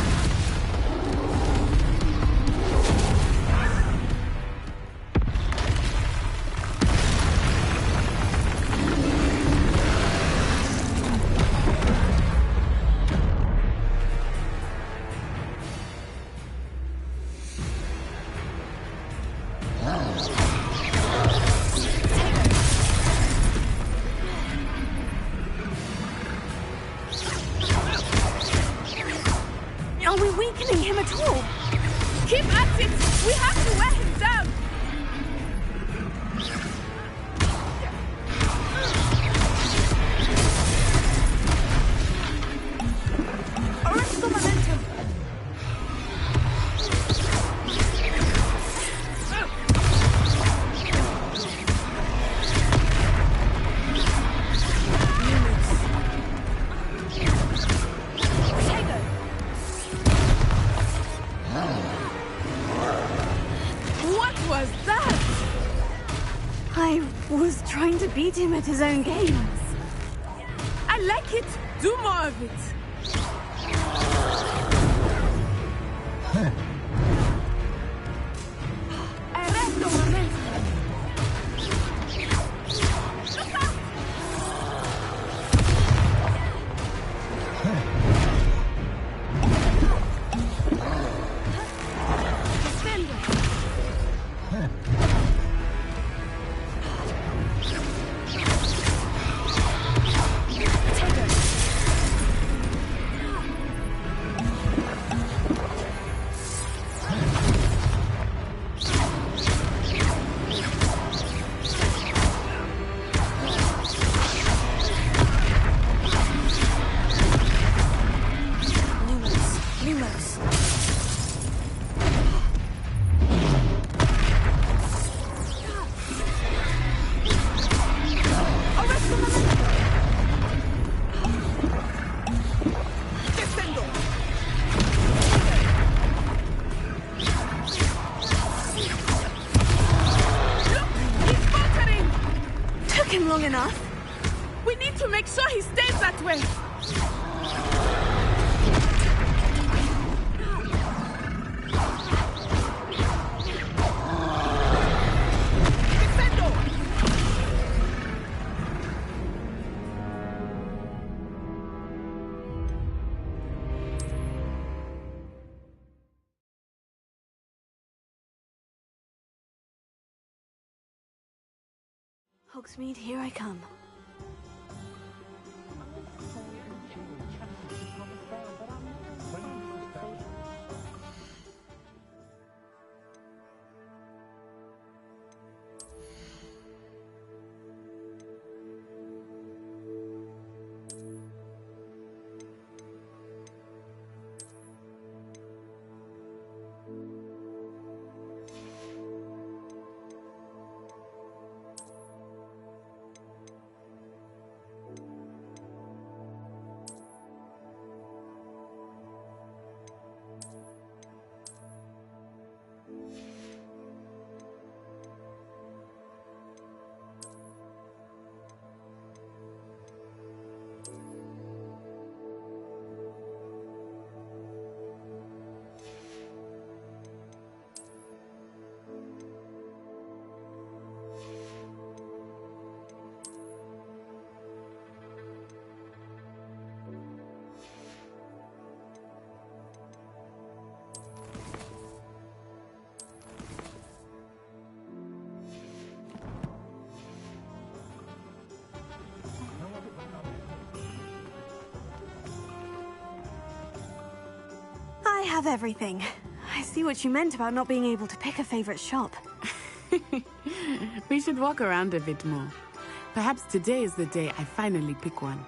Are we weakening him at all? Keep at it! We have to wear him down! Arrest the momentum! What was that? I was trying to beat him at his own games. I like it. Do more of it. Arrest the momentum. Look out! Took him long enough. We need to make sure he stays that way. Hogsmeade, here I come. I have everything. I see what you meant about not being able to pick a favorite shop. We should walk around a bit more. Perhaps today is the day I finally pick one.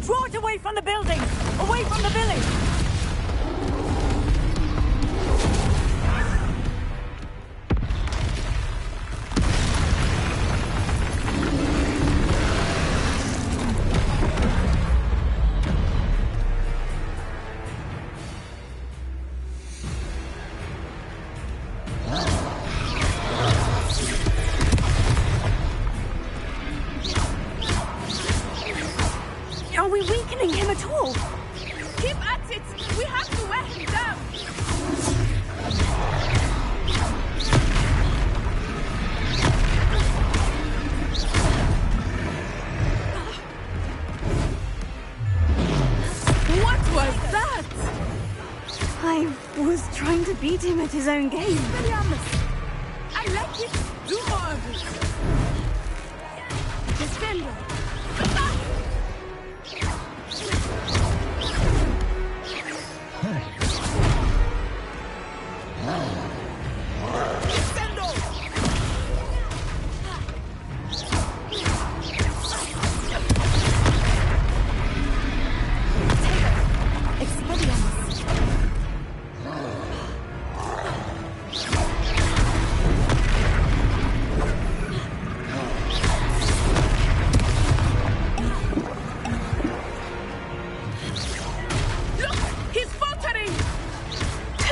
Draw it away from the building! Away from the village! Are we weakening him at all? Keep at it! We have to wear him down! What was that? I was trying to beat him at his own game. I like it! Do more of it! Defender!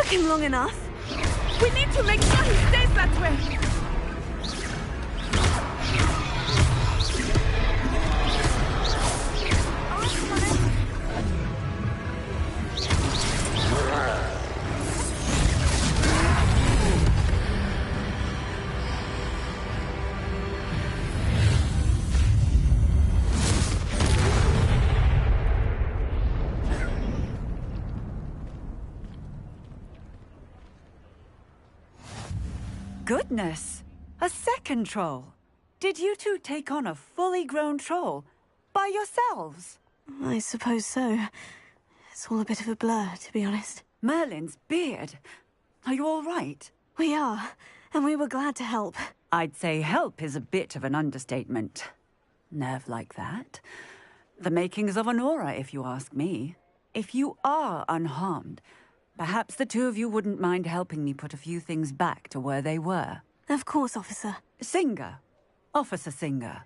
Him long enough. We need to make sure he stays that way. Goodness! A second troll! Did you two take on a fully grown troll? By yourselves? I suppose so. It's all a bit of a blur, to be honest. Merlin's beard. Are you all right? We are, and we were glad to help. I'd say help is a bit of an understatement. Nerve like that. The makings of an aura, if you ask me. If you are unharmed, Perhaps the two of you wouldn't mind helping me put a few things back to where they were. Of course, officer. Singer. Officer Singer.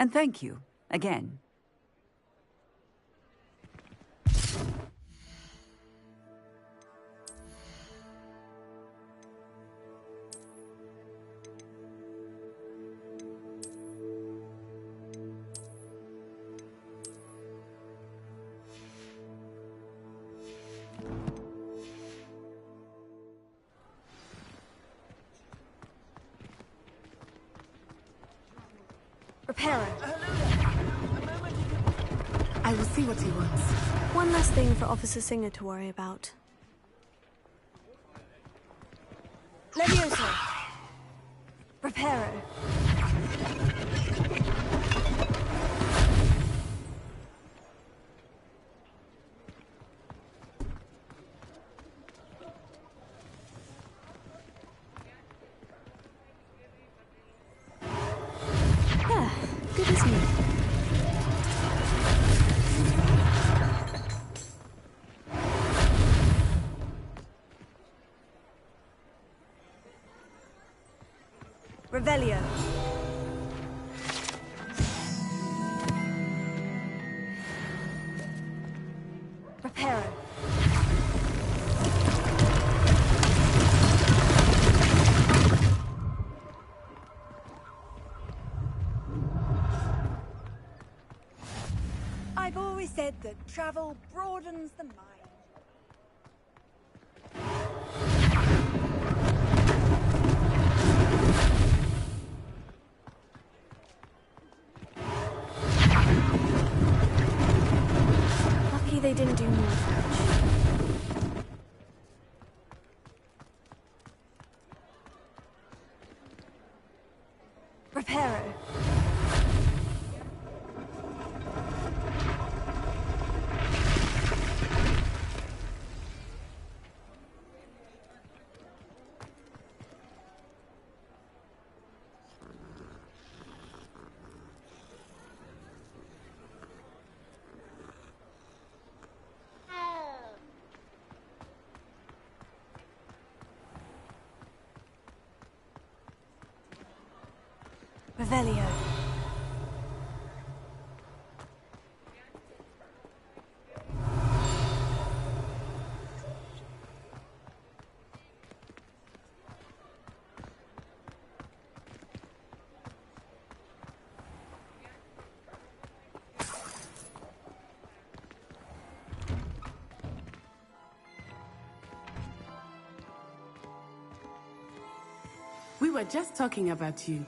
And thank you, again. Repairer. I will see what he wants. One last thing for Officer Singer to worry about. Levioso. Repairer. Good as new. Revelio. Reparo. I've always said that travel broadens the mind. Lucky they didn't do more damage. Reparo. Revelio. We were just talking about you.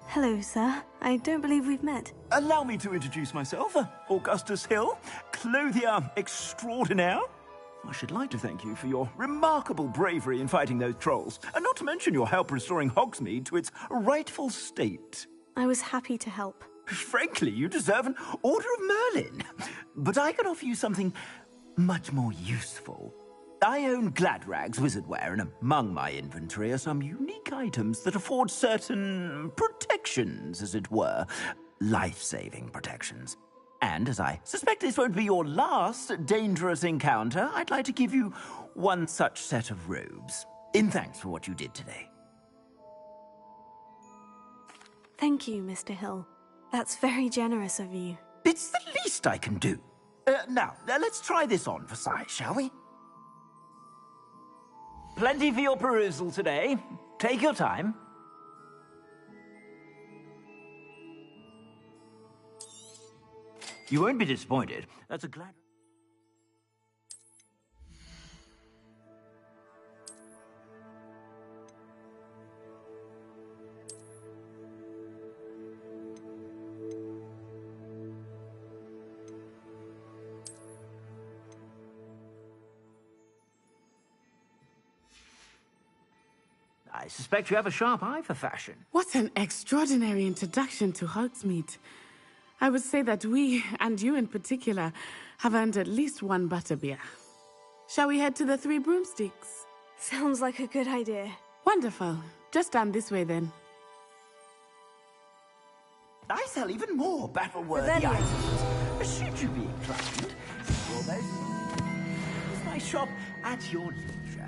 Hello, sir. I don't believe we've met. Allow me to introduce myself. Augustus Hill, clothier extraordinaire. I should like to thank you for your remarkable bravery in fighting those trolls, and not to mention your help restoring Hogsmeade to its rightful state. I was happy to help. Frankly, you deserve an Order of Merlin. But I can offer you something much more useful. I own Gladrag's wizardware, and among my inventory are some unique items that afford certain protections, as it were. Life-saving protections. And as I suspect this won't be your last dangerous encounter, I'd like to give you one such set of robes, in thanks for what you did today. Thank you, Mr. Hill. That's very generous of you. It's the least I can do. Now, let's try this on for size, shall we? Plenty for your perusal today. Take your time. You won't be disappointed. That's a glad... I suspect you have a sharp eye for fashion. What an extraordinary introduction to Hogsmeade. I would say that we, and you in particular, have earned at least one butterbeer. Shall we head to the Three Broomsticks? Sounds like a good idea. Wonderful. Just down this way then. I sell even more battle-worthy Revelio. items. Should you be inclined, almost use my shop at your leisure.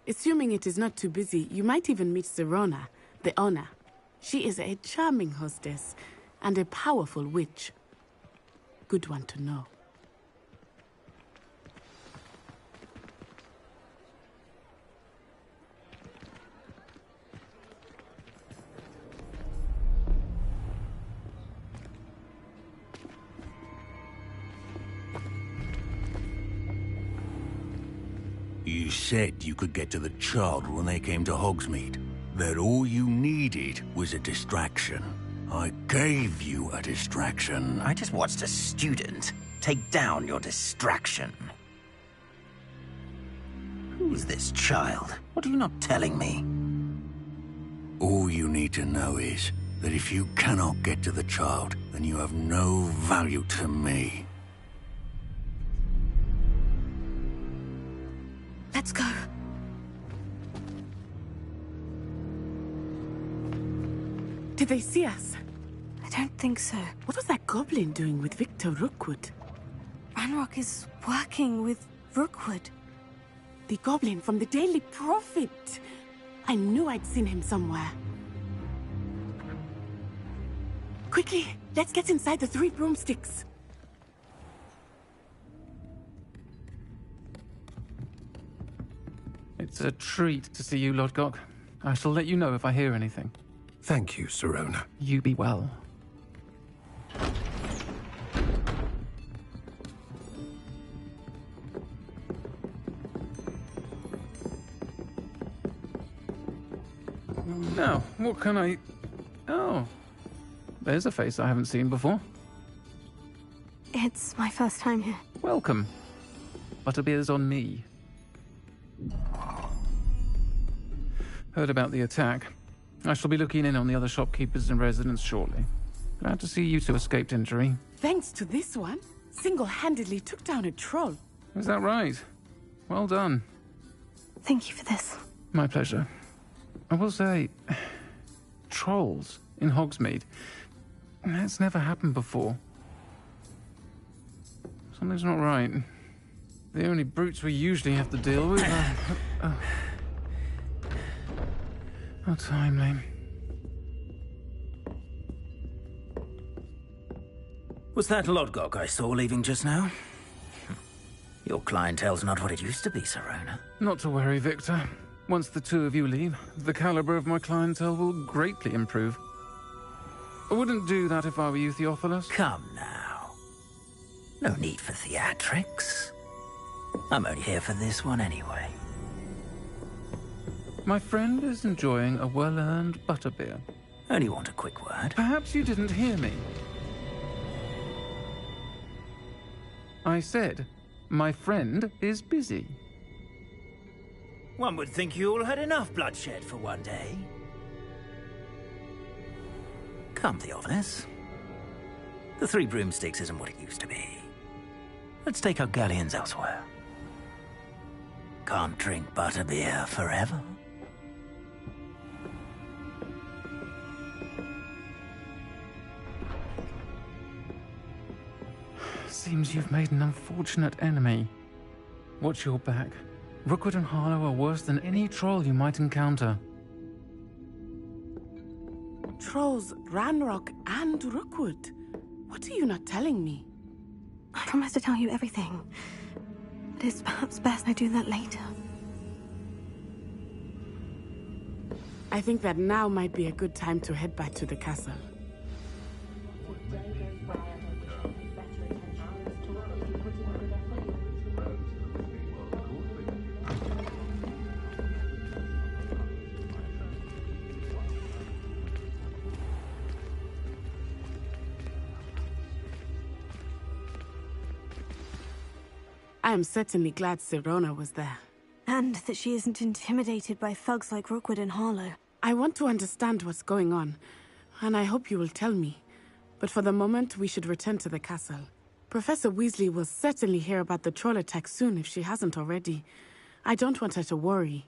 Assuming it is not too busy, you might even meet Serona, the owner. She is a charming hostess and a powerful witch. Good one to know. You said you could get to the child when they came to Hogsmeade. That all you needed was a distraction. I gave you a distraction. I just watched a student take down your distraction. Who's this child? What are you not telling me? All you need to know is that if you cannot get to the child, then you have no value to me. Let's go. Did they see us? I don't think so. What was that goblin doing with Victor Rookwood? Ranrock is working with Rookwood. The goblin from the Daily Prophet. I knew I'd seen him somewhere. Quickly, let's get inside the 3 broomsticks. It's a treat to see you, Lodgok. I shall let you know if I hear anything. Thank you, Serona. You be well. Now, what can I... Oh, there's a face I haven't seen before. It's my first time here. Welcome. Butterbeer's on me. Heard about the attack. I shall be looking in on the other shopkeepers and residents shortly. Glad to see you two escaped injury. Thanks to this one, single-handedly took down a troll. Is that right? Well done. Thank you for this. My pleasure. I will say, trolls in Hogsmeade. That's never happened before. Something's not right. The only brutes we usually have to deal with are... How timely. Was that Lodgok I saw leaving just now? Your clientele's not what it used to be, Serona. Not to worry, Victor. Once the two of you leave, the caliber of my clientele will greatly improve. I wouldn't do that if I were you, Theophilus. Come now. No need for theatrics. I'm only here for this one anyway. My friend is enjoying a well-earned butterbeer. Only want a quick word. Perhaps you didn't hear me. I said, my friend is busy. One would think you all had enough bloodshed for one day. Come, Theophilus. The 3 broomsticks isn't what it used to be. Let's take our galleons elsewhere. Can't drink butterbeer forever. Seems you've made an unfortunate enemy. Watch your back. Rookwood and Harlow are worse than any troll you might encounter. Trolls, Ranrock, and Rookwood. What are you not telling me? I promised to tell you everything. But it's perhaps best I do that later. I think that now might be a good time to head back to the castle. I am certainly glad Sirona was there. And that she isn't intimidated by thugs like Rookwood and Harlow. I want to understand what's going on, and I hope you will tell me. But for the moment, we should return to the castle. Professor Weasley will certainly hear about the troll attack soon if she hasn't already. I don't want her to worry.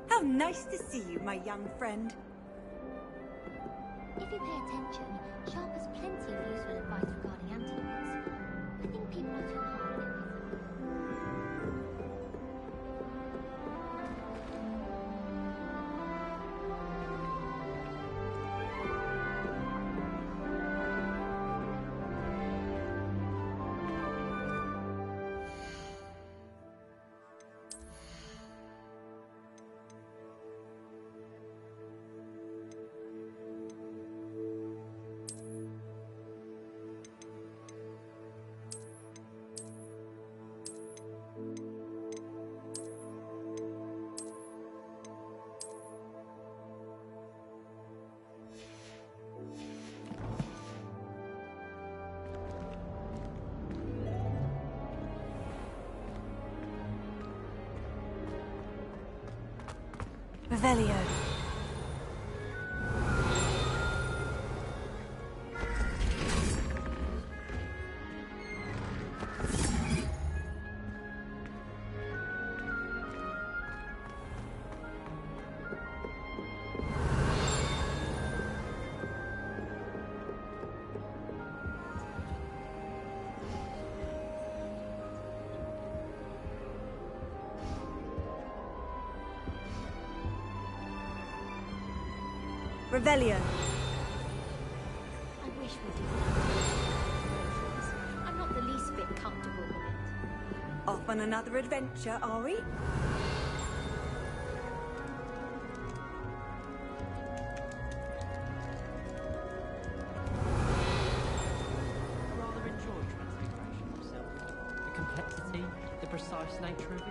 How nice to see you, my young friend. If you pay attention, Sharp has plenty of useful advice regarding antidotes. I think people are too hard on him. Revelio. Revelio. I wish we did. I'm not the least bit comfortable with it. Off on another adventure, are we? Rather enjoy Transfiguration myself. The complexity, the precise nature of it.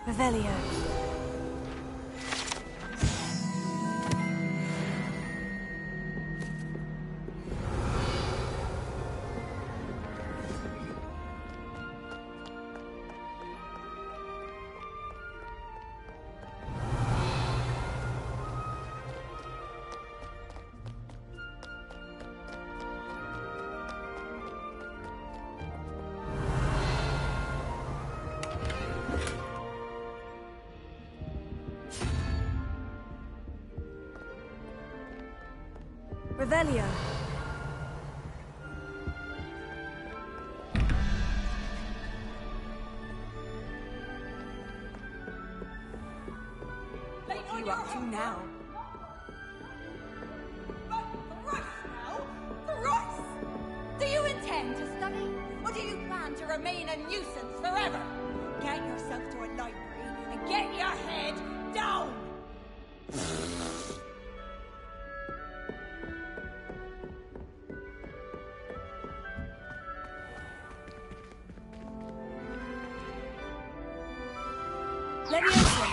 Revelio. Revelio. What are you up to now? Thrice! Do you intend to study, or do you plan to remain a nuisance forever? Get yourself to a library and get your head down! Leviosa.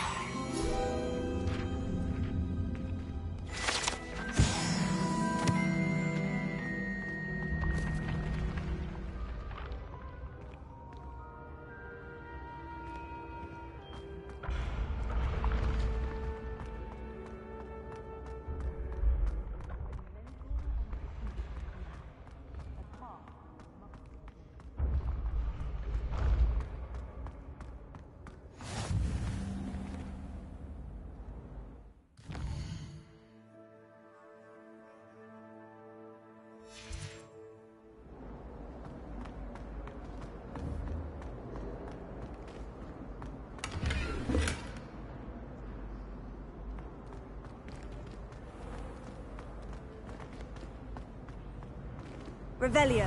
Revelio.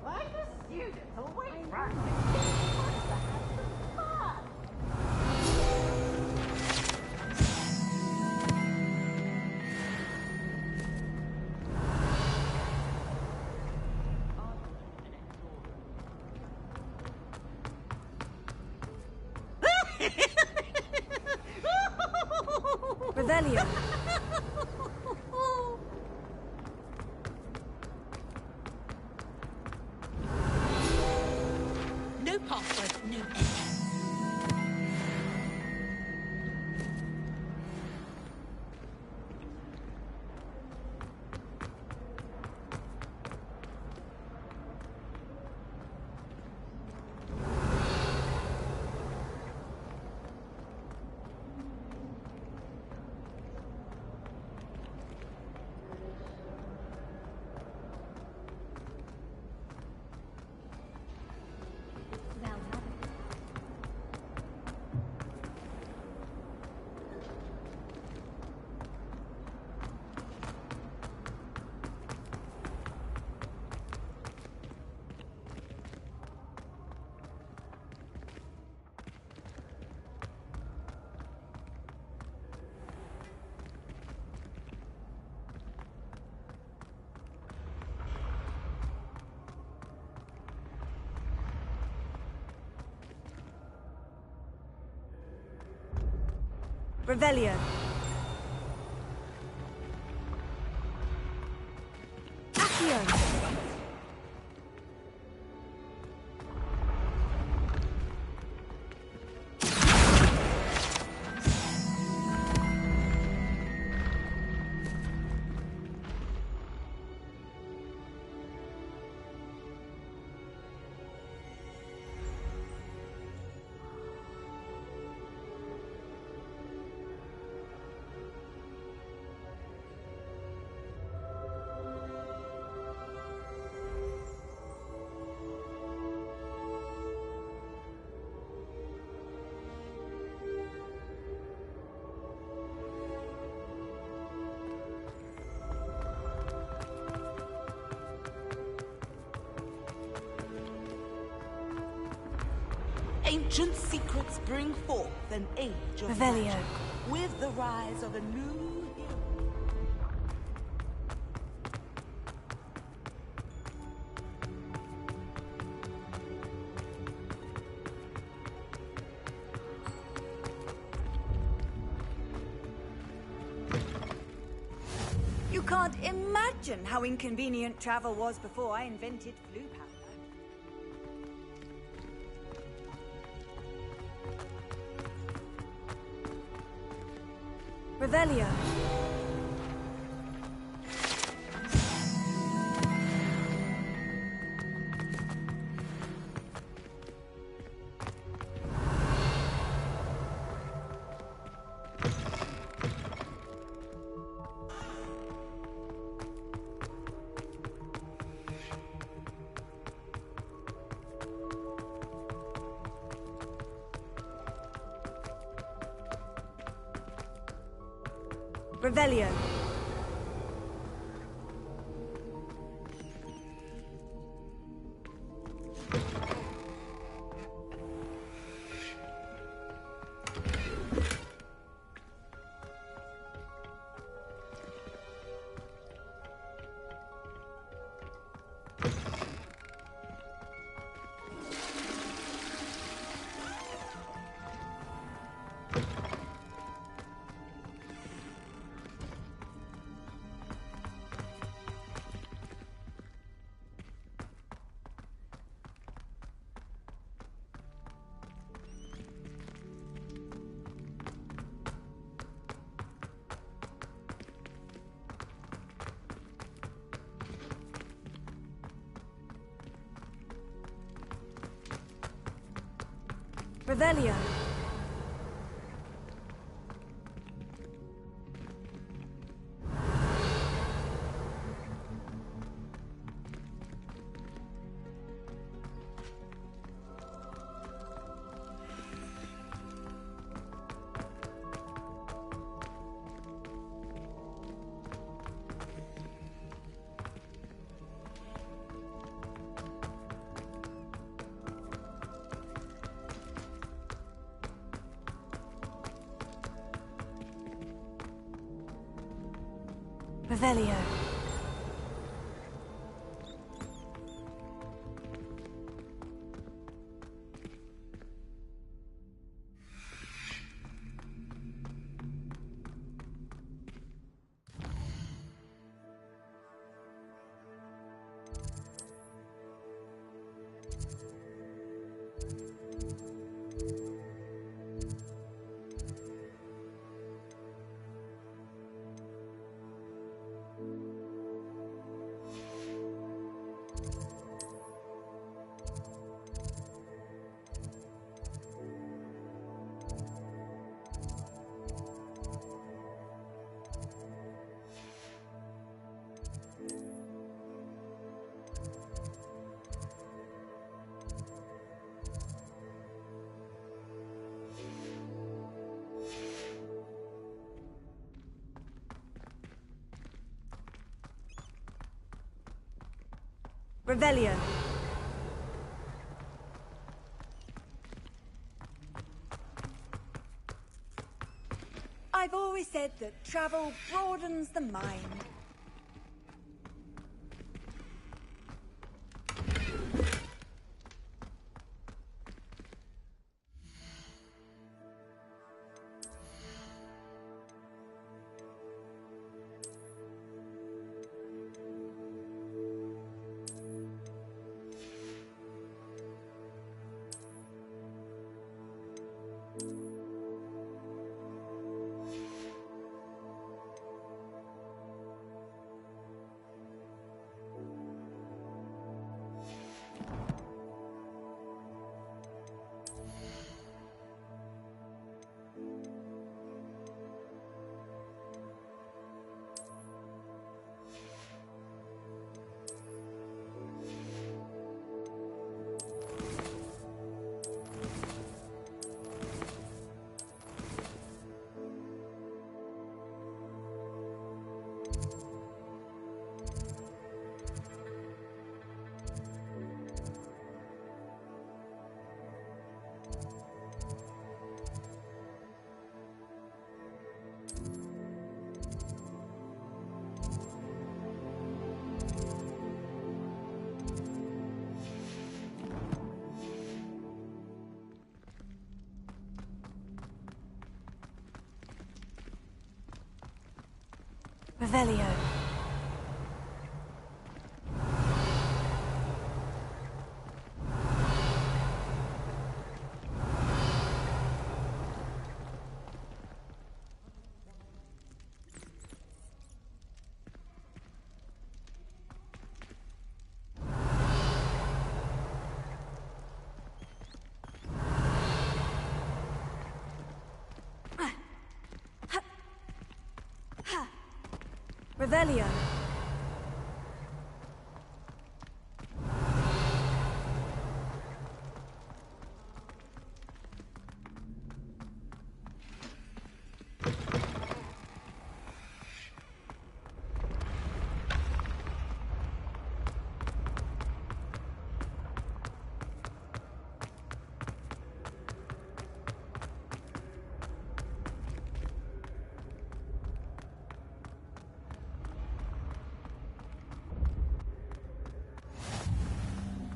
Why the students always run? Revelio. No password, no entrance. Revelio. Accio. Ancient secrets bring forth an age of Revelio. magic with the rise of a new hero. You can't imagine how inconvenient travel was before I invented flu powder. Revelio. Revelio. Revelio. Revelio. Revelio. I've always said that travel broadens the mind. Revelio. Revelio.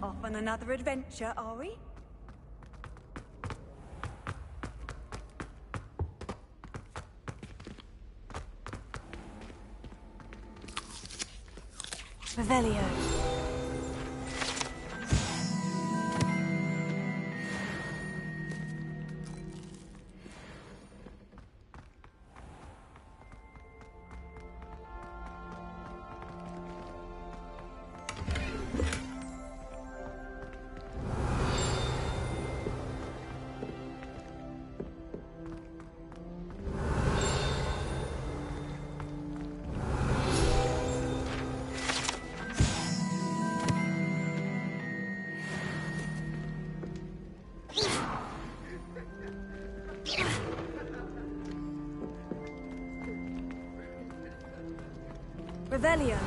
Off on another adventure, are we? Revelio. Revelio.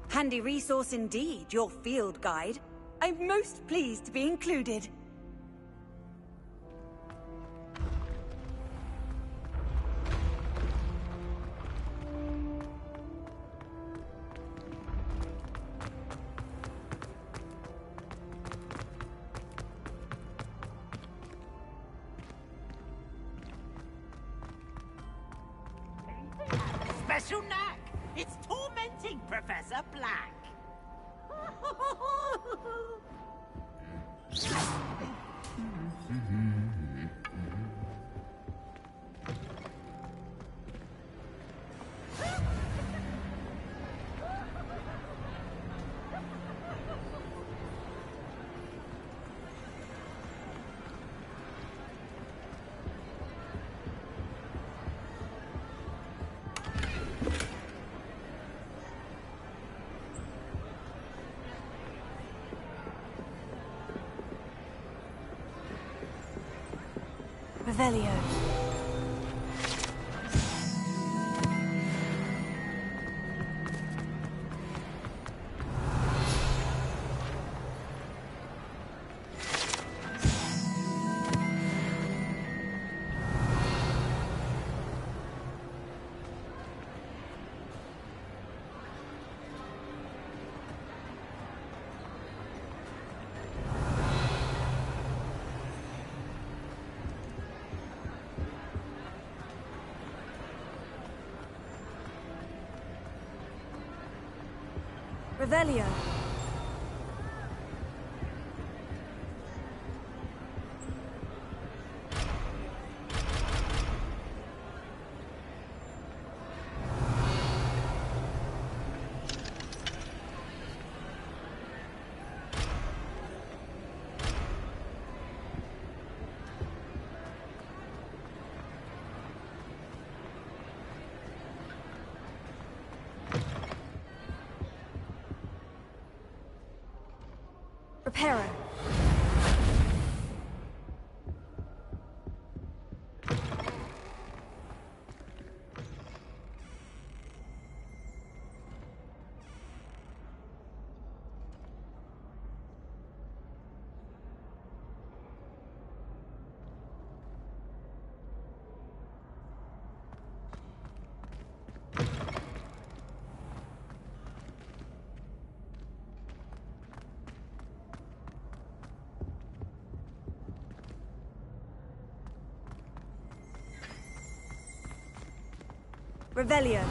Handy resource indeed, your field guide. I'm most pleased to be included. Special knack! It's tormenting Professor Black! Revelio. Revelio. Reparo. Revelio.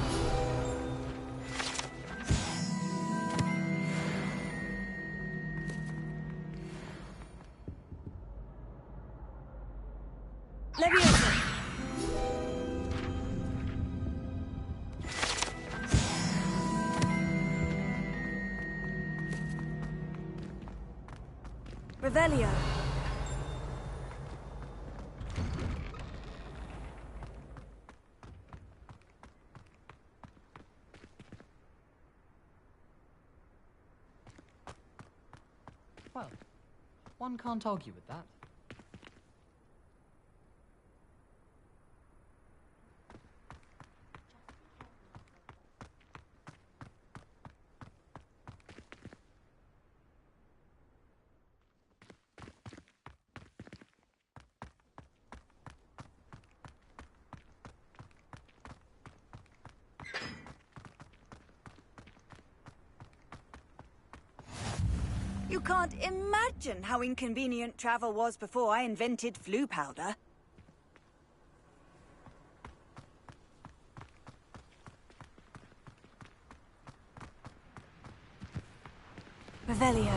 Leviosa! Revelio. Well, one can't argue with that. You can't imagine how inconvenient travel was before I invented flu powder. Revelio.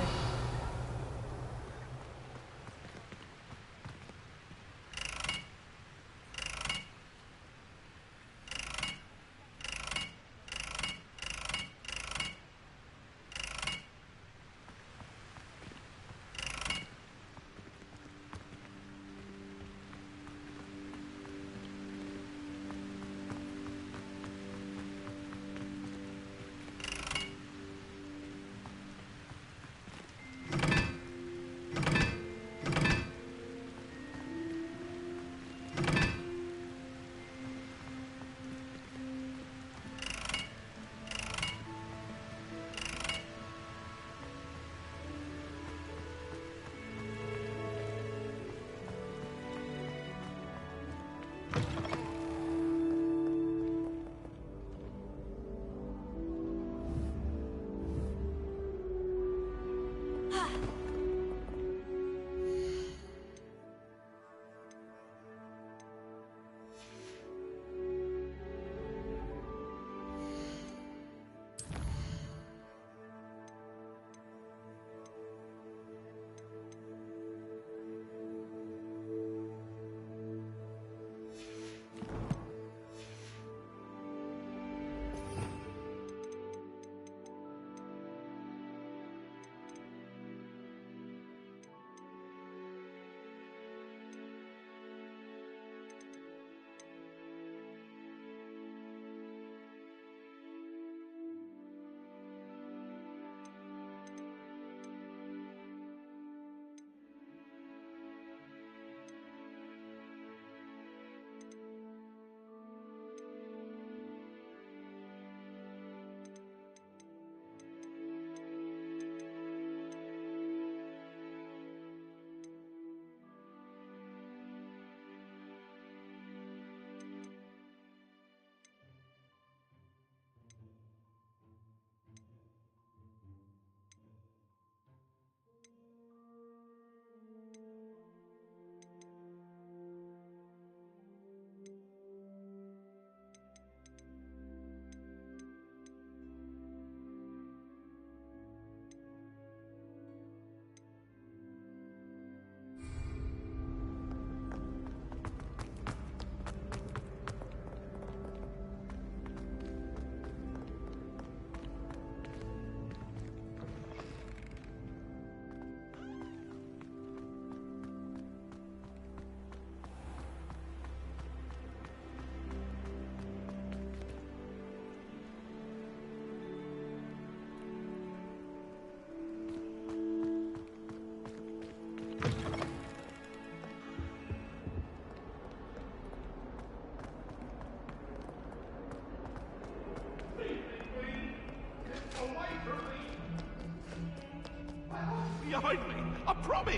Behind me, I promise.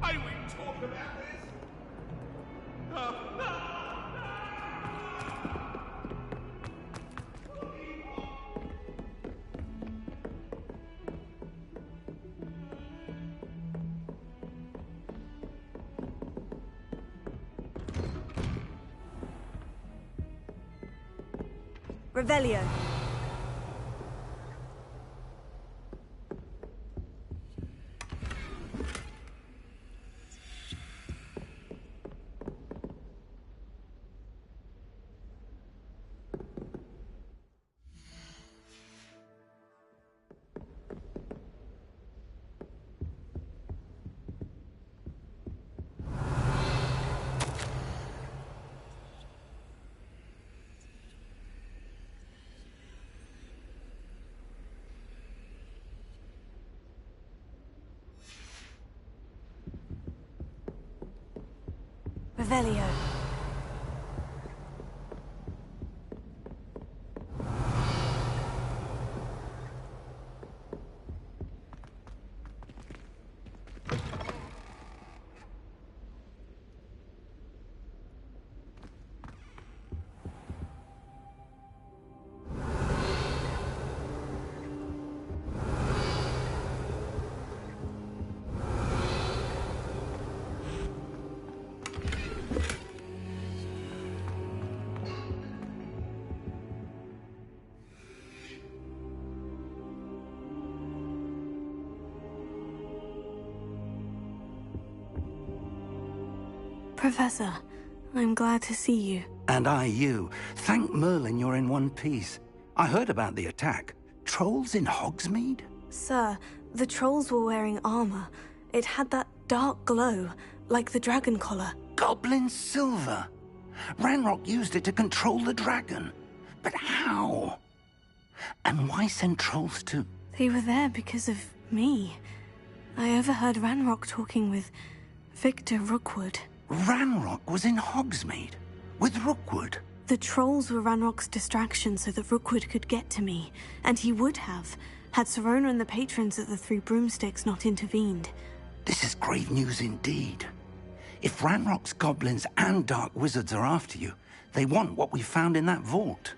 I will talk about this. Revelio. Revelio. Professor, I'm glad to see you. And I you. Thank Merlin you're in one piece. I heard about the attack. Trolls in Hogsmeade? Sir, the trolls were wearing armor. It had that dark glow, like the dragon collar. Goblin silver. Ranrock used it to control the dragon. But how? And why send trolls to... They were there because of me. I overheard Ranrock talking with Victor Rookwood. Ranrock was in Hogsmeade? With Rookwood? The trolls were Ranrock's distraction so that Rookwood could get to me. And he would have, had Sirona and the patrons at the Three Broomsticks not intervened. This is grave news indeed. If Ranrock's goblins and dark wizards are after you, they want what we found in that vault.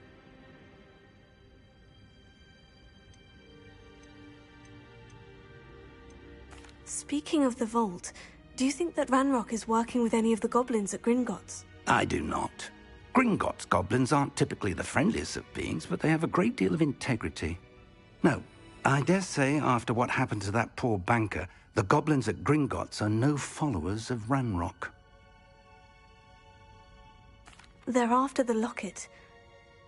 Speaking of the vault, do you think that Ranrock is working with any of the goblins at Gringotts? I do not. Gringotts goblins aren't typically the friendliest of beings, but they have a great deal of integrity. No, I dare say after what happened to that poor banker, the goblins at Gringotts are no followers of Ranrock. They're after the locket.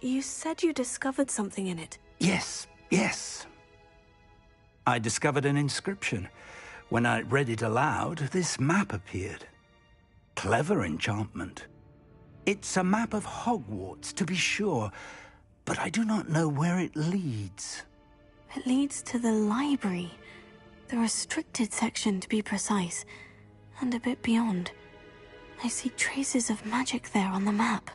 You said you discovered something in it. Yes. I discovered an inscription. When I read it aloud, this map appeared. Clever enchantment. It's a map of Hogwarts, to be sure, but I do not know where it leads. It leads to the library. The restricted section, to be precise, and a bit beyond. I see traces of magic there on the map.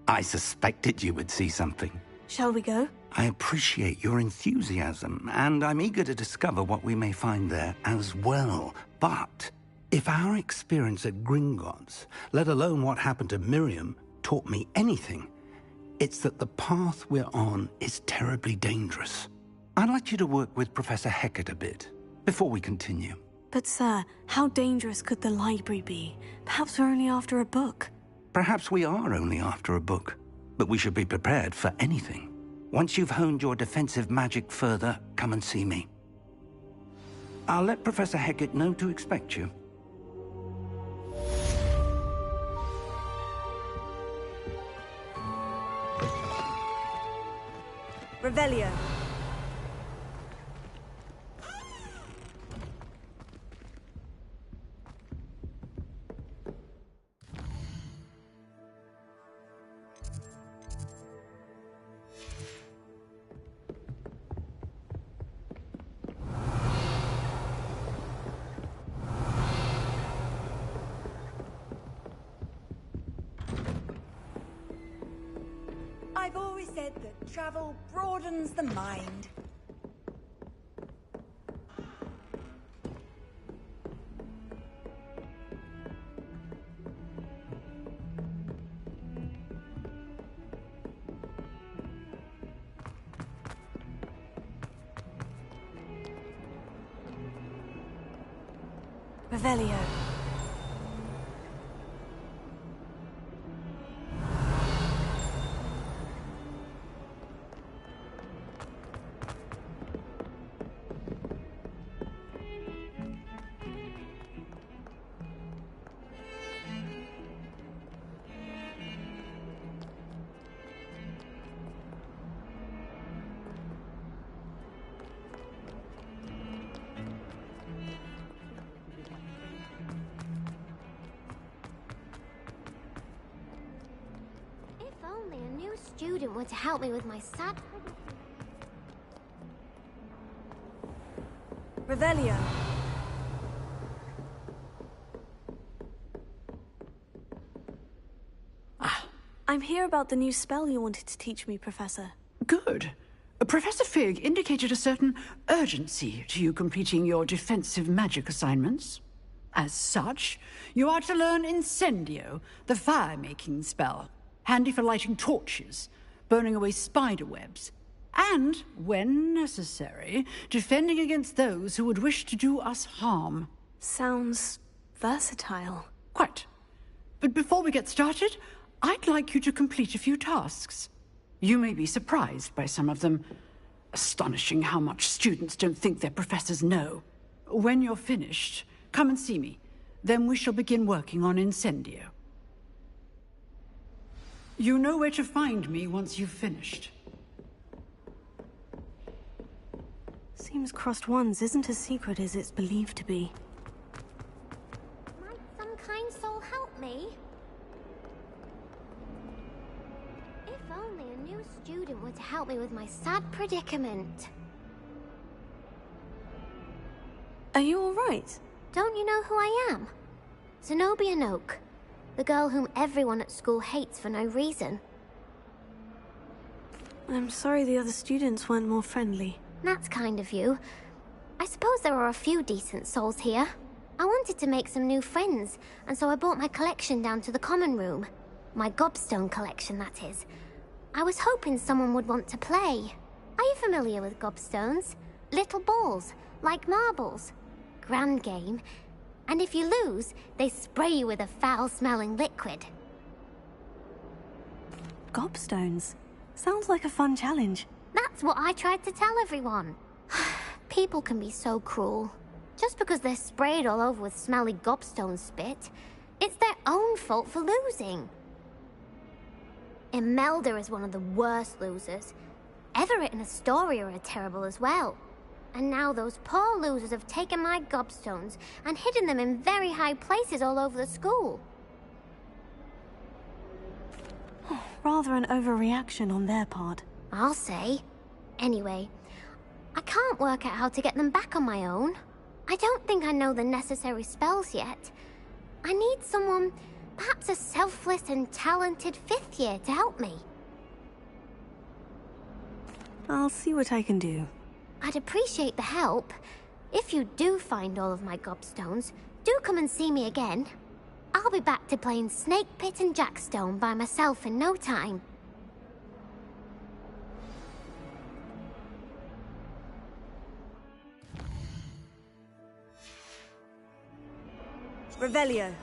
I suspected you would see something. Shall we go? I appreciate your enthusiasm, and I'm eager to discover what we may find there as well. But if our experience at Gringotts, let alone what happened to Miriam, taught me anything, it's that the path we're on is terribly dangerous. I'd like you to work with Professor Hecat a bit, before we continue. But sir, how dangerous could the library be? Perhaps we're only after a book. Perhaps we are only after a book, but we should be prepared for anything. Once you've honed your defensive magic further, come and see me. I'll let Professor Hecat know to expect you. Revelio. I've always said that travel broadens the mind. Revelio. Only a new student were to help me with my sad... Revelio. I'm here about the new spell you wanted to teach me, Professor. Good. Professor Fig indicated a certain urgency to you completing your defensive magic assignments. As such, you are to learn Incendio, the fire-making spell, handy for lighting torches, burning away spider webs, and, when necessary, defending against those who would wish to do us harm. Sounds versatile. Quite. But before we get started, I'd like you to complete a few tasks. You may be surprised by some of them. Astonishing how much students don't think their professors know. When you're finished, come and see me. Then we shall begin working on Incendio. You know where to find me once you've finished. Seems crossed ones isn't as secret as it's believed to be. Might some kind soul help me? If only a new student were to help me with my sad predicament. Are you all right? Don't you know who I am? Zenobia Noak, the girl whom everyone at school hates for no reason. I'm sorry the other students weren't more friendly. That's kind of you. I suppose there are a few decent souls here. I wanted to make some new friends, and so I brought my collection down to the common room. My gobstone collection, that is. I was hoping someone would want to play. Are you familiar with gobstones? Little balls, like marbles. Grand game. And if you lose, they spray you with a foul-smelling liquid. Gobstones? Sounds like a fun challenge. That's what I tried to tell everyone. People can be so cruel. Just because they're sprayed all over with smelly gobstone spit, it's their own fault for losing. Imelda is one of the worst losers. Everett and Astoria are terrible as well. And now those poor losers have taken my gobstones and hidden them in very high places all over the school. Rather an overreaction on their part. I'll say. Anyway, I can't work out how to get them back on my own. I don't think I know the necessary spells yet. I need someone, perhaps a selfless and talented 5th year to help me. I'll see what I can do. I'd appreciate the help. If you do find all of my gobstones, do come and see me again. I'll be back to playing Snake Pit and Jackstone by myself in no time. Revelio.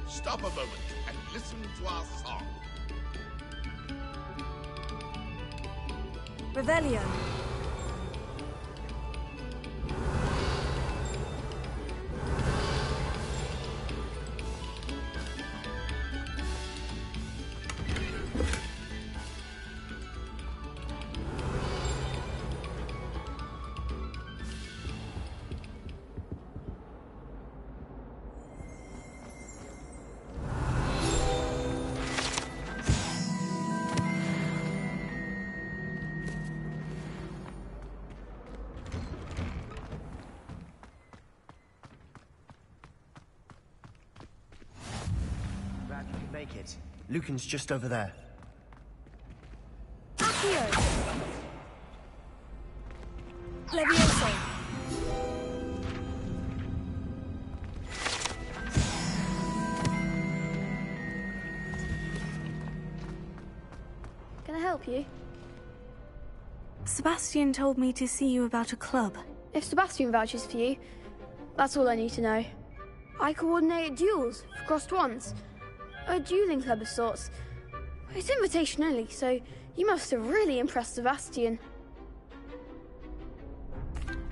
Stop a moment and listen to our song. Revelio. won't make it. Lucan's just over there. Accio! Levioso! Can I help you? Sebastian told me to see you about a club. If Sebastian vouches for you, that's all I need to know. I coordinate duels for crossed wands. A dueling club of sorts. It's invitation only, so you must have really impressed Sebastian.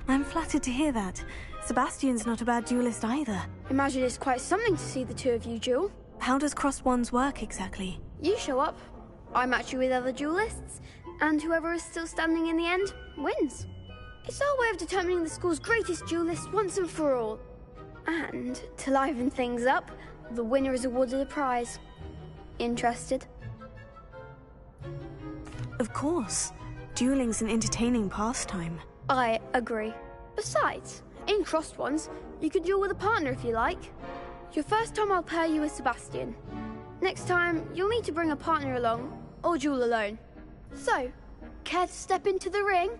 I'm flattered to hear that. Sebastian's not a bad duelist either. Imagine it's quite something to see the two of you duel. How does crossed wands work exactly? You show up, I match you with other duelists, and whoever is still standing in the end wins. It's our way of determining the school's greatest duelist once and for all. And to liven things up, the winner is awarded a prize. Interested? Of course. Dueling's an entertaining pastime. I agree. Besides, in crossed ones, you could duel with a partner if you like. Your first time I'll pair you with Sebastian. Next time, you'll need to bring a partner along, or duel alone. So, care to step into the ring?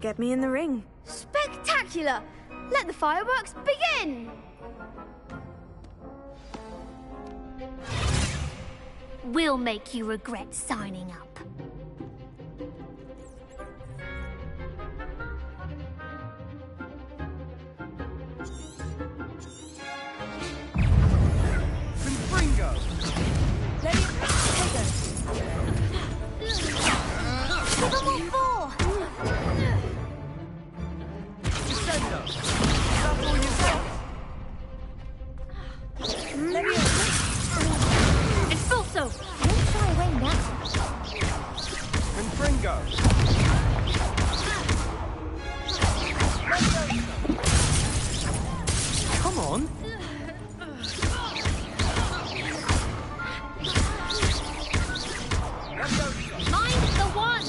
Get me in the ring. Spectacular! Let the fireworks begin! We'll make you regret signing up. Confringo! Give them all four! Descendo! That's all you've got? Expulso! Don't shy away now. Confringo! Come on! Mind the one!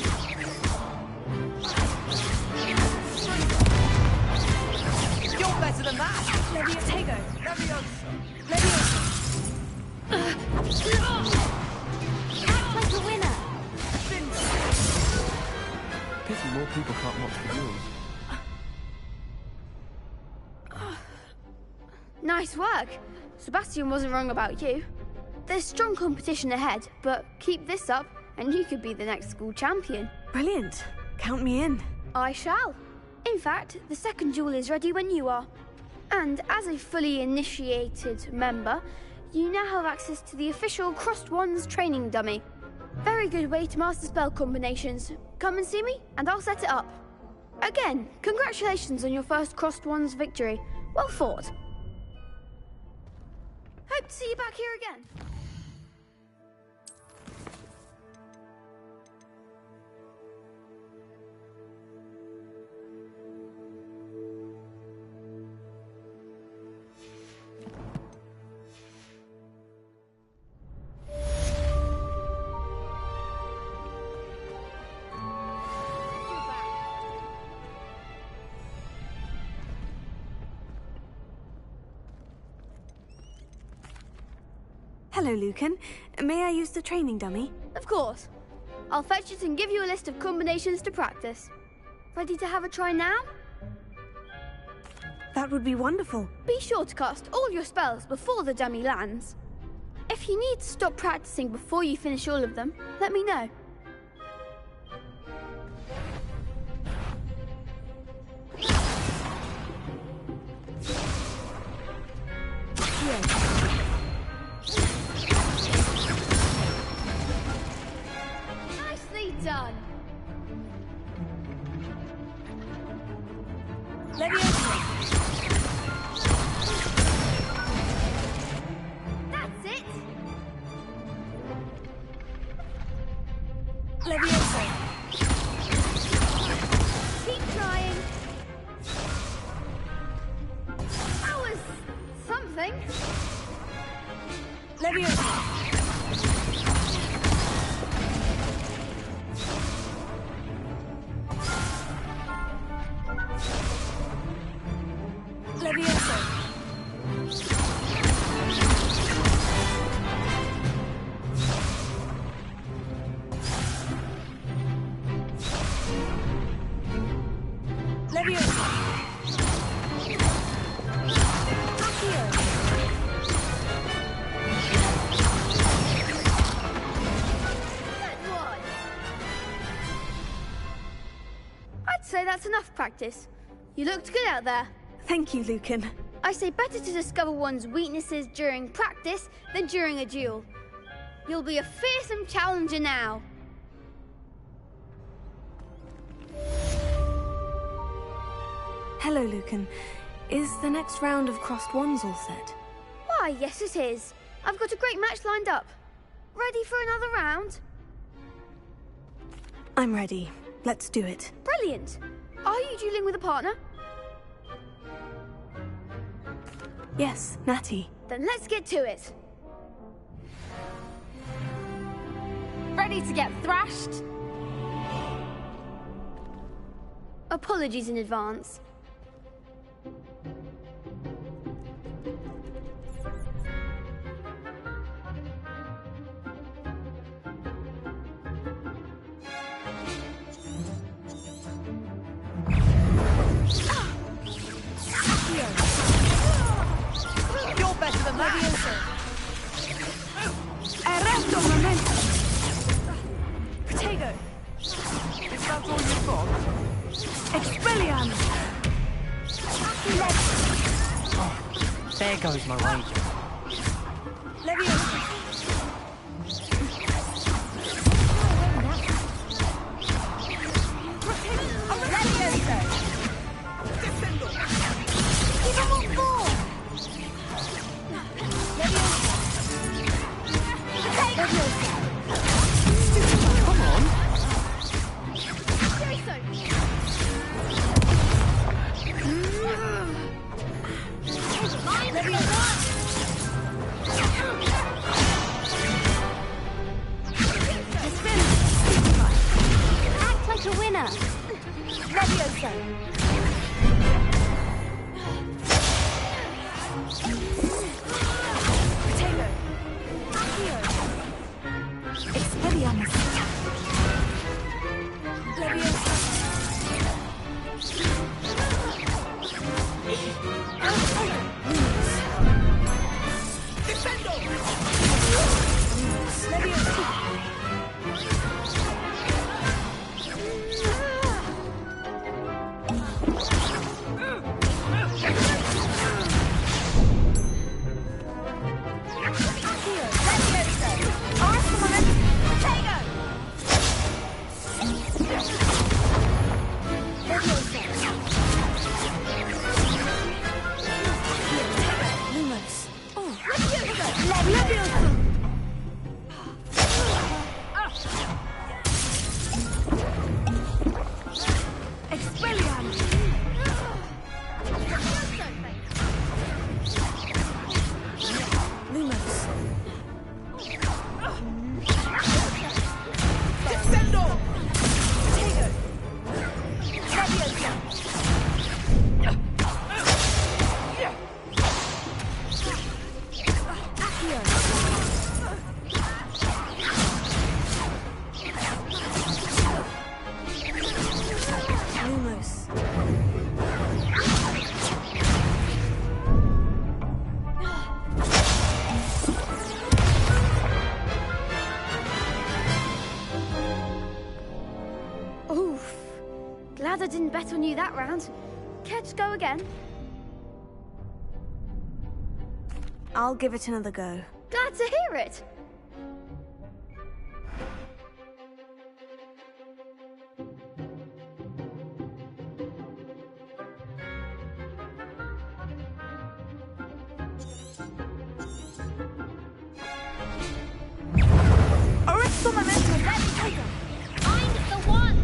You're better than that! Leviotego! Levioso! Act like a winner! Pity more people can't watch the duels. Nice work. Sebastian wasn't wrong about you. There's strong competition ahead, but keep this up and you could be the next school champion. Brilliant. Count me in. I shall. In fact, the second duel is ready when you are. And as a fully initiated member, you now have access to the official Crossed Wands training dummy. Very good way to master spell combinations. Come and see me, and I'll set it up. Again, congratulations on your first Crossed Wands victory. Well fought. Hope to see you back here again. Hello, Lucan. May I use the training dummy? Of course. I'll fetch it and give you a list of combinations to practice. Ready to have a try now? That would be wonderful. Be sure to cast all your spells before the dummy lands. If you need to stop practicing before you finish all of them, let me know. Nicely done. That's it. Levioso. Keep trying. That was something. Levioso. Levioso. that's enough practice. You looked good out there. Thank you, Lucan. I say better to discover one's weaknesses during practice than during a duel. You'll be a fearsome challenger now. Hello, Lucan. Is the next round of crossed wands all set? Why, yes it is. I've got a great match lined up. Ready for another round? I'm ready. Let's do it. Brilliant. Are you dueling with a partner? Yes, Natty. Then let's get to it. Ready to get thrashed? Apologies in advance. You're better than that. Arresto momento. Protego. Is that all you've got? Expelliarmus. Oh, there goes my wager. Leviosa. Glad I didn't bet on you that round. Care to go again? I'll give it another go. Glad to hear it. Arresto momento. Find the one.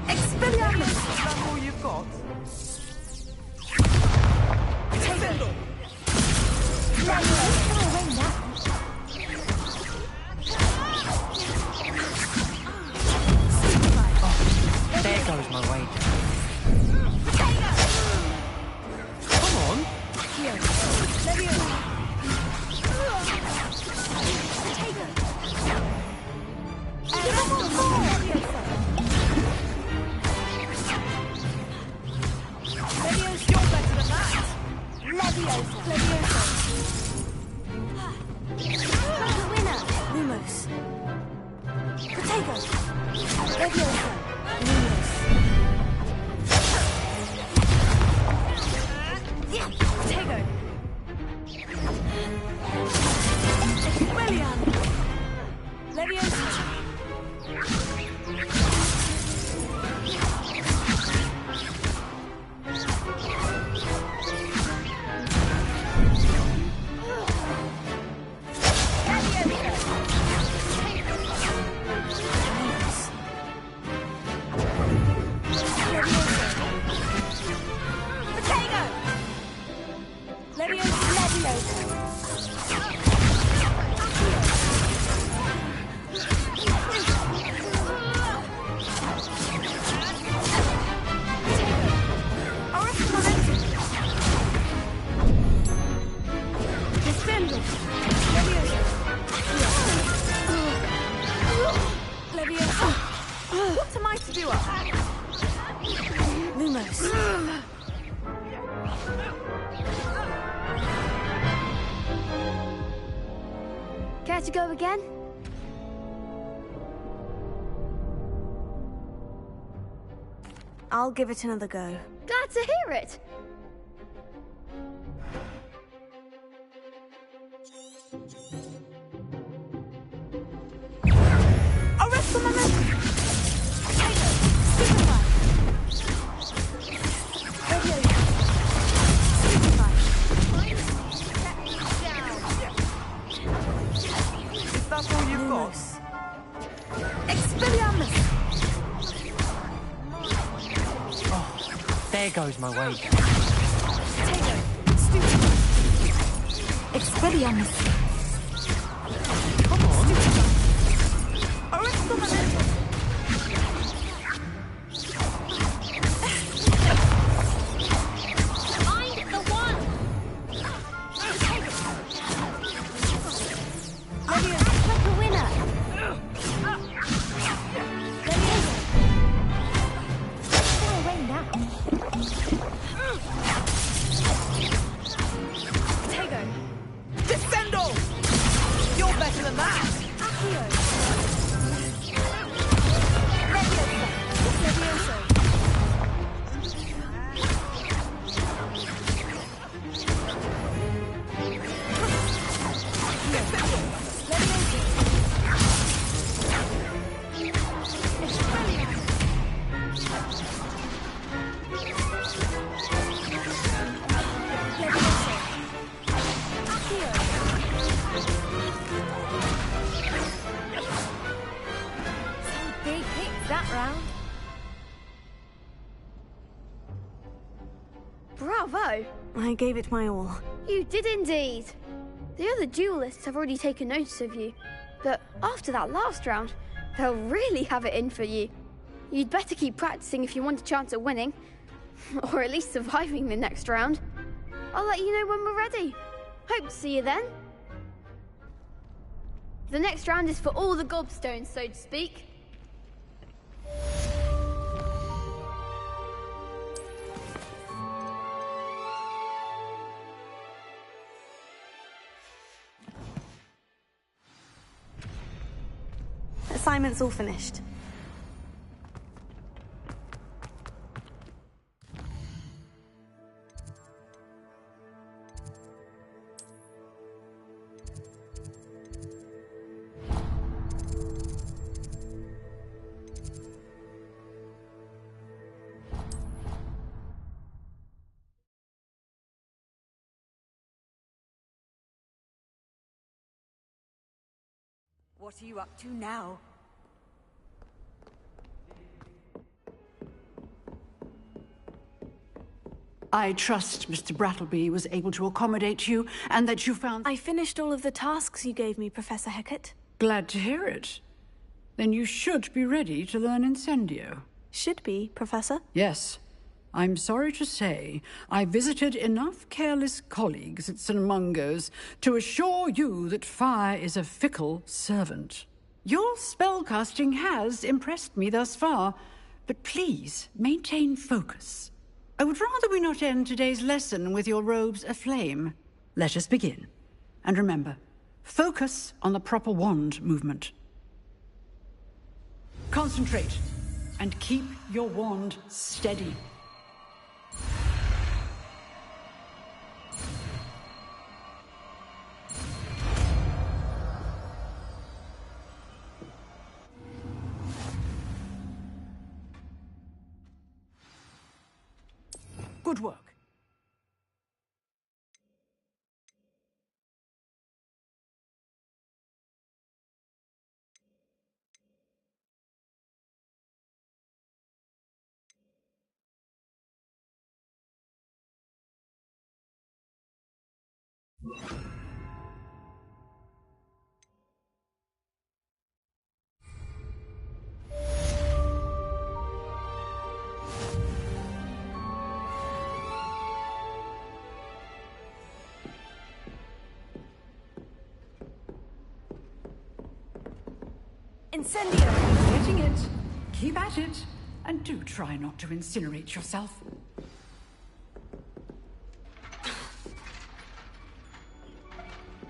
Expelliarmus. Is that all you've got? Protego. Oh, there goes my wager. Come on. Protego! Leviosa! Lumos! Protego! Expelliarmus! Leviosa! What am I to do up? Lumos. Care to go again? I'll give it another go. Glad to hear it. Arrest the momentum! Is that all you've got? Expelliarmus! There goes my weight. Expelliarmus! Come on. Arrest the momentum! I'm the one! Leviosa! Like a winner! Go away now. Protego! Descendo! You're better than that! Accio! Leviosa! Big hits that round. Bravo! I gave it my all. You did indeed. The other duelists have already taken notice of you, but after that last round, they'll really have it in for you. You'd better keep practicing if you want a chance at winning, or at least surviving the next round. I'll let you know when we're ready. Hope to see you then. The next round is for all the gobstones, so to speak. Assignment's all finished. What are you up to now? I trust Mr. Brattleby was able to accommodate you, and that you found... I finished all of the tasks you gave me, Professor Hecat. Glad to hear it. Then you should be ready to learn Incendio. Should be, Professor. Yes. I'm sorry to say, I visited enough careless colleagues at St. Mungo's to assure you that fire is a fickle servant. Your spellcasting has impressed me thus far, but please maintain focus. I would rather we not end today's lesson with your robes aflame. Let us begin. And remember, focus on the proper wand movement. Concentrate, and keep your wand steady. Good work. Incendio! Getting it. Keep at it. And do try not to incinerate yourself.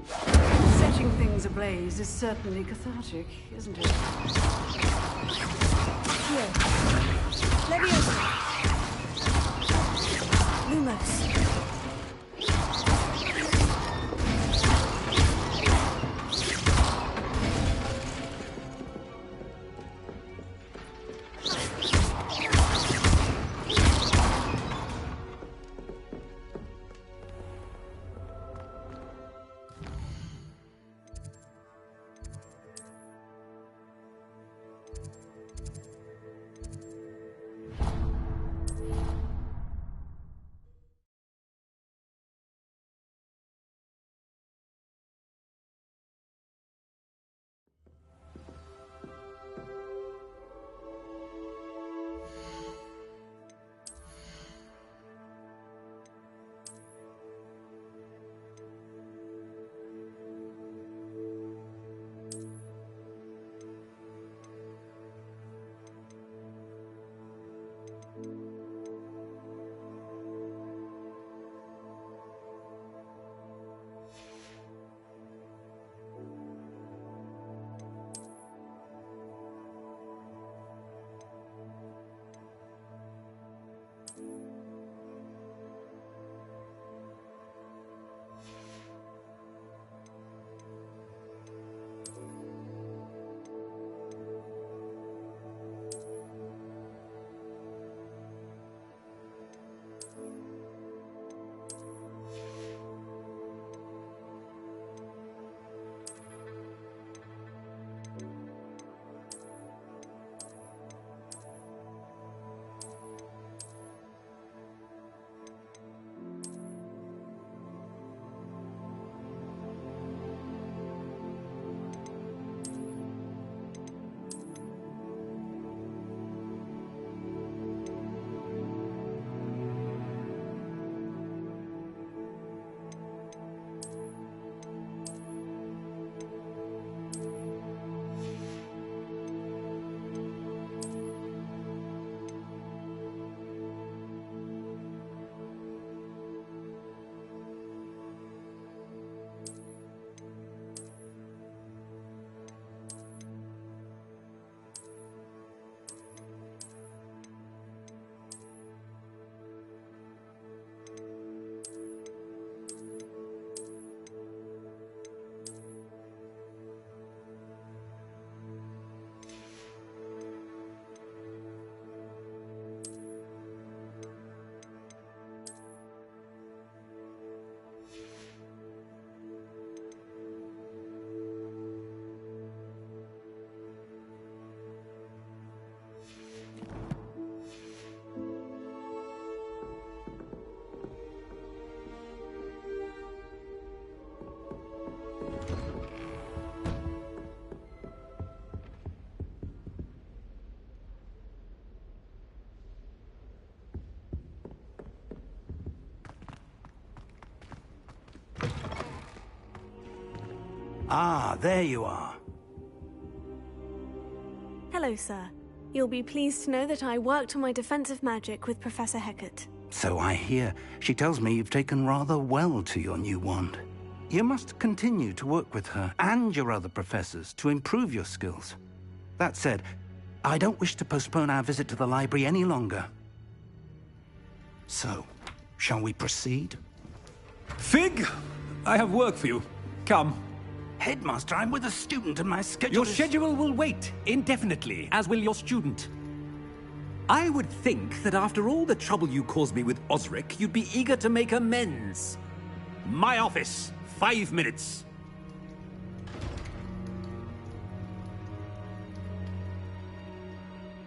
Setting things ablaze is certainly cathartic, isn't it? Here. Leviosa. Lumos. Ah, there you are. Hello, sir. You'll be pleased to know that I worked on my defensive magic with Professor Hecat. So I hear. She tells me you've taken rather well to your new wand. You must continue to work with her and your other professors to improve your skills. That said, I don't wish to postpone our visit to the library any longer. So, shall we proceed? Fig! I have work for you. Come. Headmaster, I'm with a student and my schedule Your is... schedule will wait indefinitely, as will your student. I would think that after all the trouble you caused me with Osric, you'd be eager to make amends. My office, 5 minutes.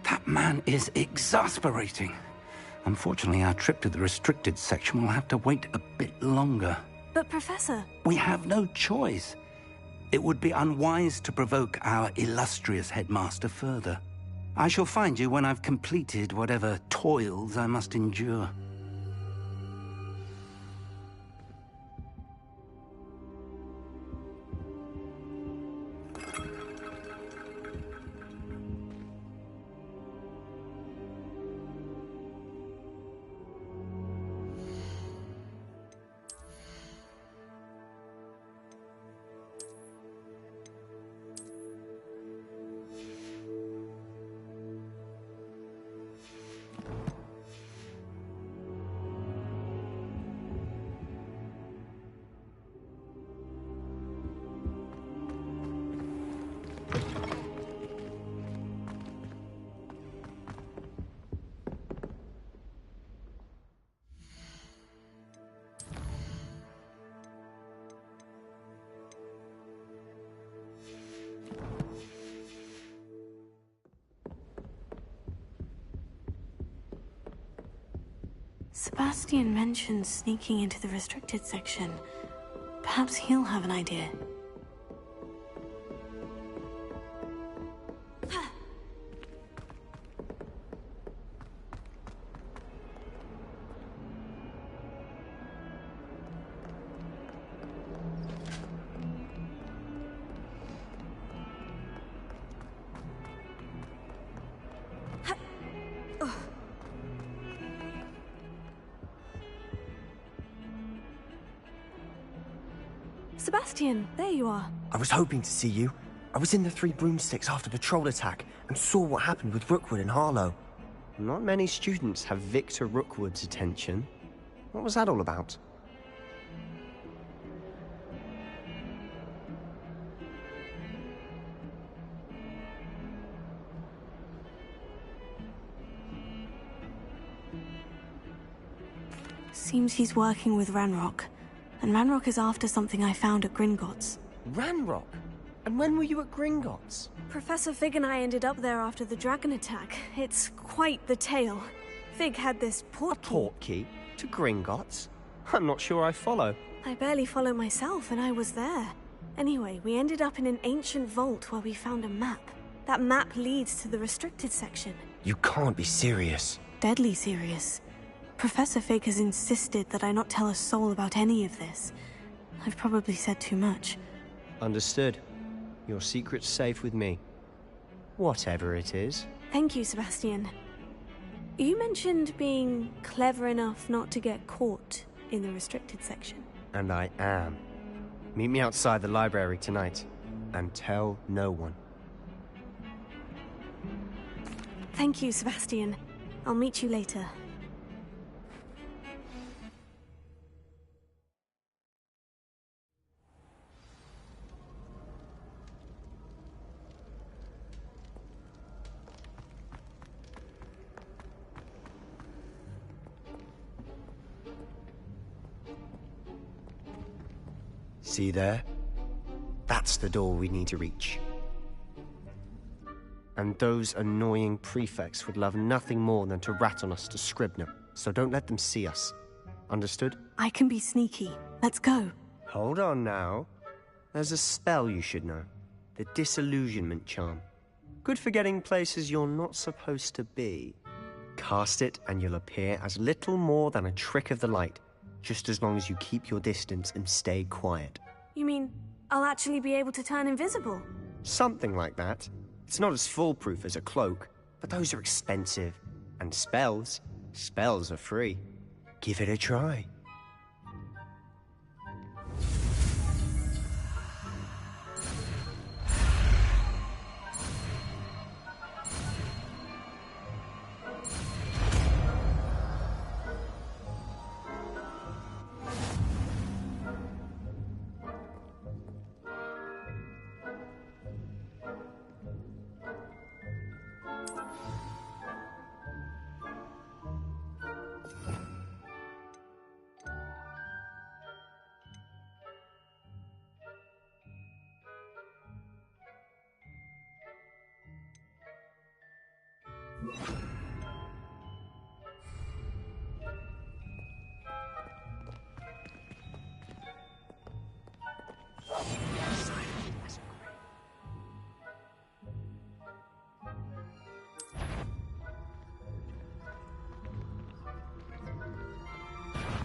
That man is exasperating. Unfortunately, our trip to the restricted section will have to wait a bit longer. But Professor... We have no choice. It would be unwise to provoke our illustrious headmaster further. I shall find you when I've completed whatever toils I must endure. Sebastian mentioned sneaking into the restricted section. Perhaps he'll have an idea. Sebastian, there you are. I was hoping to see you. I was in the Three Broomsticks after the troll attack and saw what happened with Rookwood and Harlow. Not many students have Victor Rookwood's attention. What was that all about? Seems he's working with Ranrock. And Ranrock is after something I found at Gringotts. Ranrock? And when were you at Gringotts? Professor Fig and I ended up there after the dragon attack. It's quite the tale. Fig had this portkey. A portkey? To Gringotts? I'm not sure I follow. I barely follow myself, and I was there. Anyway, we ended up in an ancient vault where we found a map. That map leads to the restricted section. You can't be serious. Deadly serious. Professor Fig has insisted that I not tell a soul about any of this. I've probably said too much. Understood. Your secret's safe with me. Whatever it is. Thank you, Sebastian. You mentioned being clever enough not to get caught in the restricted section. And I am. Meet me outside the library tonight, and tell no one. Thank you, Sebastian. I'll meet you later. See there? That's the door we need to reach. And those annoying prefects would love nothing more than to rat on us to Scribner, so don't let them see us. Understood? I can be sneaky. Let's go. Hold on now. There's a spell you should know. The Disillusionment Charm. Good for getting places you're not supposed to be. Cast it and you'll appear as little more than a trick of the light, just as long as you keep your distance and stay quiet. You mean I'll actually be able to turn invisible? Something like that. It's not as foolproof as a cloak, but those are expensive. And spells are free. Give it a try.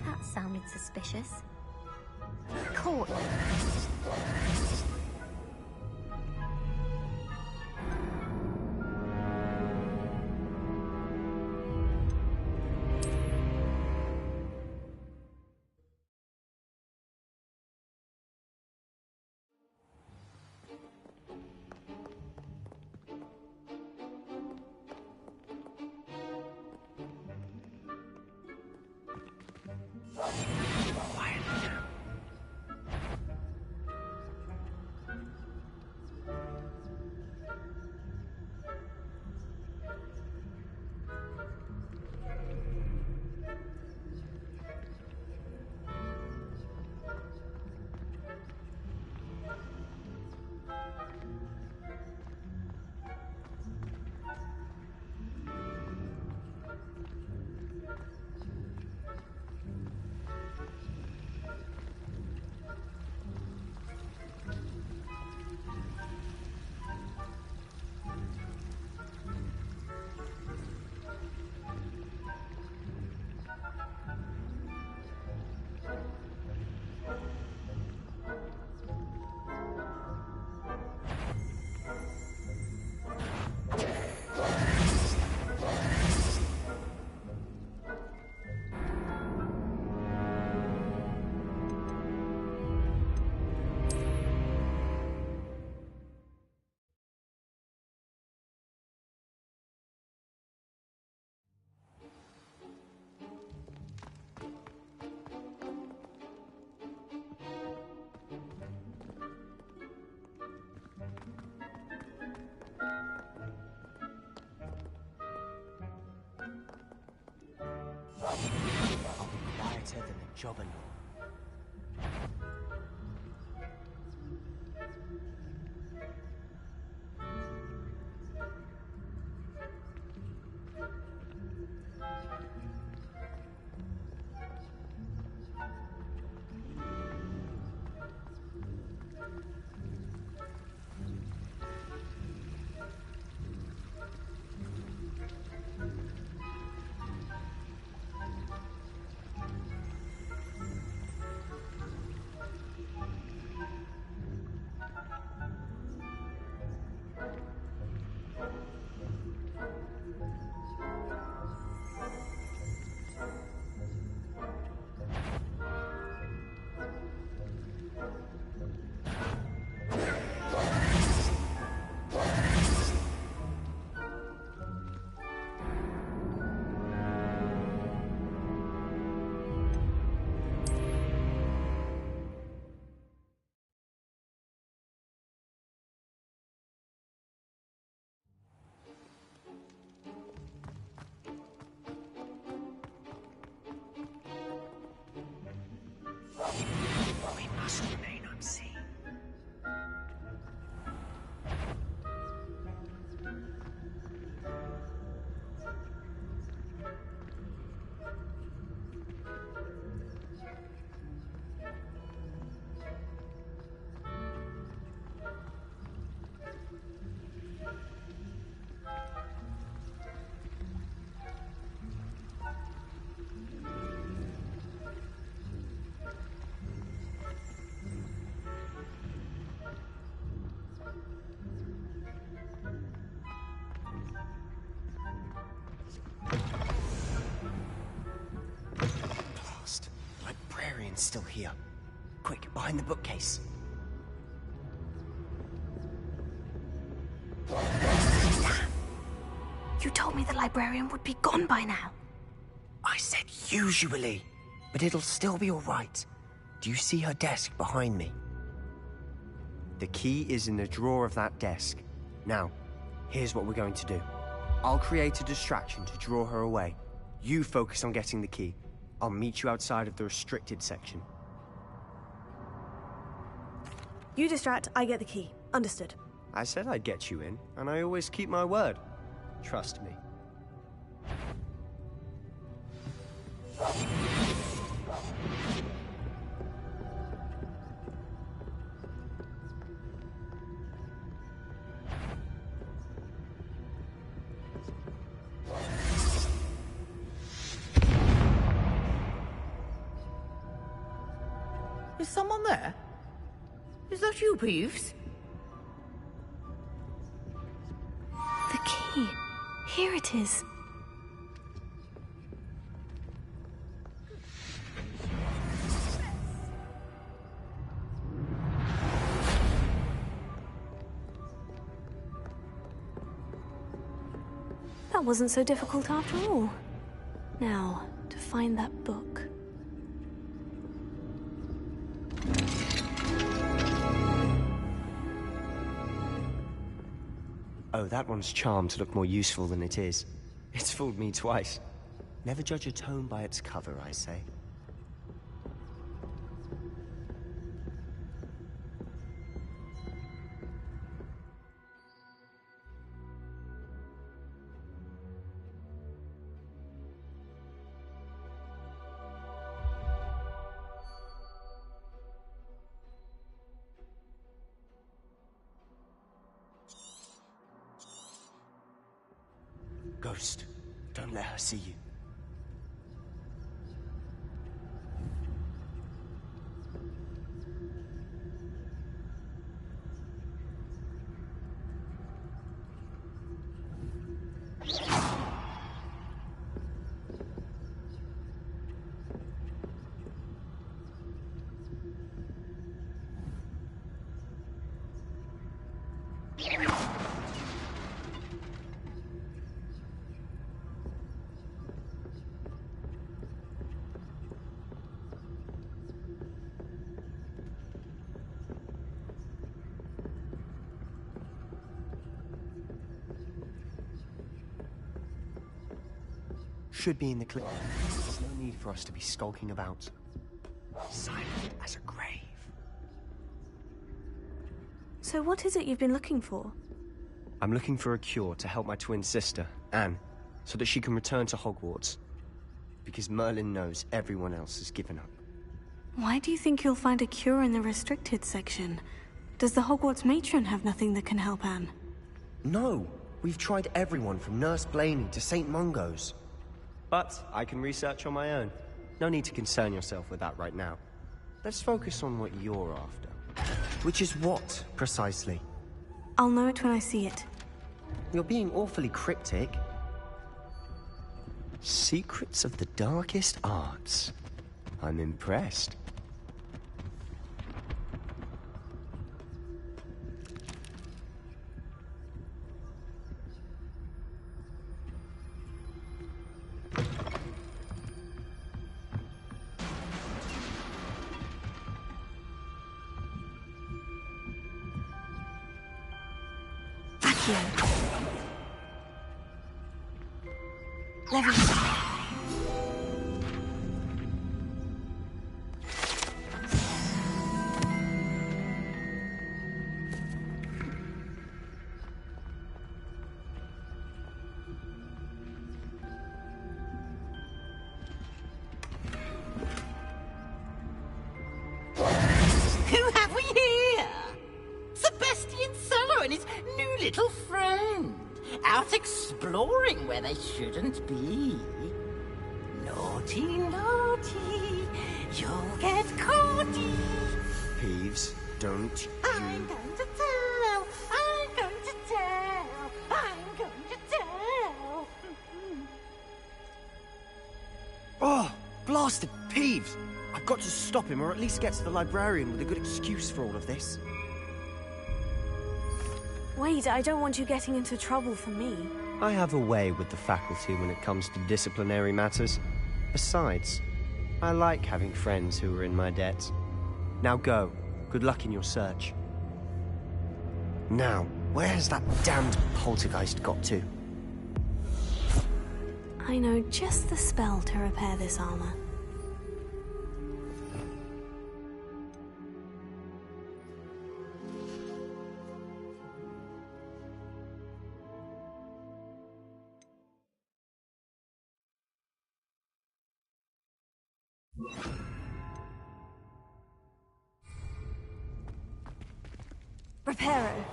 That sounded suspicious. Court. I'll be quieter than a jobberknoll. We must remain unseen. Blast. The librarian's still here. Quick, behind the bookcase. You told me the librarian would be gone by now. I said usually, but it'll still be all right. Do you see her desk behind me? The key is in the drawer of that desk. Now, here's what we're going to do. I'll create a distraction to draw her away. You focus on getting the key. I'll meet you outside of the restricted section. You distract, I get the key. Understood. I said I'd get you in, and I always keep my word. Trust me. Is someone there? Is that you, Peeves? The key. Here it is. That wasn't so difficult after all. Now, to find that book. Oh, that one's charmed to look more useful than it is. It's fooled me twice. Never judge a tome by its cover, I say. Ghost, don't let her see you. Should be in the clip. There's no need for us to be skulking about. Silent as a grave. So what is it you've been looking for? I'm looking for a cure to help my twin sister, Anne, so that she can return to Hogwarts. Because Merlin knows everyone else has given up. Why do you think you'll find a cure in the restricted section? Does the Hogwarts matron have nothing that can help Anne? No! We've tried everyone from Nurse Blaney to St. Mungo's. But I can research on my own. No need to concern yourself with that right now. Let's focus on what you're after. Which is what, precisely? I'll know it when I see it. You're being awfully cryptic. Secrets of the darkest arts. I'm impressed. Who have we here? Sebastian Sallow and his new little friend. Out exploring where they shouldn't be. Naughty, naughty, you'll get caughty. Peeves, don't I'm going to tell, I'm going to tell, I'm going to tell. Oh, blasted Peeves! I've got to stop him, or at least get to the librarian with a good excuse for all of this. Wait, I don't want you getting into trouble for me. I have a way with the faculty when it comes to disciplinary matters. Besides, I like having friends who are in my debt. Now go. Good luck in your search. Now, where has that damned poltergeist got to? I know just the spell to repair this armor. Reparo.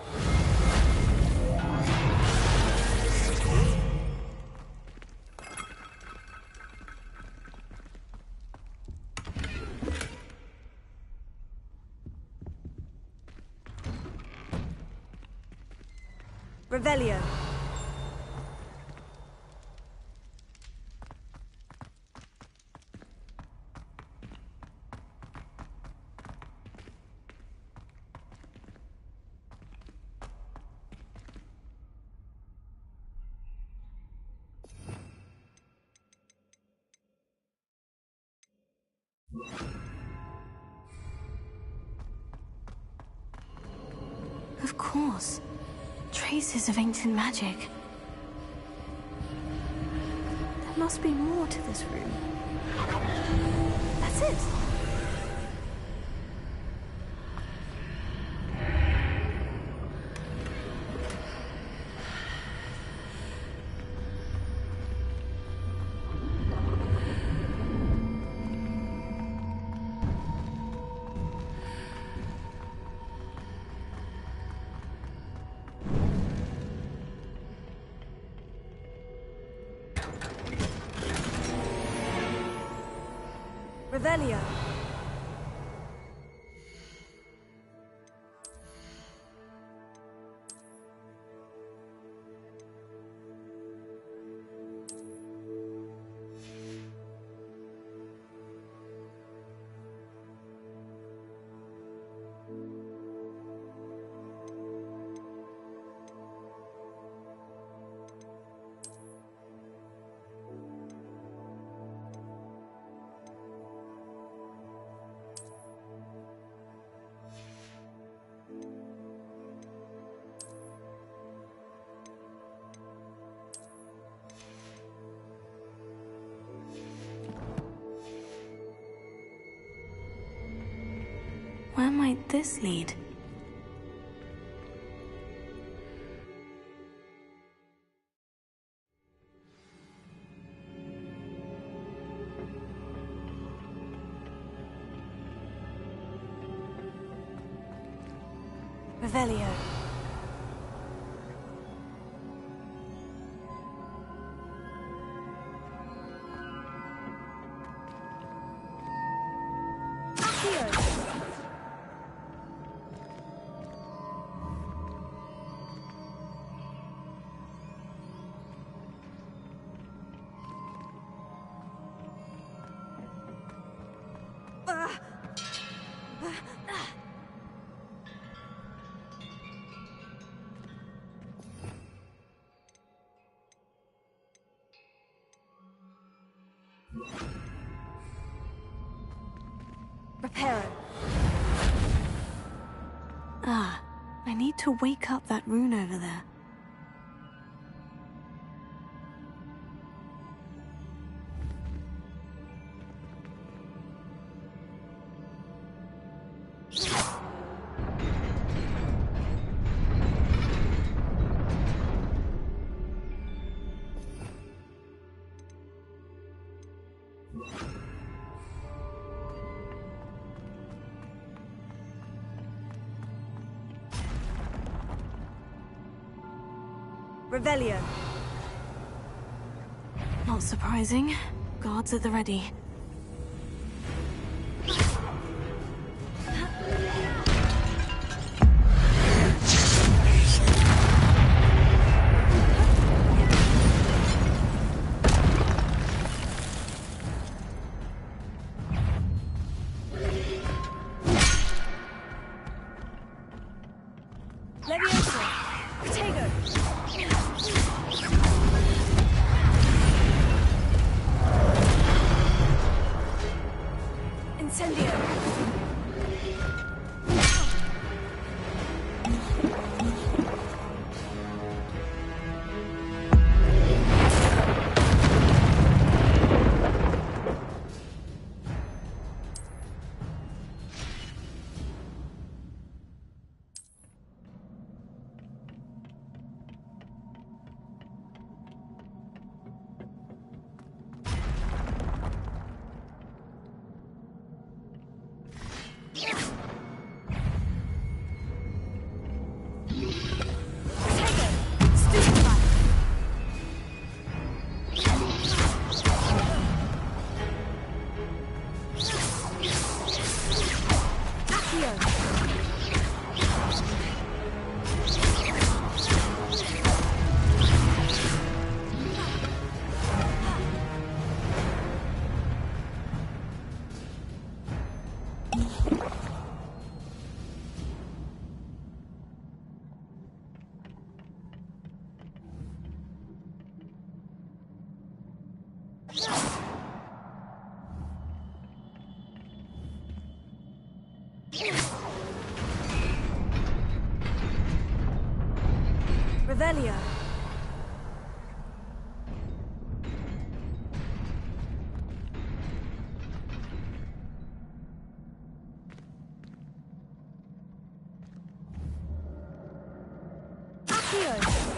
Revelio. Of course. Traces of ancient magic. There must be more to this room. That's it. Revelio. Where might this lead? Revelio. Reparo. Ah, I need to wake up that rune over there. Revelio. Not surprising. Guards at the ready. Revelio. Accio.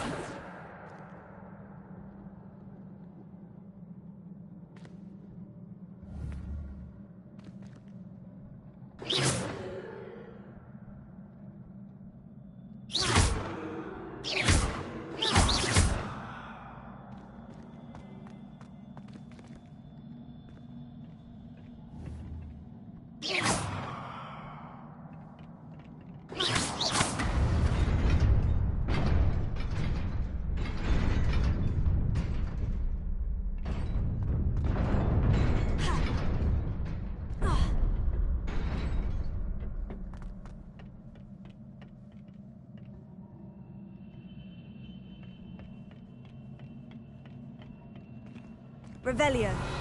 Revelio.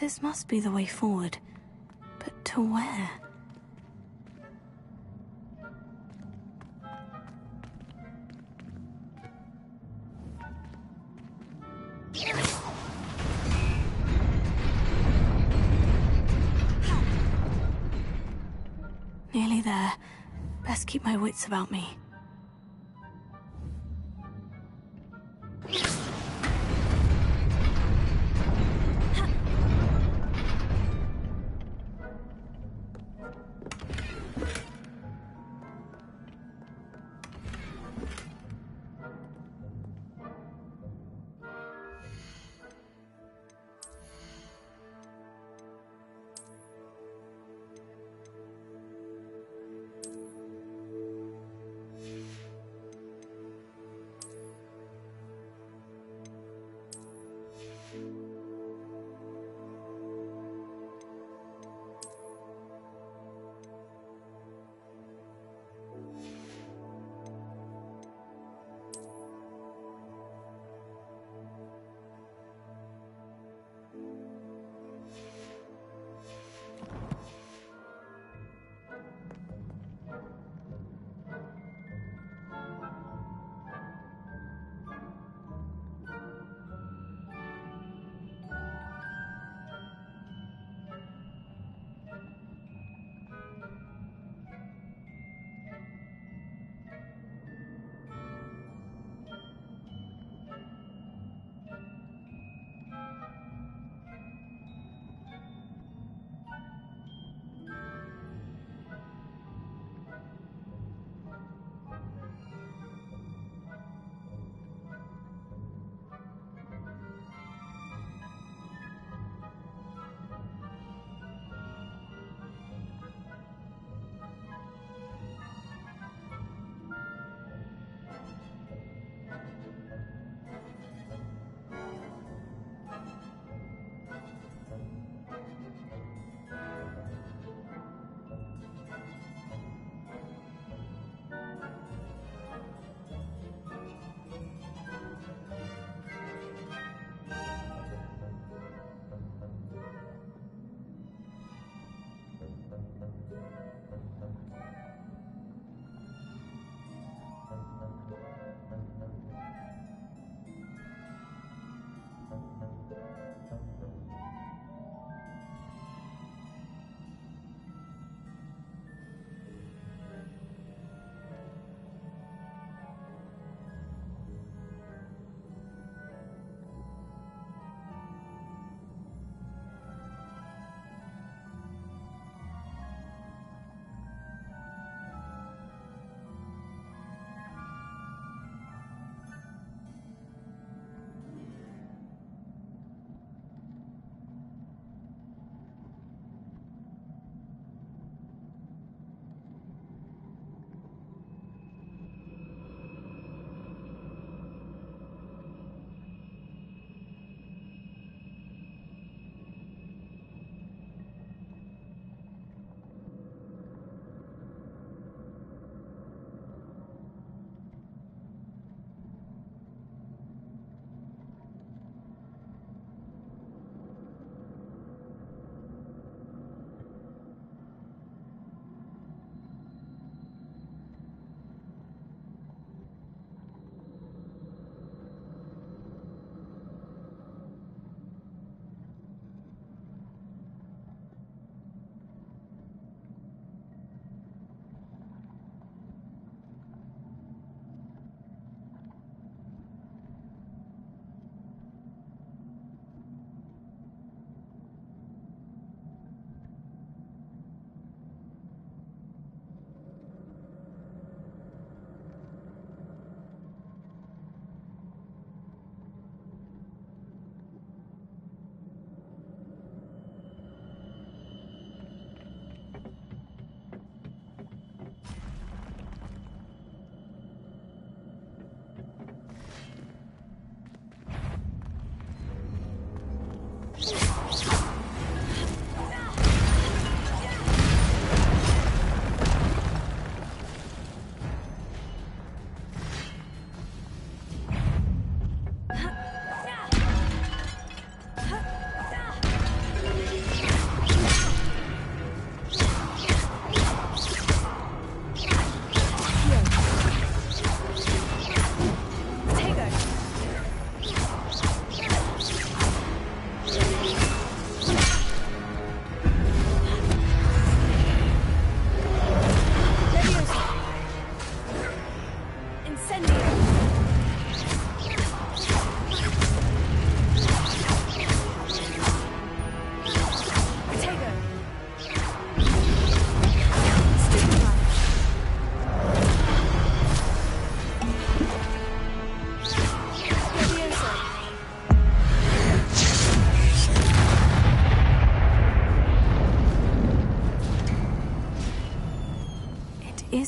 This must be the way forward. But to where? Nearly there. Best keep my wits about me.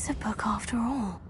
is a book after all.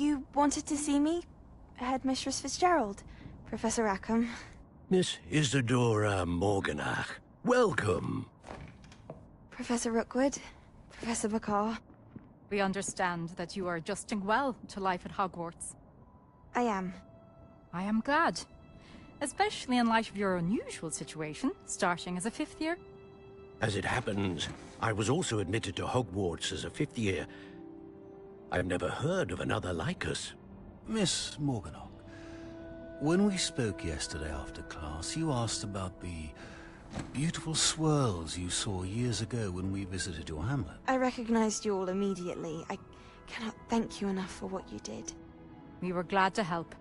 You wanted to see me? Headmistress Fitzgerald? Professor Rackham? Miss Isadora Morganach, welcome. Professor Rookwood? Professor Bakar? We understand that you are adjusting well to life at Hogwarts. I am. I am glad. Especially in light of your unusual situation, starting as a 5th year. As it happens, I was also admitted to Hogwarts as a 5th year. I've never heard of another like us. Miss Morganach, when we spoke yesterday after class, you asked about the beautiful swirls you saw years ago when we visited your hamlet. I recognized you all immediately. I cannot thank you enough for what you did. We were glad to help.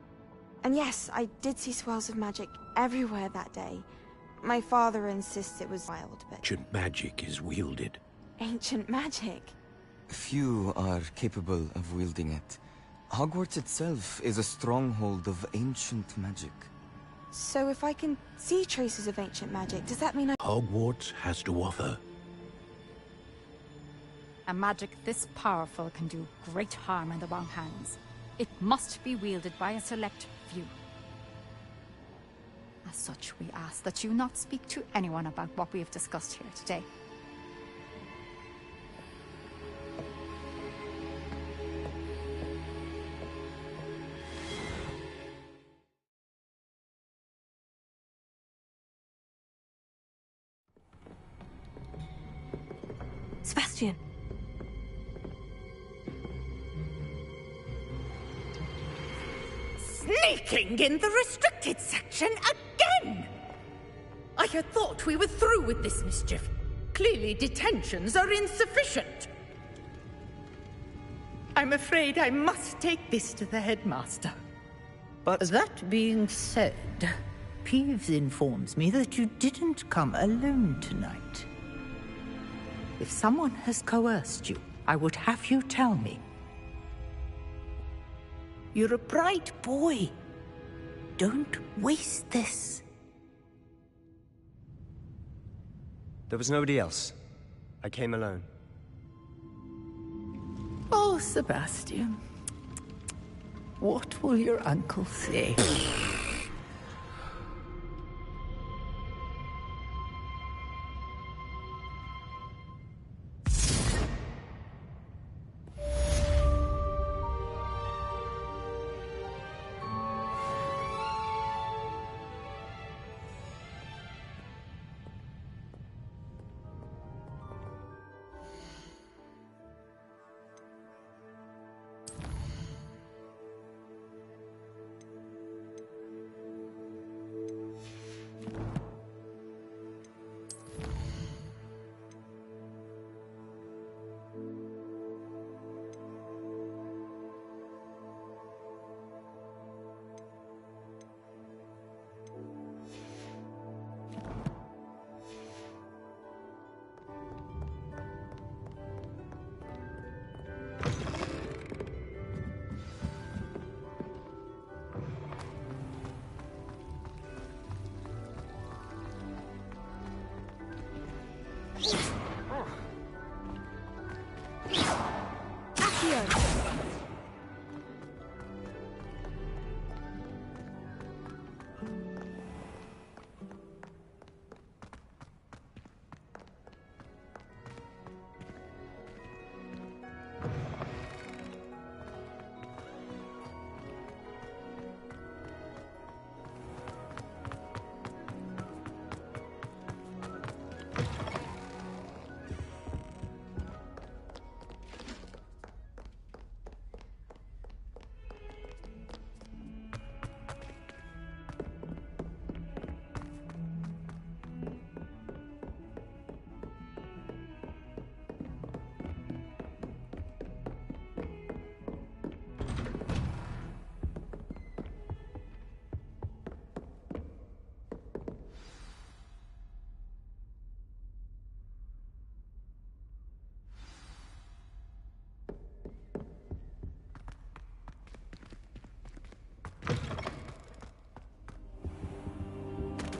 And yes, I did see swirls of magic everywhere that day. My father insists it was wild, but... Ancient magic is wielded. Ancient magic? Few are capable of wielding it. Hogwarts itself is a stronghold of ancient magic. So if I can see traces of ancient magic, does that mean I... Hogwarts has to offer. A magic this powerful can do great harm in the wrong hands. It must be wielded by a select few. As such, we ask that you not speak to anyone about what we have discussed here today. Sebastian! Sneaking in the restricted section again! I had thought we were through with this mischief. Clearly detentions are insufficient. I'm afraid I must take this to the headmaster. But... That being said, Peeves informs me that you didn't come alone tonight. If someone has coerced you, I would have you tell me. You're a bright boy. Don't waste this. There was nobody else. I came alone. Oh, Sebastian. What will your uncle say?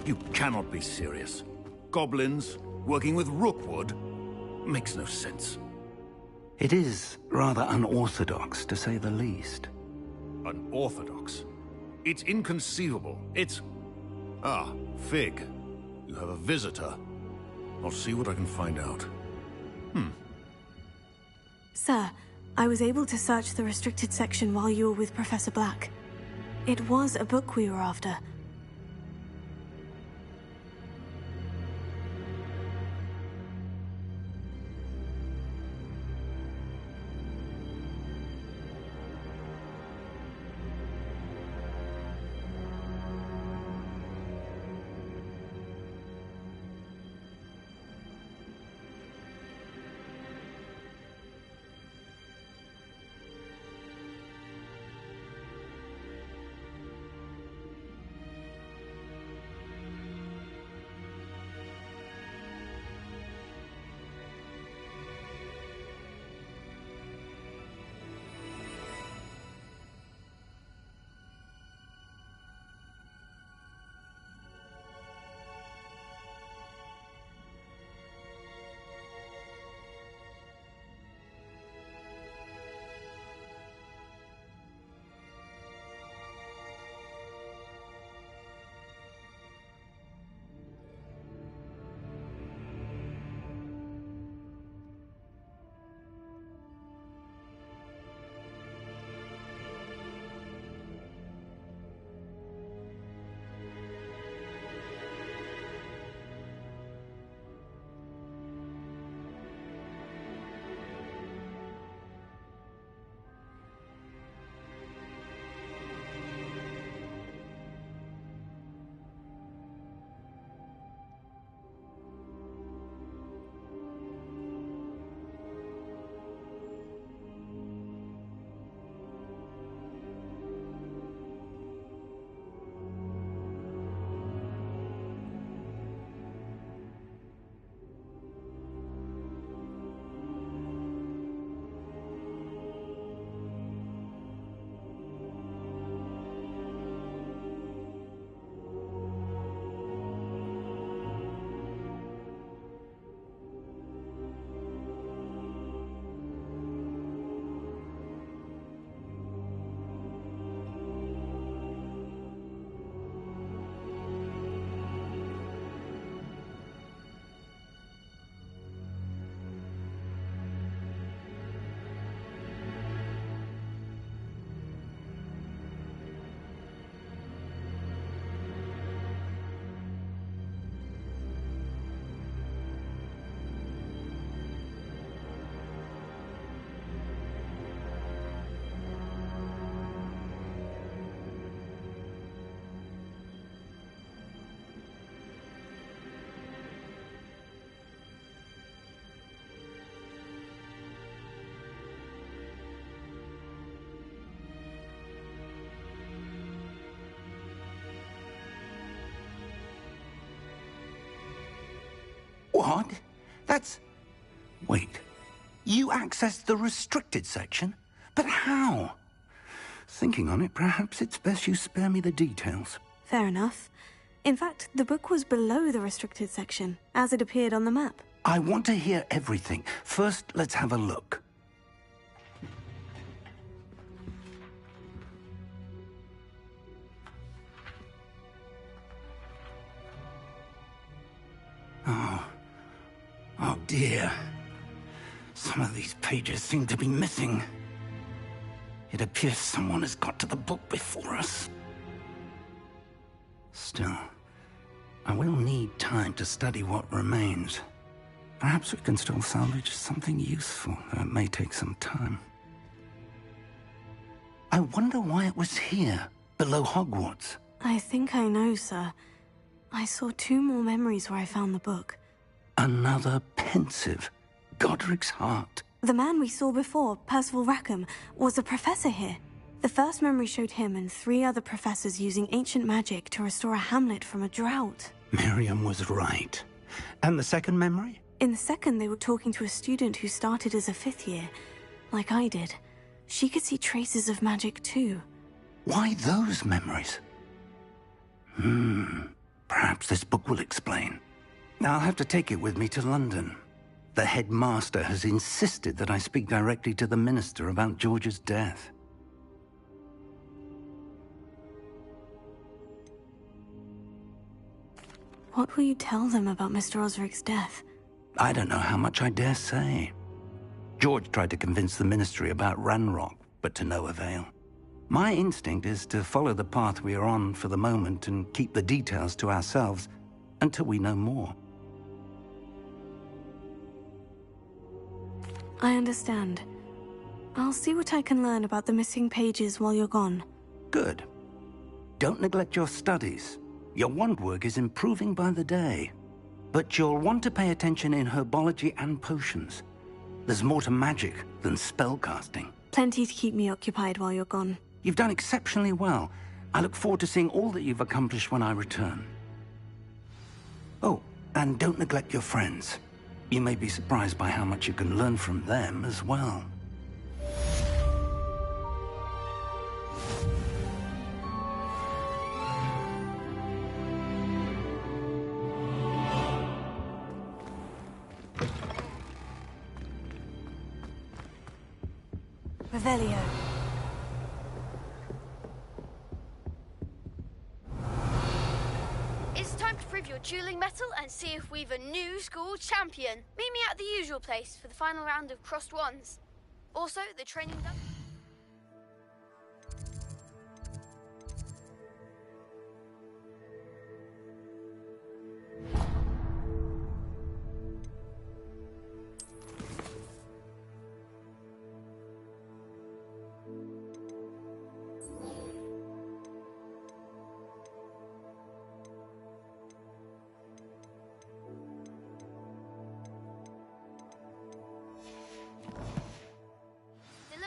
You cannot be serious. Goblins working with Rookwood makes no sense. It is rather unorthodox, to say the least. Unorthodox? It's inconceivable. It's... Ah, Fig. You have a visitor. I'll see what I can find out. Sir, I was able to search the restricted section while you were with Professor Black. It was a book we were after. What? That's... Wait. You accessed the restricted section? But how? Thinking on it, perhaps it's best you spare me the details. Fair enough. In fact, the book was below the restricted section, as it appeared on the map. I want to hear everything. First, let's have a look. Oh dear. Some of these pages seem to be missing. It appears someone has got to the book before us. Still, I will need time to study what remains. Perhaps we can still salvage something useful, though it may take some time. I wonder why it was here, below Hogwarts. I think I know, sir. I saw 2 more memories where I found the book. Another pensive. Godric's heart. The man we saw before, Percival Rackham, was a professor here. The first memory showed him and 3 other professors using ancient magic to restore a hamlet from a drought. Miriam was right. And the second memory? In the second, they were talking to a student who started as a 5th year, like I did. She could see traces of magic too. Why those memories? Perhaps this book will explain. I'll have to take it with me to London. The headmaster has insisted that I speak directly to the minister about George's death. What will you tell them about Mr. Osric's death? I don't know how much I dare say. George tried to convince the ministry about Ranrock, but to no avail. My instinct is to follow the path we are on for the moment and keep the details to ourselves until we know more. I understand. I'll see what I can learn about the missing pages while you're gone. Good. Don't neglect your studies. Your wand work is improving by the day. But you'll want to pay attention in herbology and potions. There's more to magic than spellcasting. Plenty to keep me occupied while you're gone. You've done exceptionally well. I look forward to seeing all that you've accomplished when I return. Oh, and don't neglect your friends. You may be surprised by how much you can learn from them as well. Revelio. It's time to prove your dueling mettle and see if we've a new school champion. Meet me at the usual place for the final round of crossed wands. Also, the training done.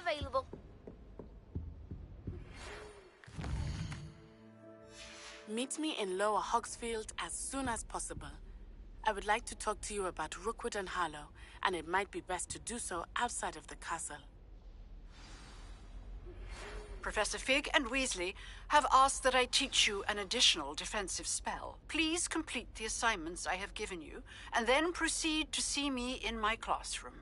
Available. Meet me in Lower Hogsfield as soon as possible. I would like to talk to you about Rookwood and Harlow, and it might be best to do so outside of the castle. Professor Fig and Weasley have asked that I teach you an additional defensive spell. Please complete the assignments I have given you, and then proceed to see me in my classroom.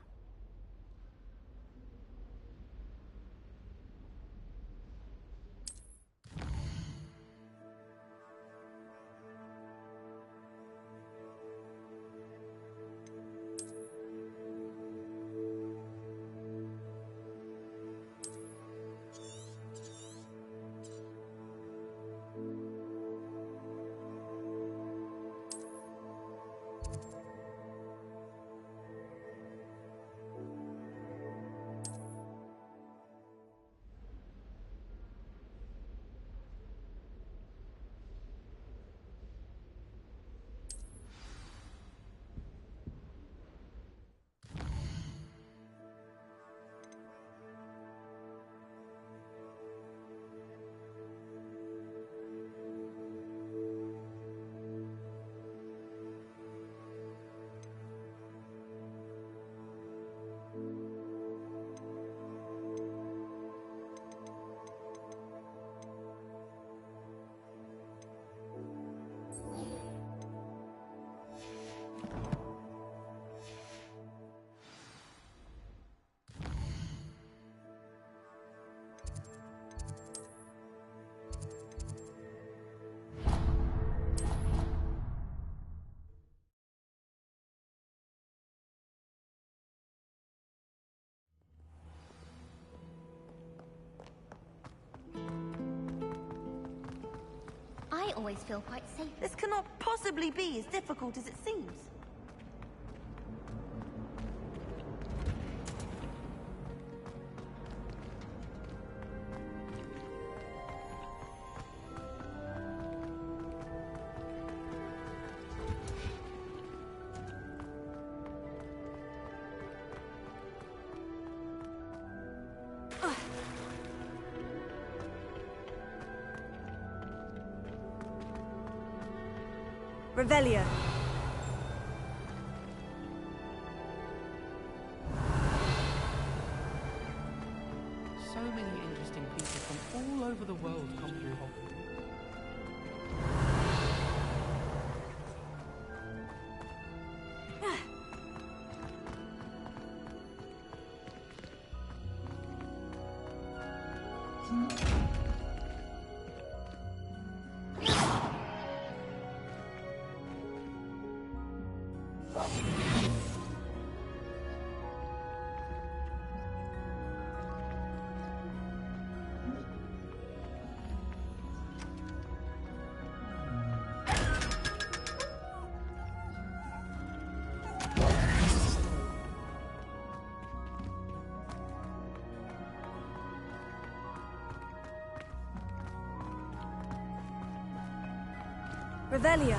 always feel quite safe. This cannot possibly be as difficult as it seems. Revelio. So many interesting people from all over the world come through Hogwarts. Revelio.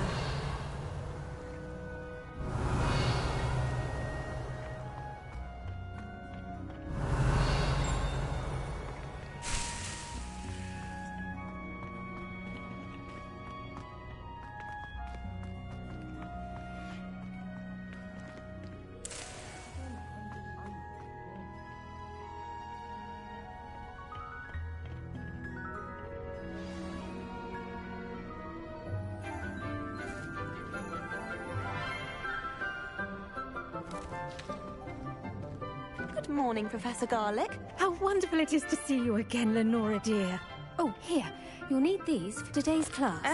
Good morning, Professor Garlick. How wonderful it is to see you again, Lenora dear. Oh, here. You'll need these for today's class.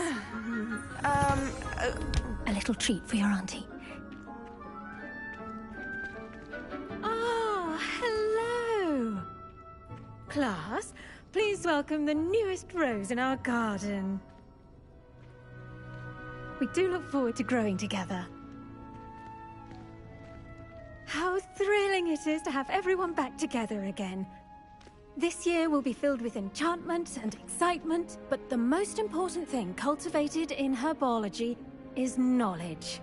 A little treat for your auntie. Ah, hello. Class, please welcome the newest rose in our garden. We do look forward to growing together. How thrilling it is to have everyone back together again. This year will be filled with enchantment and excitement, but the most important thing cultivated in herbology is knowledge.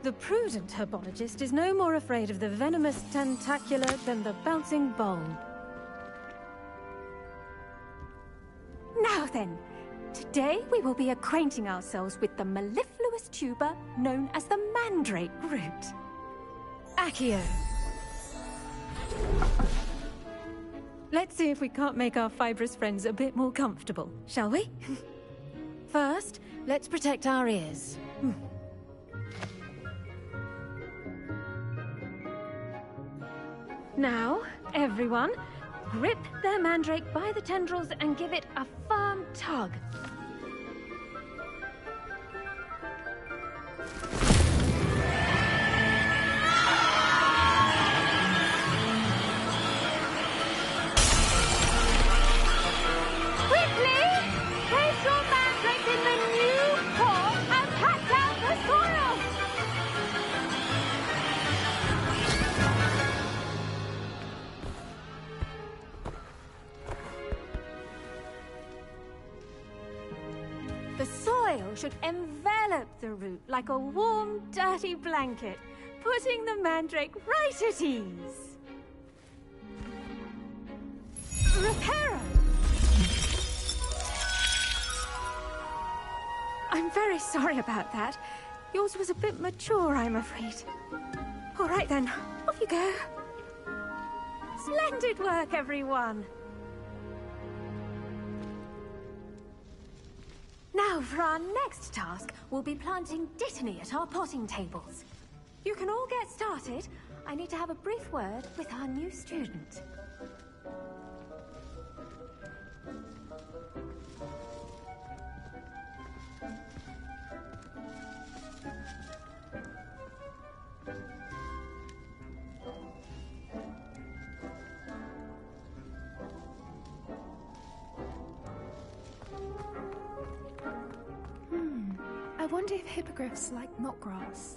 The prudent herbologist is no more afraid of the venomous tentacular than the bouncing bowl. Now then, today we will be acquainting ourselves with the mellifluous tuber known as the mandrake root. Accio. Let's see if we can't make our fibrous friends a bit more comfortable, shall we? First, let's protect our ears. Now, everyone, grip their mandrake by the tendrils and give it a firm tug. Should envelop the root like a warm, dirty blanket, putting the mandrake right at ease. Reparo! I'm very sorry about that. Yours was a bit mature, I'm afraid. All right then, off you go. Splendid work, everyone. Now, for our next task, we'll be planting Dittany at our potting tables. You can all get started. I need to have a brief word with our new student. wonder if hippogriffs like knotgrass.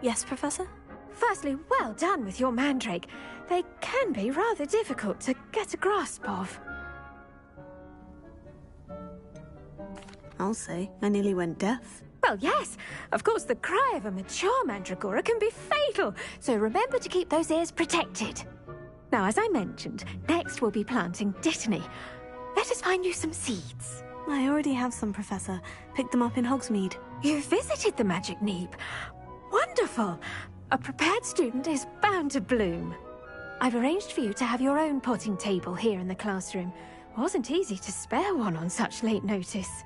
Yes, Professor? Firstly, well done with your mandrake. They can be rather difficult to get a grasp of. I'll say, I nearly went deaf. Well, yes. Of course, the cry of a mature mandragora can be fatal, so remember to keep those ears protected. Now, as I mentioned, next we'll be planting dittany. Let us find you some seeds. I already have some, Professor. Picked them up in Hogsmeade. You visited the Magic Neep. Wonderful. A prepared student is bound to bloom. I've arranged for you to have your own potting table here in the classroom. Wasn't easy to spare one on such late notice.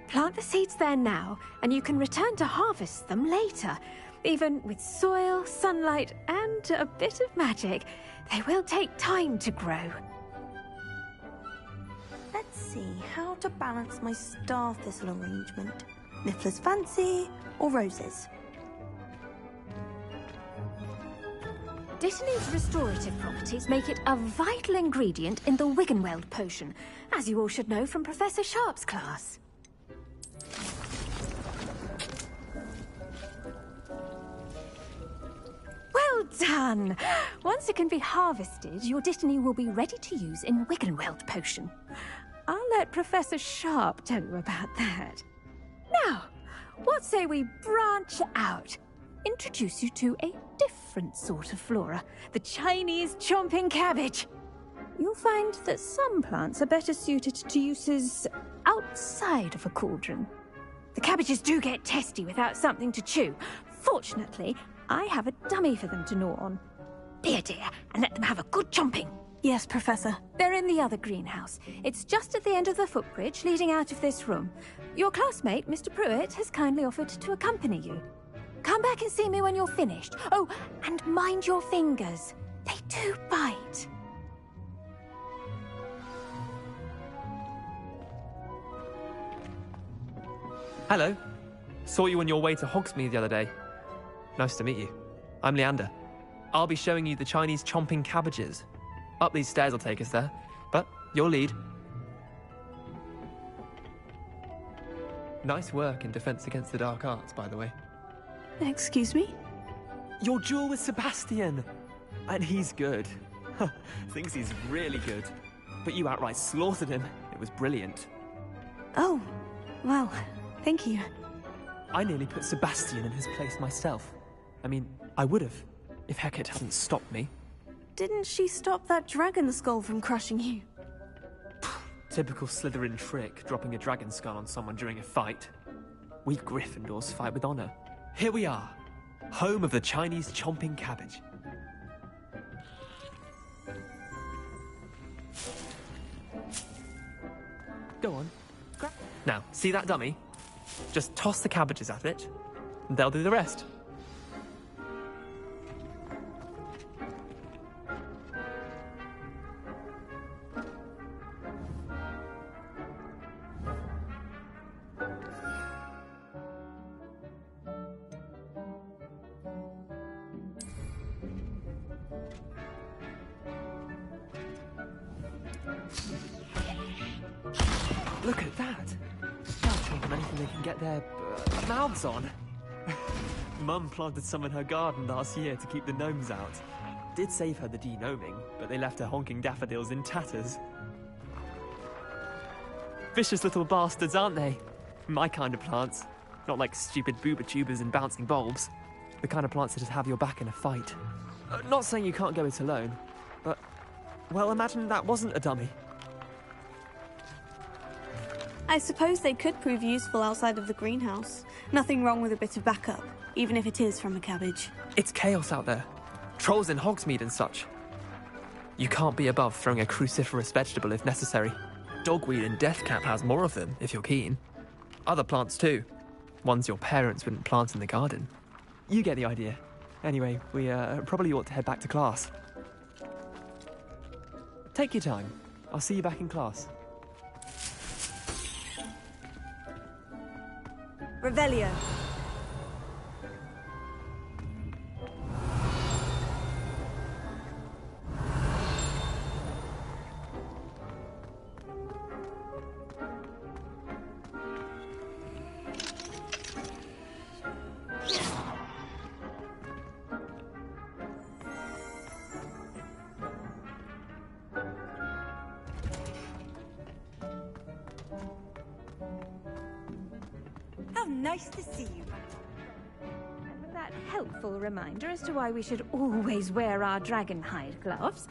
Plant the seeds there now, and you can return to harvest them later. Even with soil, sunlight, and a bit of magic, they will take time to grow. Let's see how to balance my star thistle arrangement. Niffler's Fancy or roses? Dittany's restorative properties make it a vital ingredient in the Wiggenweld potion, as you all should know from Professor Sharp's class. Well done! Once it can be harvested, your Dittany will be ready to use in Wiggenweld potion. I'll let Professor Sharp tell you about that. Now, what say we branch out? Introduce you to a different sort of flora, the Chinese chomping cabbage. You'll find that some plants are better suited to uses outside of a cauldron. The cabbages do get testy without something to chew. Fortunately, I have a dummy for them to gnaw on. Be a dear and let them have a good chomping. Yes, Professor. They're in the other greenhouse. It's just at the end of the footbridge leading out of this room. Your classmate, Mr. Pruitt, has kindly offered to accompany you. Come back and see me when you're finished. Oh, and mind your fingers. They do bite. Hello. Saw you on your way to Hogsmeade the other day. Nice to meet you. I'm Leander. I'll be showing you the Chinese chomping cabbages. Up these stairs will take us there, but your lead. Nice work in Defense Against the Dark Arts, by the way. Excuse me? Your duel with Sebastian! And he's good. Thinks he's really good. But you outright slaughtered him. It was brilliant. Oh, well, thank you. I nearly put Sebastian in his place myself. I mean, I would have, if Hecate hadn't stopped me. Didn't she stop that dragon skull from crushing you? Typical Slytherin trick, dropping a dragon skull on someone during a fight. We Gryffindors fight with honor. Here we are, home of the Chinese chomping cabbage. Go on. Now, see that dummy? Just toss the cabbages at it, and they'll do the rest. Look at that! They'll chomp on anything they can get their mouths on. Mum planted some in her garden last year to keep the gnomes out. Did save her the de-gnoming, but they left her honking daffodils in tatters. Vicious little bastards, aren't they? My kind of plants. Not like stupid booba tubers and bouncing bulbs. The kind of plants that just have your back in a fight. Not saying you can't go it alone, but... well, imagine that wasn't a dummy. I suppose they could prove useful outside of the greenhouse. Nothing wrong with a bit of backup, even if it is from a cabbage. It's chaos out there. Trolls in Hogsmeade and such. You can't be above throwing a cruciferous vegetable if necessary. Dogweed and deathcap has more of them, if you're keen. Other plants too. Ones your parents wouldn't plant in the garden. You get the idea. Anyway, we probably ought to head back to class. Take your time. I'll see you back in class. Revelio. Nice to see you. And with that helpful reminder as to why we should always wear our dragonhide gloves,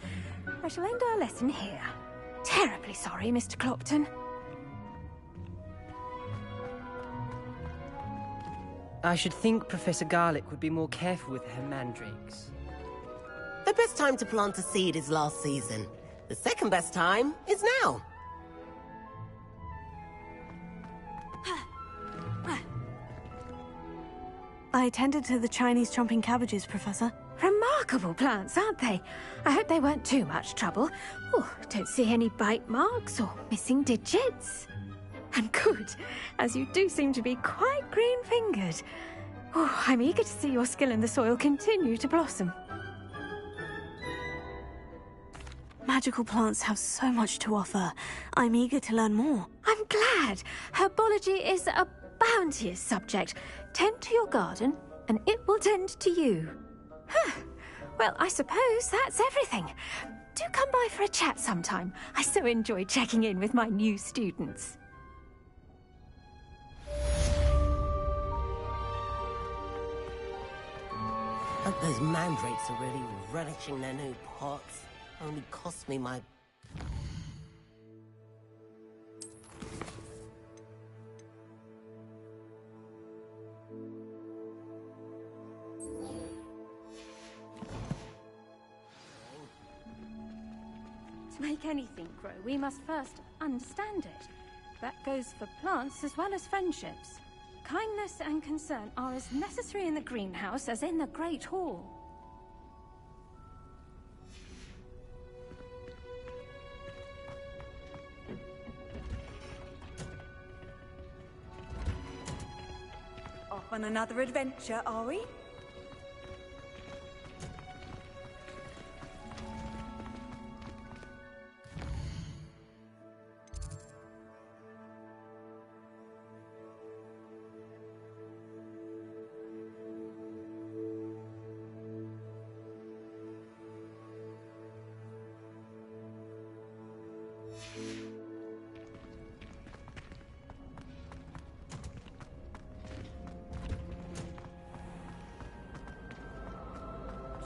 I shall end our lesson here. Terribly sorry, Mr. Clopton. I should think Professor Garlick would be more careful with her mandrakes. The best time to plant a seed is last season. The second best time is now. I tended to the Chinese chomping cabbages, Professor. Remarkable plants, aren't they? I hope they weren't too much trouble. Oh, don't see any bite marks or missing digits. And good, as you do seem to be quite green-fingered. Oh, I'm eager to see your skill in the soil continue to blossom. Magical plants have so much to offer. I'm eager to learn more. I'm glad. Herbology is a bounteous subject. Tend to your garden, and it will tend to you. Huh. Well, I suppose that's everything. Do come by for a chat sometime. I so enjoy checking in with my new students. But those mandrakes are really relishing their new pots. Only cost me my... To make anything grow, we must first understand it. That goes for plants as well as friendships. Kindness and concern are as necessary in the greenhouse as in the Great Hall. Off on another adventure, are we?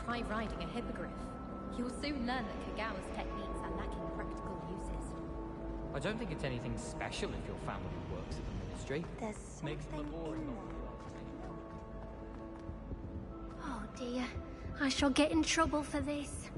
Try riding a hippogriff. You'll soon learn that Kagawa's techniques are lacking practical uses. I don't think it's anything special if your family works in the ministry. There's Makes them a boring. Oh dear, I shall get in trouble for this.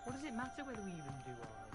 What does it matter whether we even do our own?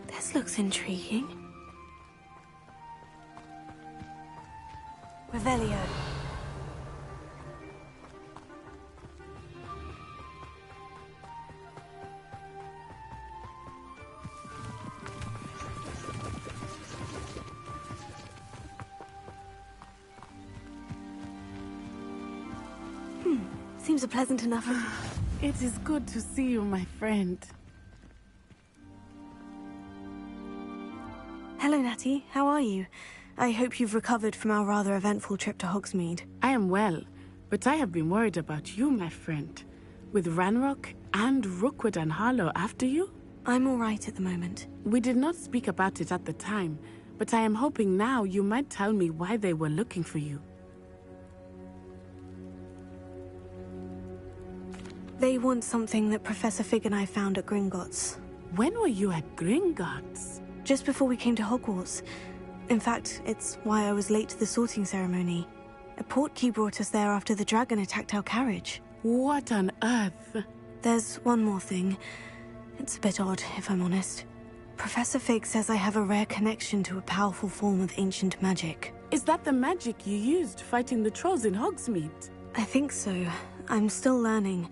This looks intriguing. Revelio. Seems a pleasant enough. It is good to see you, my friend. Hello, Natty. How are you? I hope you've recovered from our rather eventful trip to Hogsmeade. I am well, but I have been worried about you, my friend. With Ranrock and Rookwood and Harlow after you? I'm all right at the moment. We did not speak about it at the time, but I am hoping now you might tell me why they were looking for you. They want something that Professor Fig and I found at Gringotts. When were you at Gringotts? Just before we came to Hogwarts. In fact, it's why I was late to the sorting ceremony. A portkey brought us there after the dragon attacked our carriage. What on earth? There's one more thing. It's a bit odd, if I'm honest. Professor Fig says I have a rare connection to a powerful form of ancient magic. Is that the magic you used fighting the trolls in Hogsmeade? I think so. I'm still learning.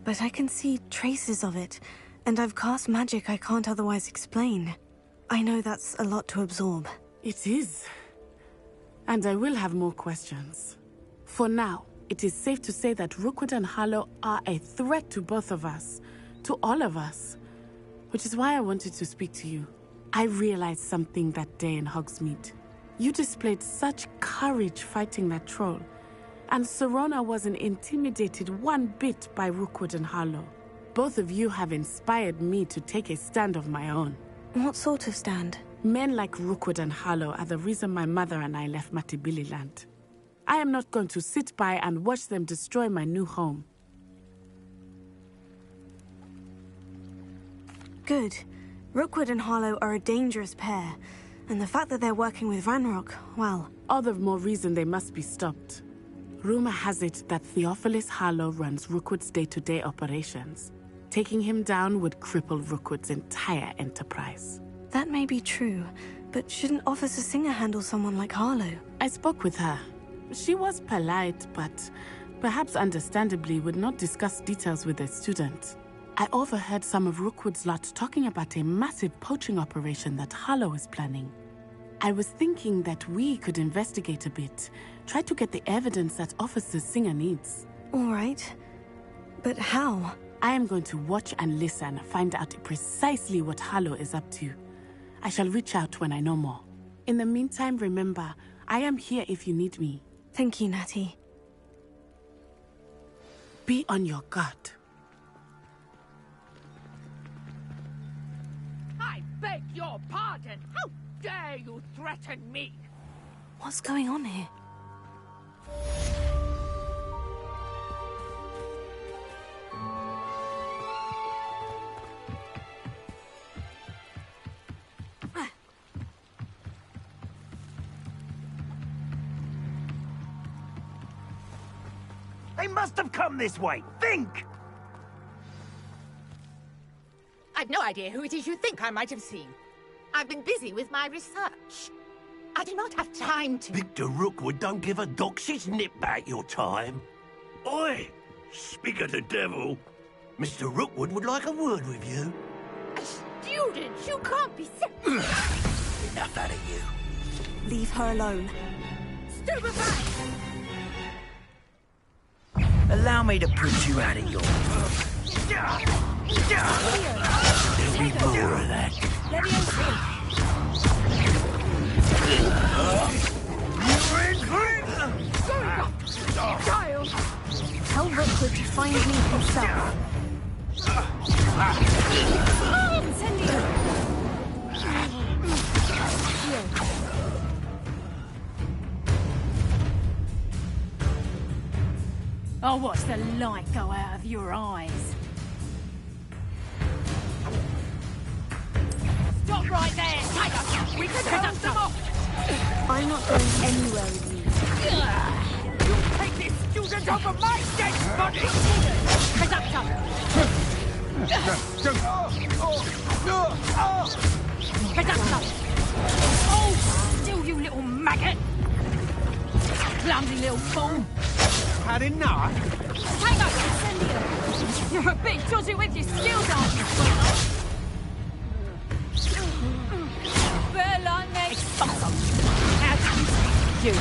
But I can see traces of it, and I've cast magic I can't otherwise explain. I know that's a lot to absorb. It is. And I will have more questions. For now, it is safe to say that Rookwood and Harlow are a threat to both of us. To all of us. Which is why I wanted to speak to you. I realized something that day in Hogsmeade. You displayed such courage fighting that troll. And Serona wasn't intimidated one bit by Rookwood and Harlow. Both of you have inspired me to take a stand of my own. What sort of stand? Men like Rookwood and Harlow are the reason my mother and I left Matibililand. I am not going to sit by and watch them destroy my new home. Good. Rookwood and Harlow are a dangerous pair. And the fact that they're working with Ranrock, well... All the more reason they must be stopped. Rumor has it that Theophilus Harlow runs Rookwood's day-to-day operations. Taking him down would cripple Rookwood's entire enterprise. That may be true, but shouldn't Officer Singer handle someone like Harlow? I spoke with her. She was polite, but perhaps understandably would not discuss details with a student. I overheard some of Rookwood's lot talking about a massive poaching operation that Harlow is planning. I was thinking that we could investigate a bit, try to get the evidence that Officer Singer needs. All right. But how? I am going to watch and listen, find out precisely what Harlow is up to. I shall reach out when I know more. In the meantime, remember, I am here if you need me. Thank you, Natty. Be on your guard. I beg your pardon. How dare you threaten me? What's going on here? They must have come this way. Think! I've no idea who it is you think I might have seen. I've been busy with my research. I do not have time to... Victor Rookwood don't give a doxy's nip back your time. Oi! Speak of the devil. Mr. Rookwood would like a word with you. Students, you can't be... enough out of you. Leave her alone. Stupefy! Allow me to put you out of your... There'll be more of that. Child! Tell Rookwood to find me himself. I'll watch the light go out of your eyes. Stop right there! Tiger! We can hold them off! I'm not going anywhere with you. You'll take this student off of my dead body! Conductor! Conductor! Oh, still, you little maggot! Clumsy little fool! Had enough? Hang up, Incendio! You're a bit dodgy with your skills, aren't you, sweetheart? Bella next bottom! How do you?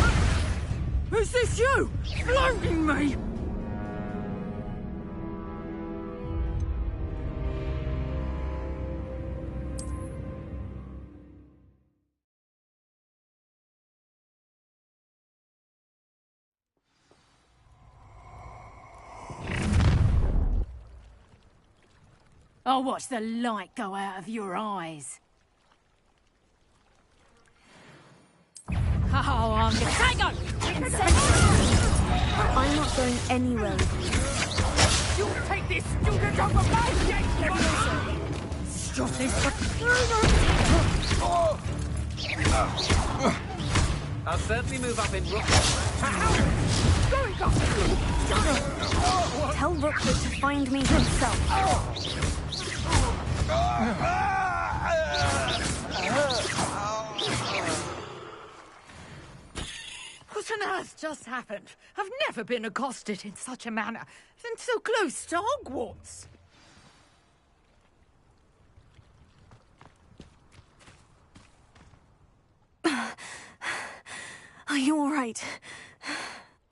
Is this you? Floating me? I'll watch the light go out of your eyes. Oh, I'm gonna... Hang on! I'm not going anywhere with you. You'll take this student off of my dead body! Stop this! I'll certainly move up in Tell Rookwood to find me himself. What on earth just happened? I've never been accosted in such a manner, and so close to Hogwarts. Are you all right?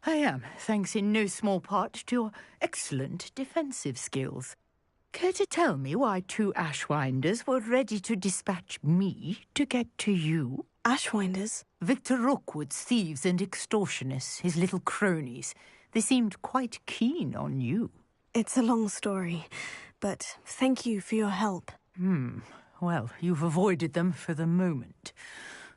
I am, thanks in no small part to your excellent defensive skills. Care to tell me why 2 Ashwinders were ready to dispatch me to get to you? Ashwinders? Victor Rookwood's thieves and extortionists, his little cronies. They seemed quite keen on you. It's a long story, but thank you for your help. Well, you've avoided them for the moment.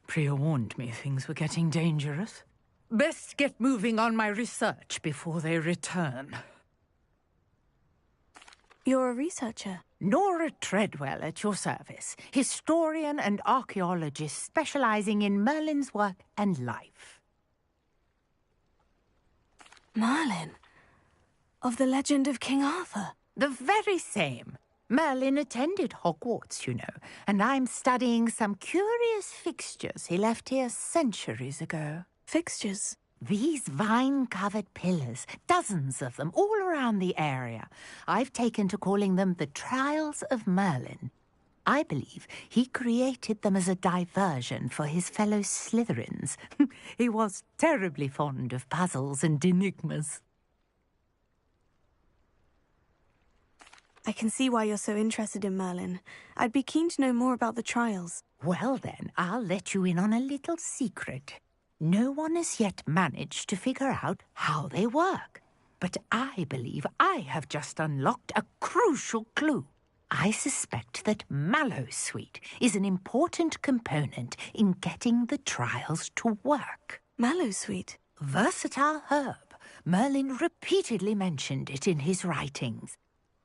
Priya warned me things were getting dangerous. Best get moving on my research before they return. You're a researcher? Nora Treadwell at your service, historian and archaeologist specializing in Merlin's work and life. Merlin? Of the legend of King Arthur? The very same. Merlin attended Hogwarts, you know, and I'm studying some curious fixtures he left here centuries ago. Fixtures? These vine-covered pillars, dozens of them, all around the area. I've taken to calling them the Trials of Merlin. I believe he created them as a diversion for his fellow Slytherins. He was terribly fond of puzzles and enigmas. I can see why you're so interested in Merlin. I'd be keen to know more about the trials. Well then, I'll let you in on a little secret. No one has yet managed to figure out how they work. But I believe I have just unlocked a crucial clue. I suspect that Mallowsweet is an important component in getting the trials to work. Mallowsweet? Versatile herb. Merlin repeatedly mentioned it in his writings.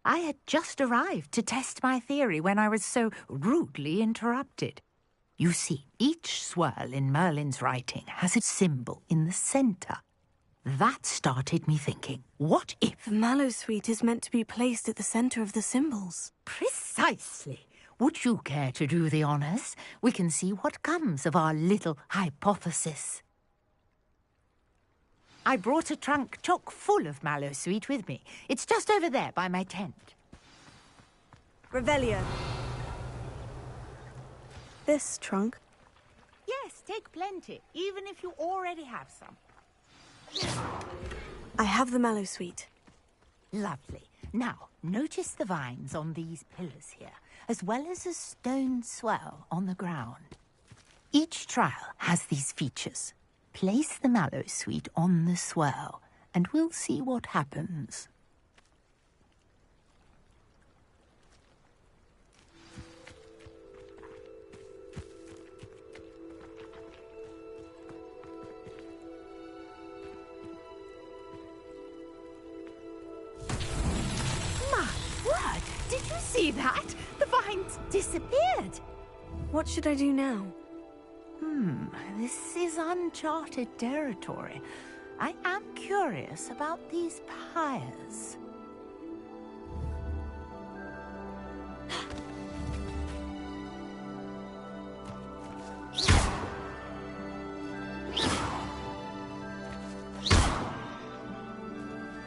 I had just arrived to test my theory when I was so rudely interrupted. You see, each swirl in Merlin's writing has a symbol in the centre. That started me thinking, what if... The Mallowsweet is meant to be placed at the centre of the symbols. Precisely. Would you care to do the honours? We can see what comes of our little hypothesis. I brought a trunk chock full of Mallowsweet with me. It's just over there by my tent. Revelio. This trunk? take plenty, even if you already have some. I have the mallow sweet. Lovely. Now, notice the vines on these pillars here, as well as a stone swell on the ground. Each trial has these features. Place the mallow sweet on the swell, and we'll see what happens. Did you see that? The vines disappeared. What should I do now? This is uncharted territory. I am curious about these pyres.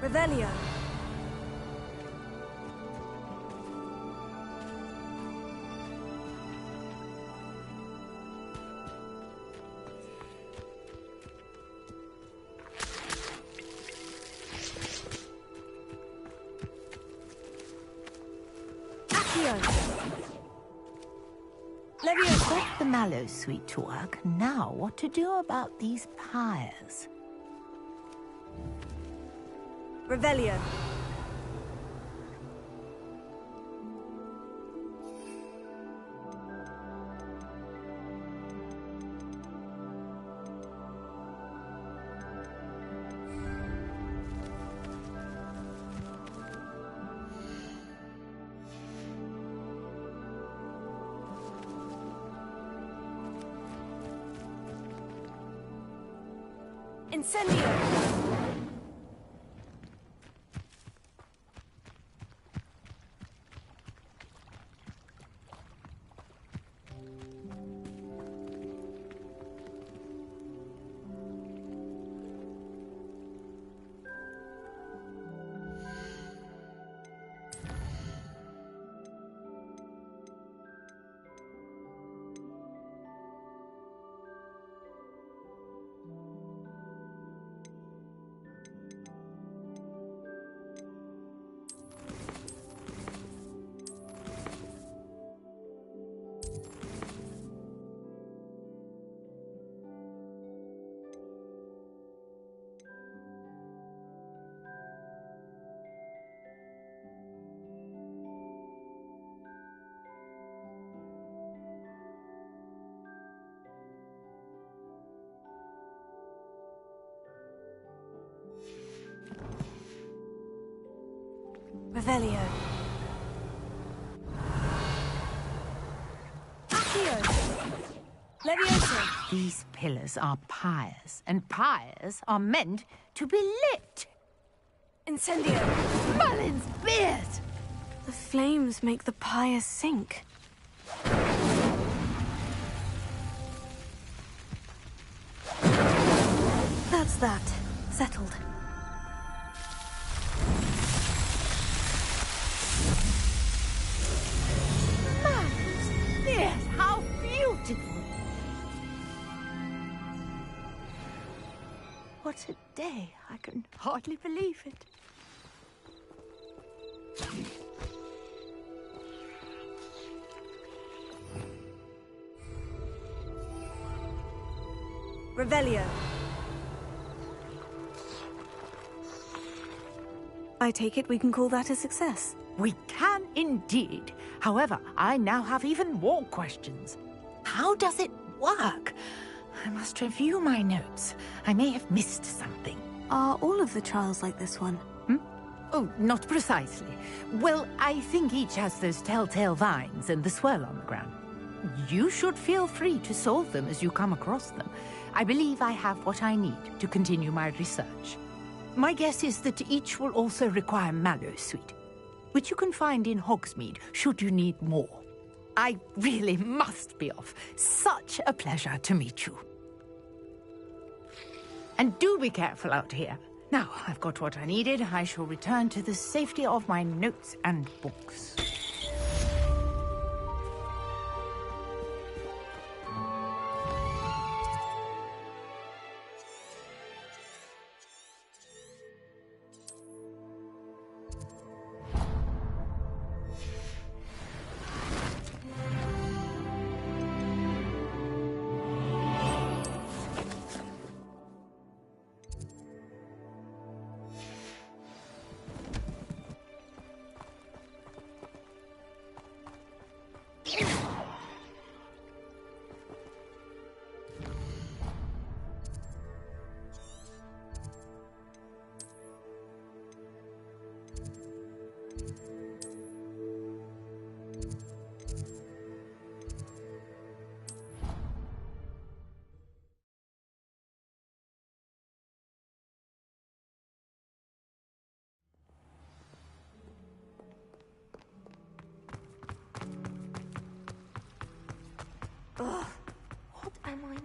Revelio. Got the mallow sweet to work. Now, what to do about these pyres? Revelio. Incendio! Revelio. Accio. Levioso. These pillars are pyres, and pyres are meant to be lit. Incendio. Merlin's beard! The flames make the pyre sink. That's that. Settled. Yes, how beautiful! What a day. I can hardly believe it. Revelio. I take it we can call that a success. We can indeed. However, I now have even more questions. How does it work? I must review my notes. I may have missed something. Are all of the trials like this one? Oh, not precisely. Well, I think each has those telltale vines and the swirl on the ground. You should feel free to solve them as you come across them. I believe I have what I need to continue my research. My guess is that each will also require mallow sweet, which you can find in Hogsmeade should you need more. I really must be off. Such a pleasure to meet you. And do be careful out here. Now, I've got what I needed. I shall return to the safety of my notes and books. Ugh, what am I missing?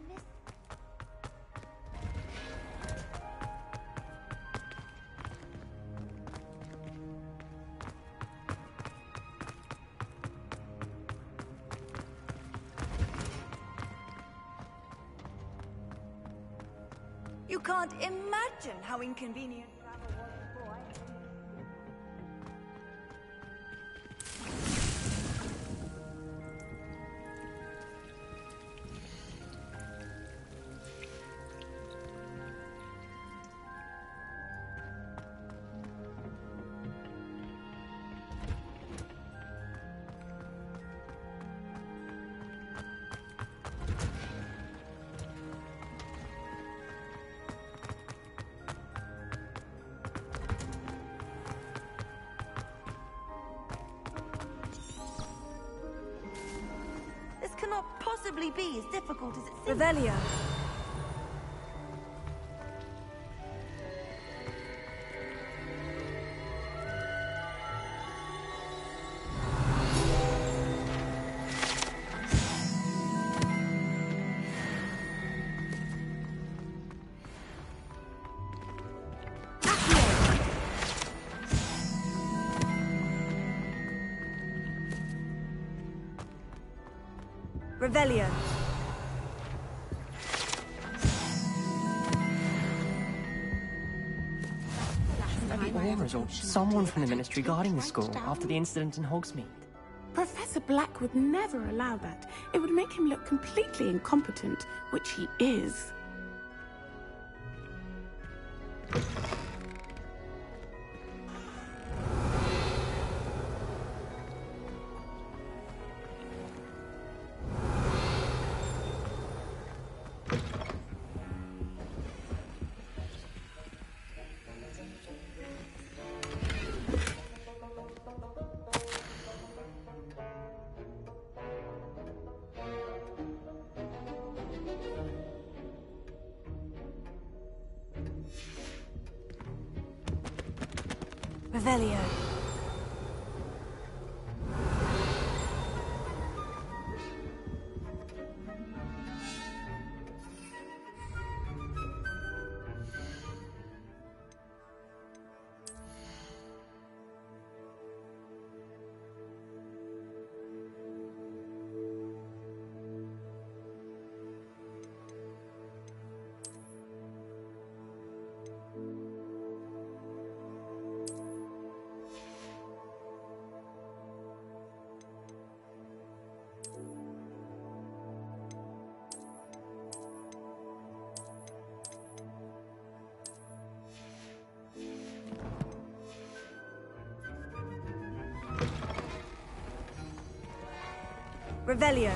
You can't imagine how inconvenient travel was before I... This cannot possibly be as difficult as it seems. Revelio. Revelio. Maybe Aurors or someone from the Ministry guarding the school after the incident in Hogsmeade. Professor Black would never allow that. It would make him look completely incompetent, which he is. Revelio. Revelio.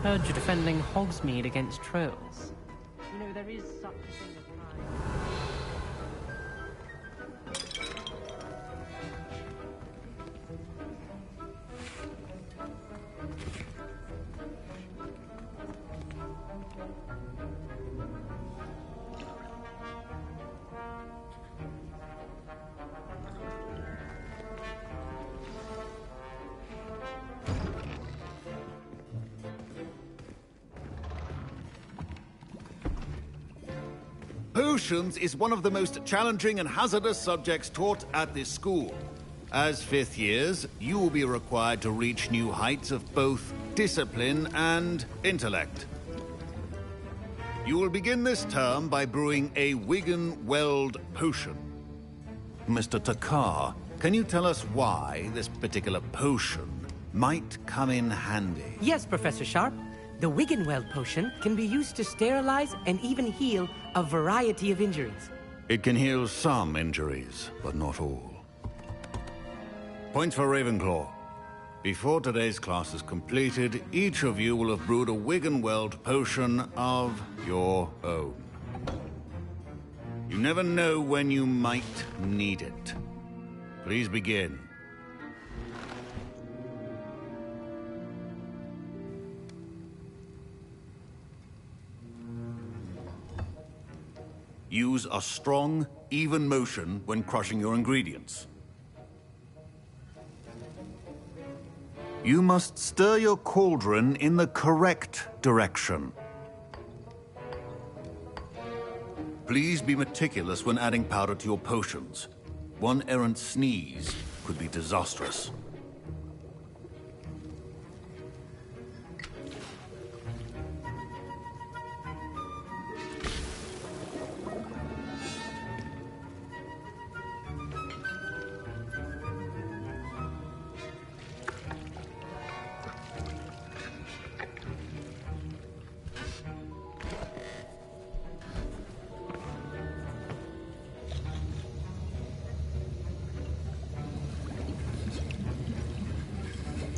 Heard you're defending Hogsmeade against trolls. You know, there is such a thing as Potions is one of the most challenging and hazardous subjects taught at this school. As fifth years, you will be required to reach new heights of both discipline and intellect. You will begin this term by brewing a Wigan Weld potion. Mr. Takar, can you tell us why this particular potion might come in handy? Yes, Professor Sharp. The Wiggenweld potion can be used to sterilize and even heal a variety of injuries. It can heal some injuries, but not all. Points for Ravenclaw. Before today's class is completed, each of you will have brewed a Wiggenweld potion of your own. You never know when you might need it. Please begin. Use a strong, even motion when crushing your ingredients. You must stir your cauldron in the correct direction. Please be meticulous when adding powder to your potions. One errant sneeze could be disastrous.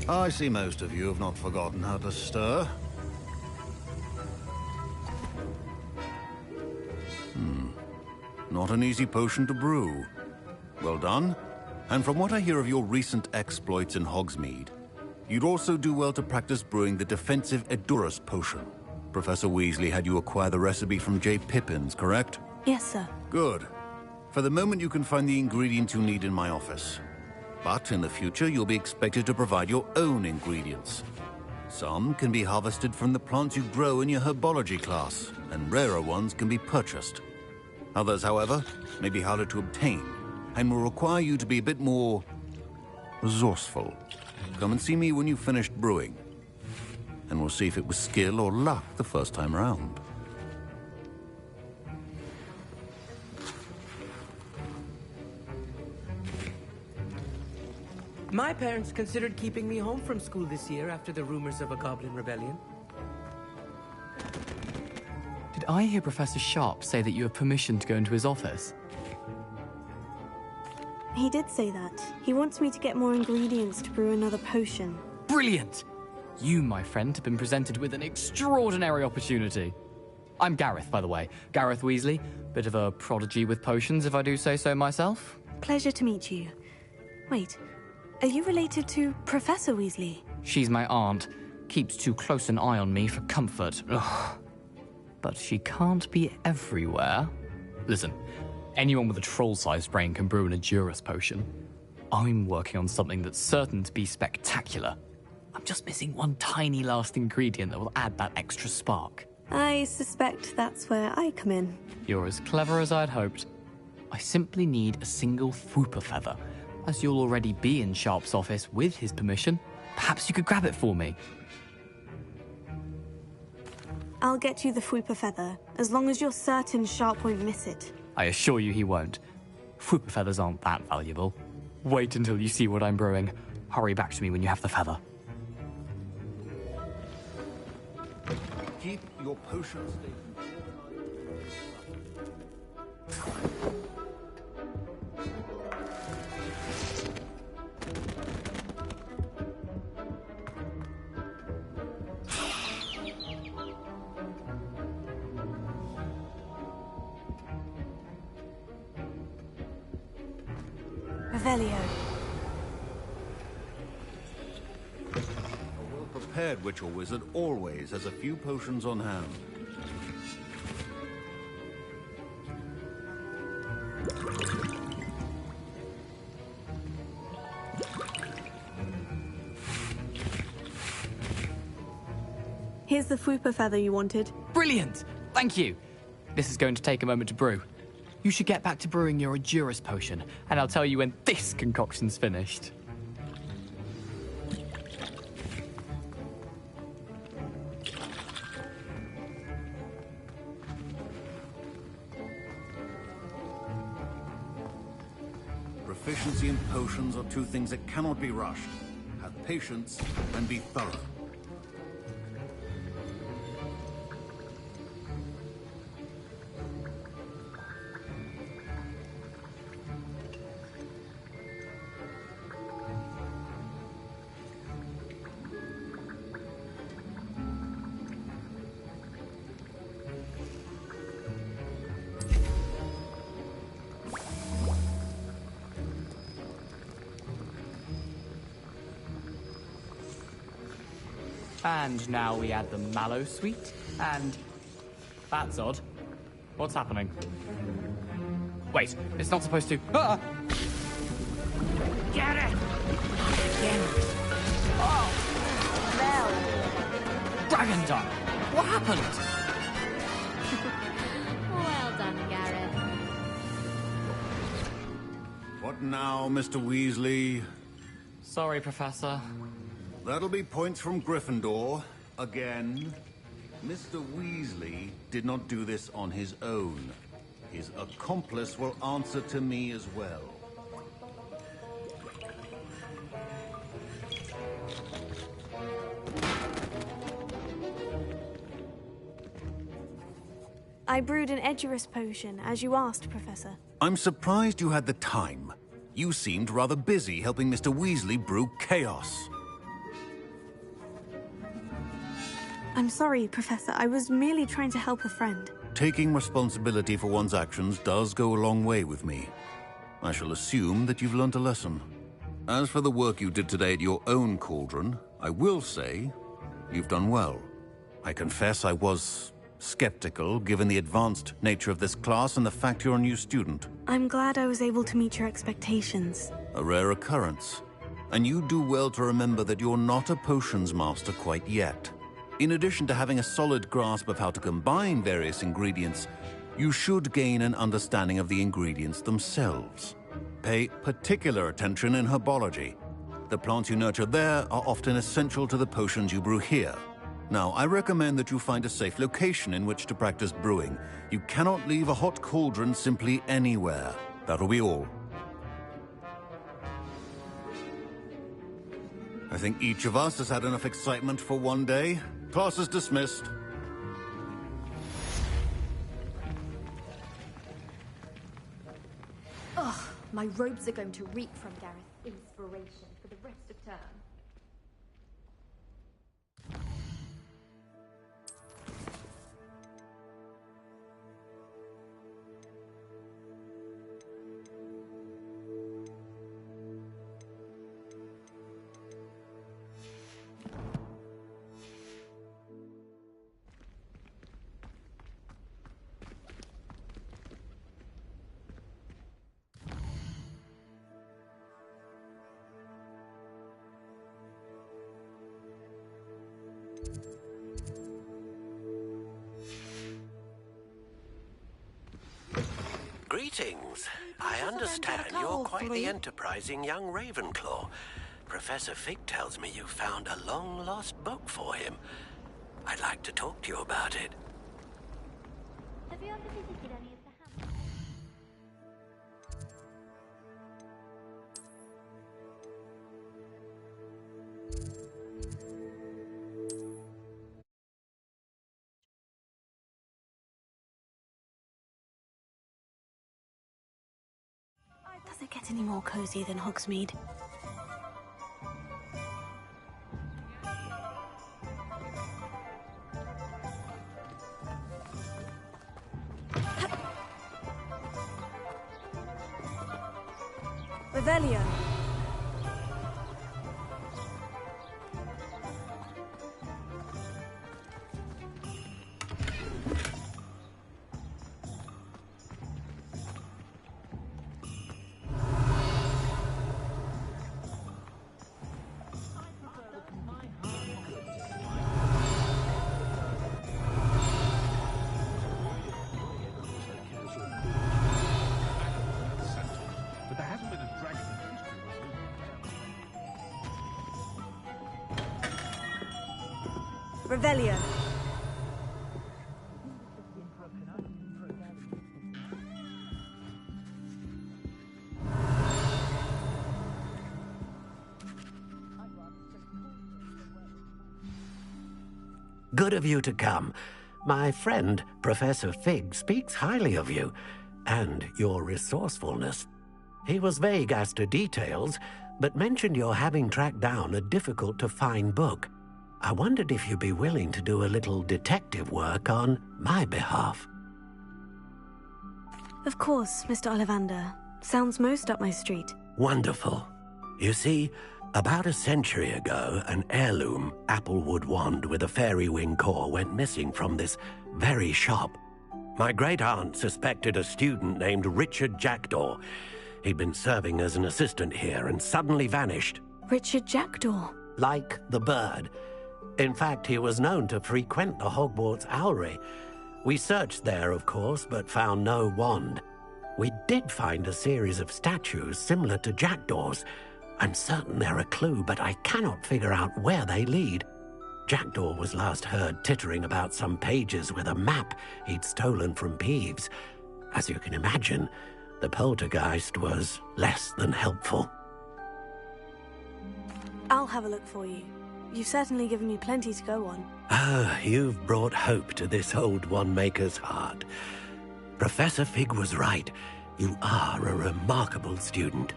I see most of you have not forgotten how to stir. Not an easy potion to brew. Well done. And from what I hear of your recent exploits in Hogsmeade, you'd also do well to practice brewing the defensive Edurus potion. Professor Weasley had you acquire the recipe from J. Pippins, correct? Yes, sir. Good. For the moment, you can find the ingredients you need in my office. But in the future, you'll be expected to provide your own ingredients. Some can be harvested from the plants you grow in your herbology class, and rarer ones can be purchased. Others, however, may be harder to obtain, and will require you to be a bit more resourceful. Come and see me when you've finished brewing, and we'll see if it was skill or luck the first time around. My parents considered keeping me home from school this year after the rumors of a goblin rebellion. Did I hear Professor Sharp say that you have permission to go into his office? He did say that. He wants me to get more ingredients to brew another potion. Brilliant! You, my friend, have been presented with an extraordinary opportunity. I'm Gareth, by the way. Gareth Weasley. Bit of a prodigy with potions, if I do say so myself. Pleasure to meet you. Wait, are you related to Professor Weasley? She's my aunt. Keeps too close an eye on me for comfort. Ugh. But she can't be everywhere. Listen, anyone with a troll-sized brain can brew an Edurus potion. I'm working on something that's certain to be spectacular. I'm just missing one tiny last ingredient that will add that extra spark. I suspect that's where I come in. You're as clever as I'd hoped. I simply need a single Fwooper feather. As you'll already be in Sharp's office with his permission, perhaps you could grab it for me. I'll get you the Fwooper feather, as long as you're certain Sharp won't miss it. I assure you he won't. Fwooper feathers aren't that valuable. Wait until you see what I'm brewing. Hurry back to me when you have the feather. Keep your potions. Revelio. A well-prepared witch or wizard always has a few potions on hand. Here's the Fwooper feather you wanted. Brilliant! Thank you! This is going to take a moment to brew. You should get back to brewing your Edurus potion, and I'll tell you when this concoction's finished. Proficiency in potions are two things that cannot be rushed. Have patience and be thorough. And now we add the mallow sweet, and... That's odd. What's happening? Wait, it's not supposed to... Ah! Get it! Oh! Dragon Dog! What happened? Well done, Gareth. What now, Mr. Weasley? Sorry, Professor. That'll be points from Gryffindor. Again. Mr. Weasley did not do this on his own. His accomplice will answer to me as well. I brewed an Edurus potion, as you asked, Professor. I'm surprised you had the time. You seemed rather busy helping Mr. Weasley brew chaos. I'm sorry, Professor. I was merely trying to help a friend. Taking responsibility for one's actions does go a long way with me. I shall assume that you've learnt a lesson. As for the work you did today at your own cauldron, I will say you've done well. I confess I was skeptical, given the advanced nature of this class and the fact you're a new student. I'm glad I was able to meet your expectations. A rare occurrence. And you do well to remember that you're not a potions master quite yet. In addition to having a solid grasp of how to combine various ingredients, you should gain an understanding of the ingredients themselves. Pay particular attention in herbology. The plants you nurture there are often essential to the potions you brew here. Now, I recommend that you find a safe location in which to practice brewing. You cannot leave a hot cauldron simply anywhere. That'll be all. I think each of us has had enough excitement for one day. Class is dismissed. Ugh, my robes are going to reek from Gareth's inspiration for the rest of term. Greetings. I understand you're quite the enterprising young Ravenclaw. Professor Fig tells me you found a long-lost book for him. I'd like to talk to you about it. Have you ever visited any of the houses? Does it get any more cozy than Hogsmeade? Revelio. Revelio. Good of you to come. My friend, Professor Fig, speaks highly of you and your resourcefulness. He was vague as to details, but mentioned your having tracked down a difficult-to-find book. I wondered if you'd be willing to do a little detective work on my behalf. Of course, Mr. Ollivander. Sounds most up my street. Wonderful. You see, About a century ago, an heirloom applewood wand with a fairy wing core went missing from this very shop. My great-aunt suspected a student named Richard Jackdaw. He'd been serving as an assistant here and suddenly vanished. Richard Jackdaw? Like the bird. In fact, he was known to frequent the Hogwarts Owlery. We searched there, of course, but found no wand. We did find a series of statues similar to Jackdaw's. I'm certain they're a clue, but I cannot figure out where they lead. Jackdaw was last heard tittering about some pages with a map he'd stolen from Peeves. As you can imagine, the poltergeist was less than helpful. I'll have a look for you. You've certainly given me plenty to go on. Ah, you've brought hope to this old one-maker's heart. Professor Fig was right. You are a remarkable student.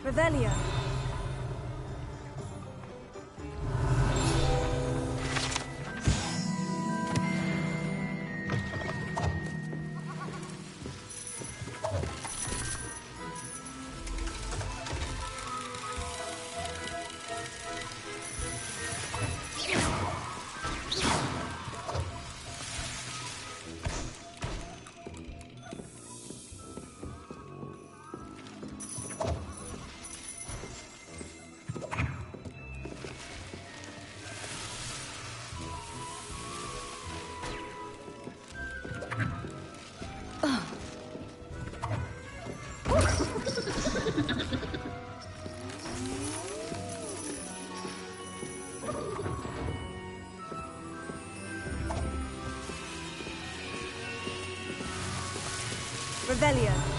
Revelio. Revelio.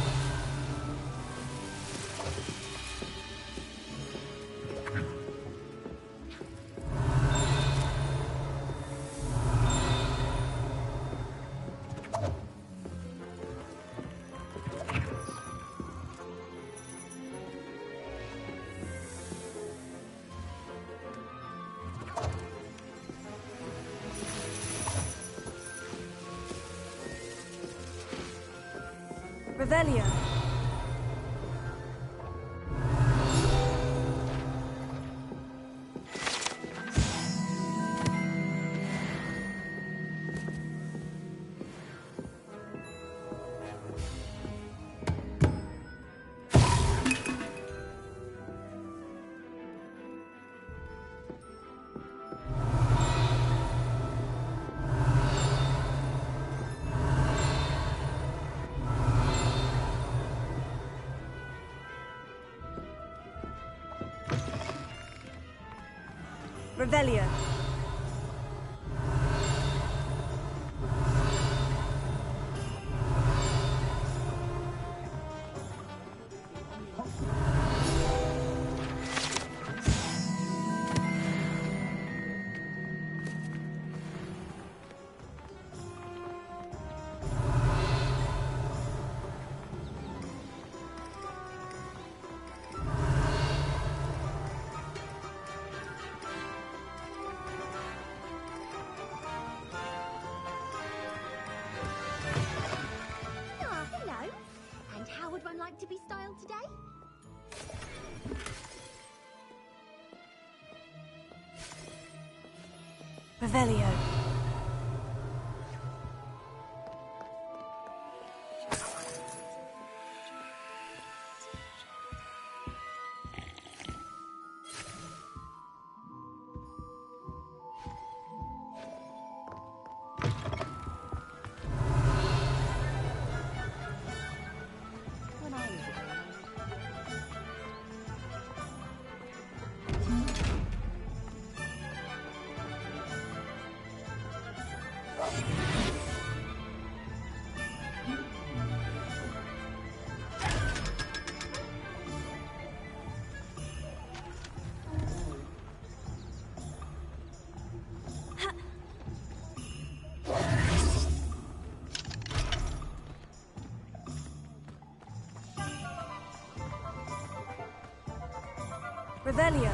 Revelio. Revelio. To be styled today? Revelio. Revelio.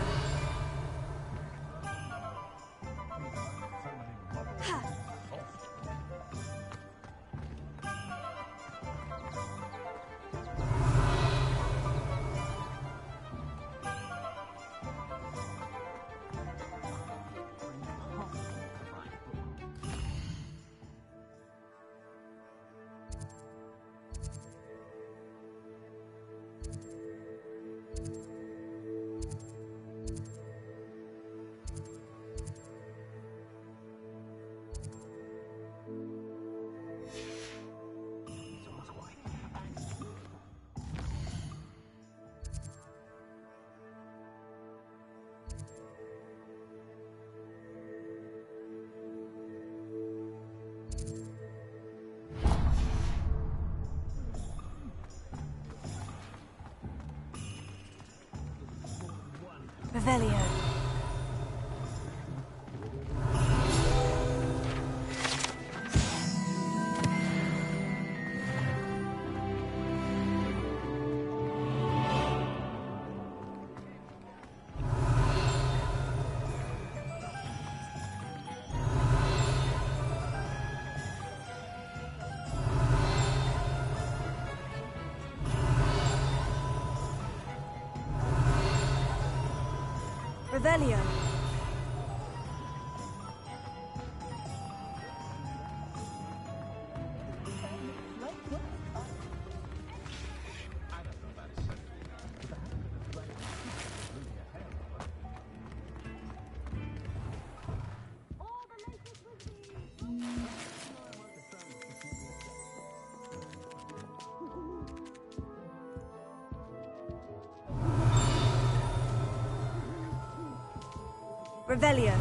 Revelio. Revelio. Revelio.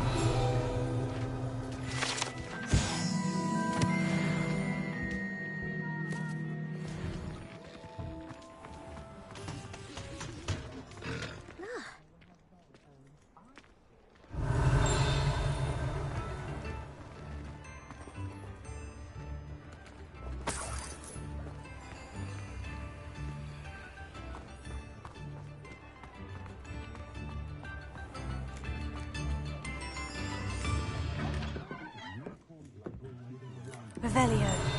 Revelio.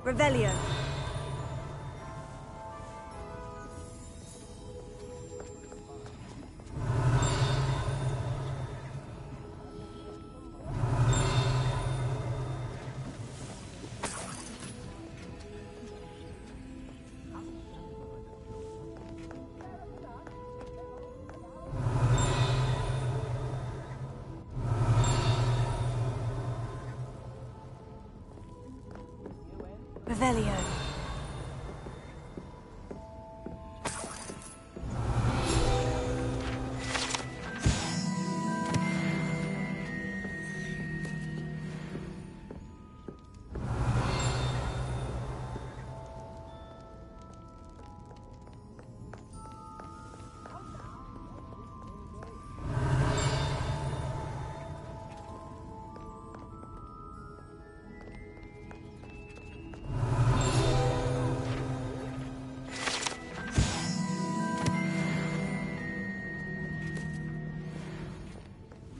Revelio. Revelio.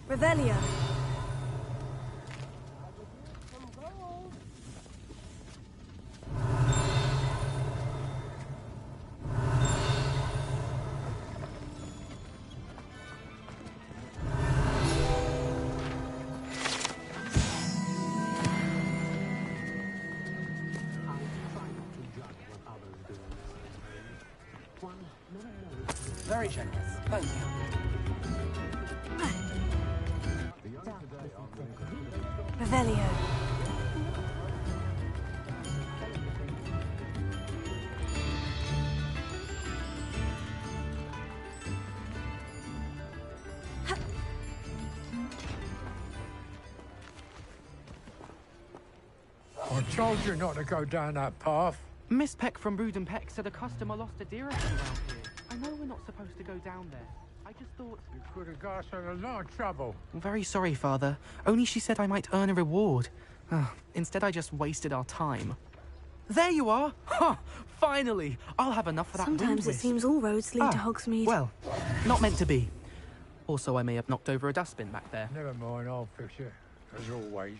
Revelio. Very generous. Thank you. Revelio. I told you not to go down that path. Miss Peck from Brood and Peck said a customer lost a deer or two around here. I know we're not supposed to go down there. I just thought... You could have got us in a lot of trouble. I'm very sorry, Father. Only she said I might earn a reward. Instead, I just wasted our time. There you are! Huh! Finally! I'll have enough for that Sometimes it seems all roads lead to Hogsmeade. Well, not meant to be. Also, I may have knocked over a dustbin back there. Never mind, I'll fix it. As always.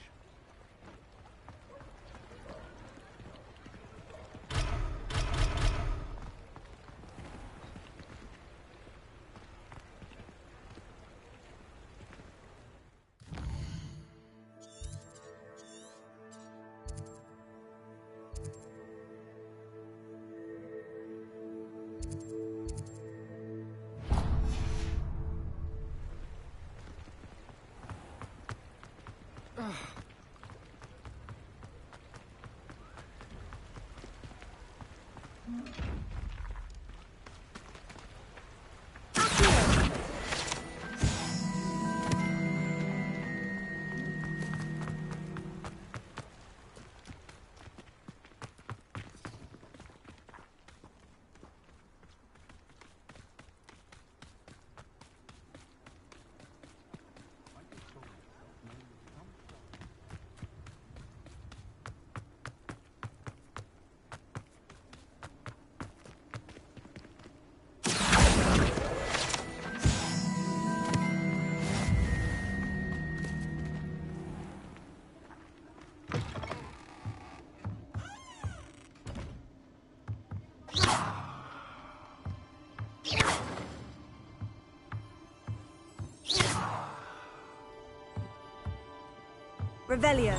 Revelio.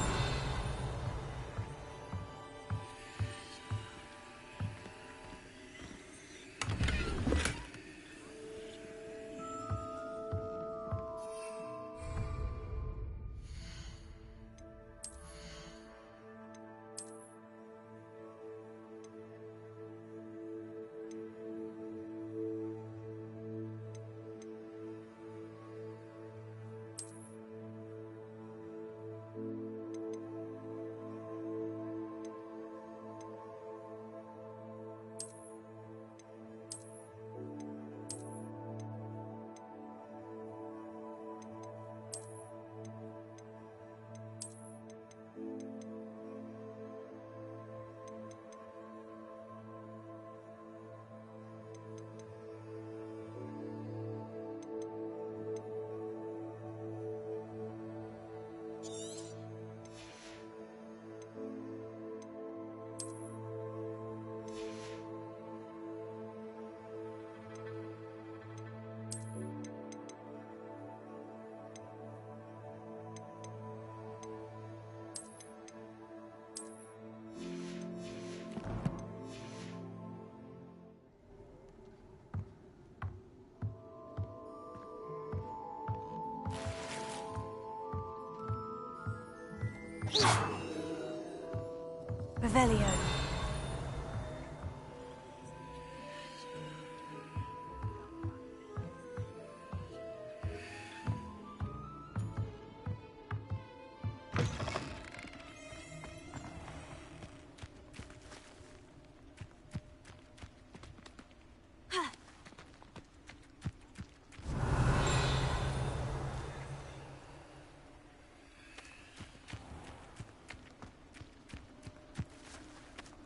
Revelio.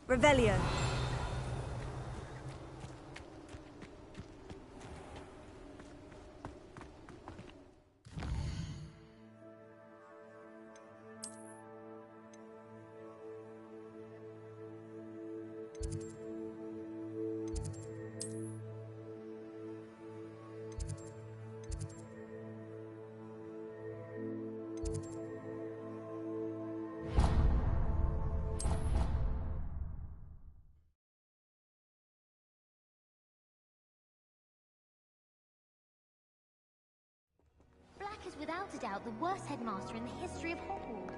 Revelio. Black is without a doubt the worst headmaster in the history of Hogwarts.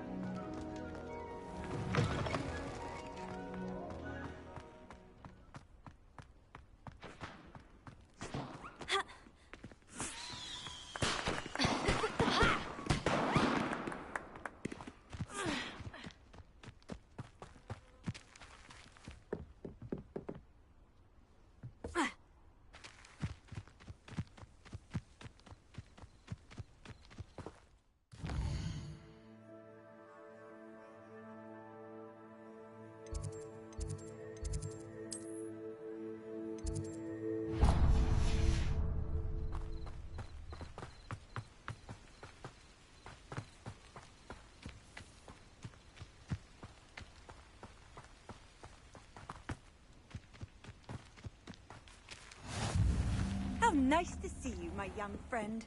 How nice to see you, my young friend.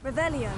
Revelio.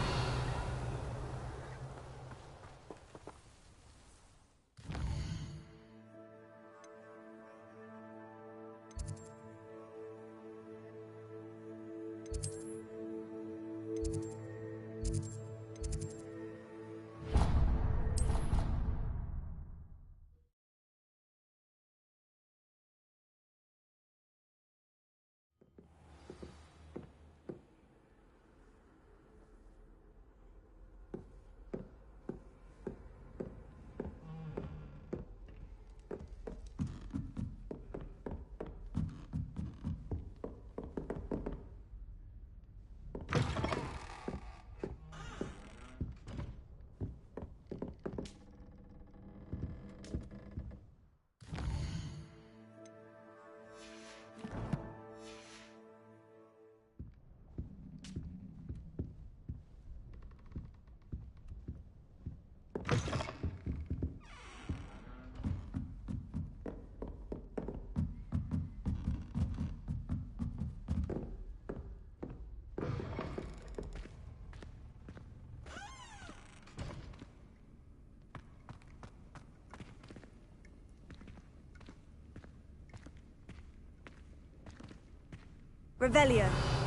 Revelio.